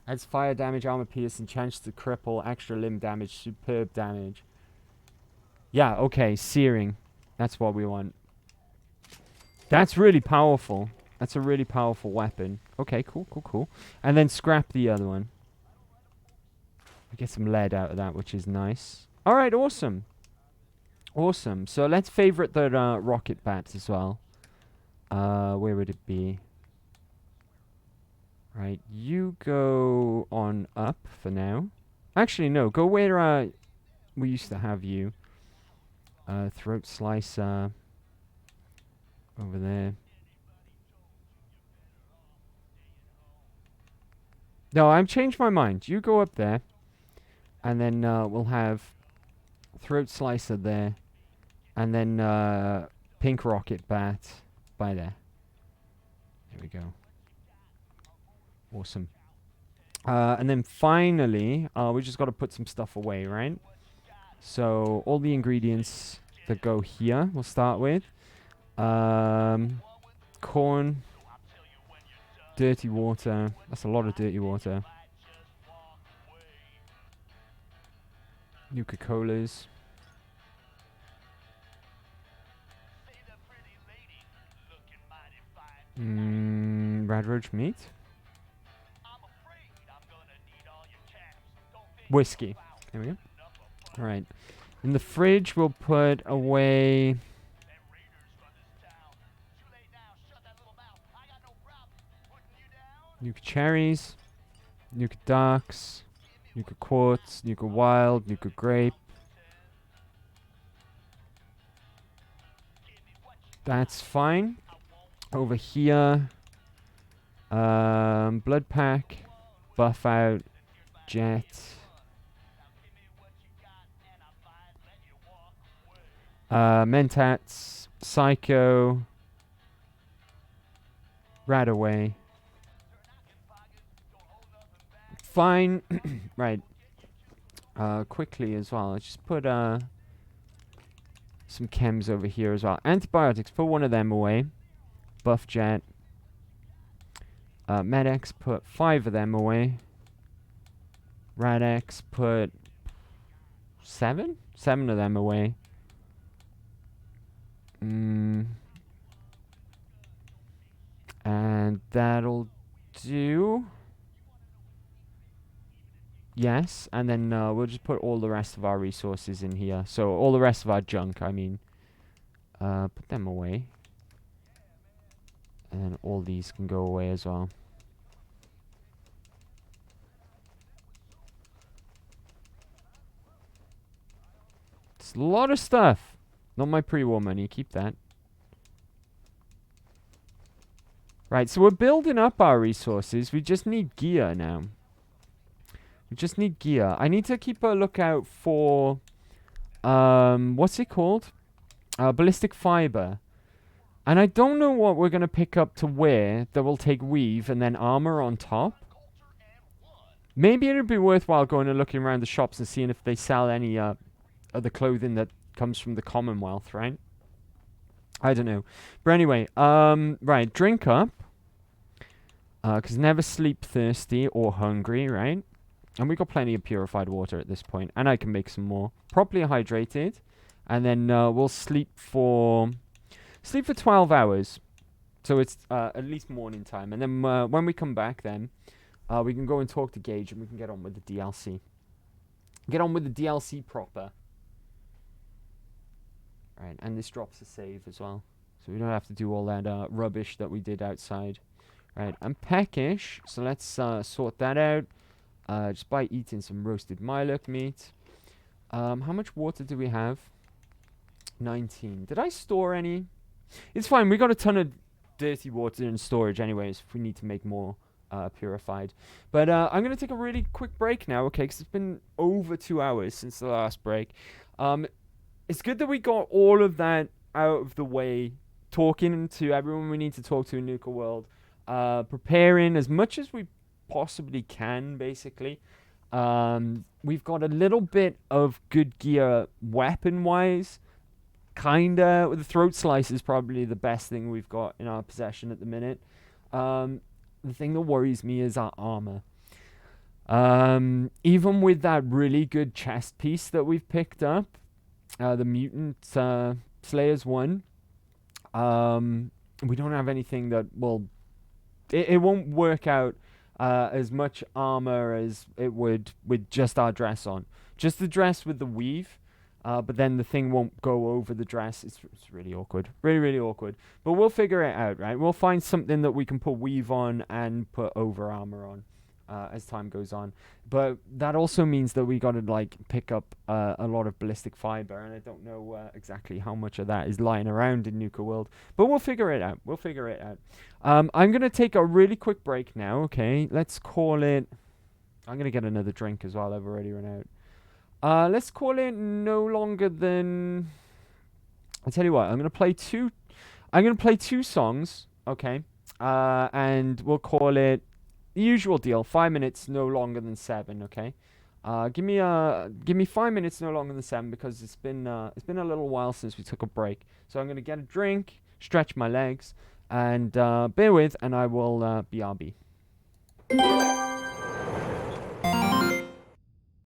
Adds fire damage, armor pierce, and chance to cripple, extra limb damage, superb damage. Yeah, okay, searing. That's what we want. That's really powerful. That's a really powerful weapon. Okay, cool, cool, cool. And then scrap the other one. We get some lead out of that, which is nice. Alright, awesome. Awesome. So let's favorite the rocket bats as well. Where would it be? Right, you go on up for now. Actually, no, go where we used to have you. Throat slicer. Over there. No, I've changed my mind. You go up there. And then we'll have throat slicer there. And then pink rocket bat by there. There we go. Awesome. And then finally, we just got to put some stuff away, right? So all the ingredients that go here, we'll start with. Corn. Dirty water. That's a lot of dirty water. Nuka-Colas. Red roach meat. Whiskey. There we go. Alright. In the fridge, we'll put away... Nuka cherries. Nuka darks. Nuka quartz. Nuka wild. Nuka grape. That's fine. Over here... blood pack. Buff out. Jet. Mentats, Psycho, Radaway. Fine. Right. Quickly as well. Let's just put some chems over here as well. Antibiotics, put one of them away. Buff Jet. Medex, put 5 of them away. Radex, put 7? 7 of them away. And that'll do. Yes, and then we'll just put all the rest of our resources in here. So all the rest of our junk, I mean. Put them away. And then all these can go away as well. It's a lot of stuff. Not my pre-war money, keep that. Right, so we're building up our resources. We just need gear now. We just need gear. I need to keep a lookout for... what's it called? Ballistic fiber. And I don't know what we're going to pick up to wear that will take weave and then armor on top. Maybe it would be worthwhile going and looking around the shops and seeing if they sell any other clothing that comes from the Commonwealth, right? I don't know. But anyway, right, drink up. Because never sleep thirsty or hungry, right? And we got plenty of purified water at this point. And I can make some more. Properly hydrated. And then we'll sleep for 12 hours. So it's at least morning time. And then when we come back then, we can go and talk to Gage and we can get on with the DLC. Get on with the DLC proper. Right, and this drops a save as well. So we don't have to do all that rubbish that we did outside. Right, I'm peckish, so let's sort that out. Just by eating some roasted Mylok meat. How much water do we have? 19. Did I store any? It's fine, we got a ton of dirty water in storage anyways if we need to make more purified. But I'm going to take a really quick break now, okay, because it's been over 2 hours since the last break. It's good that we got all of that out of the way, talking to everyone we need to talk to in Nuka World, preparing as much as we possibly can, basically. We've got a little bit of good gear weapon-wise, kinda. The throat slice is probably the best thing we've got in our possession at the minute. The thing that worries me is our armor. Even with that really good chest piece that we've picked up, the Mutant Slayers 1, we don't have anything that will... It won't work out as much armor as it would with just our dress on. Just the dress with the weave, but then the thing won't go over the dress. It's really awkward. Really, really awkward. But we'll figure it out, right? We'll find something that we can put weave on and put over armor on as time goes on. But that also means that we got to like pick up a lot of ballistic fiber, and I don't know exactly how much of that is lying around in Nuka World. But we'll figure it out. We'll figure it out. I'm going to take a really quick break now, okay? Let's call it... I'm going to get another drink as well. I've already run out. Let's call it no longer than... I'll tell you what. I'm going to play two songs, okay? And we'll call it the usual deal. 5 minutes, no longer than 7, okay? Give me 5 minutes, no longer than 7, because it's been a little while since we took a break. So I'm going to get a drink, stretch my legs, and bear with, and I will BRB.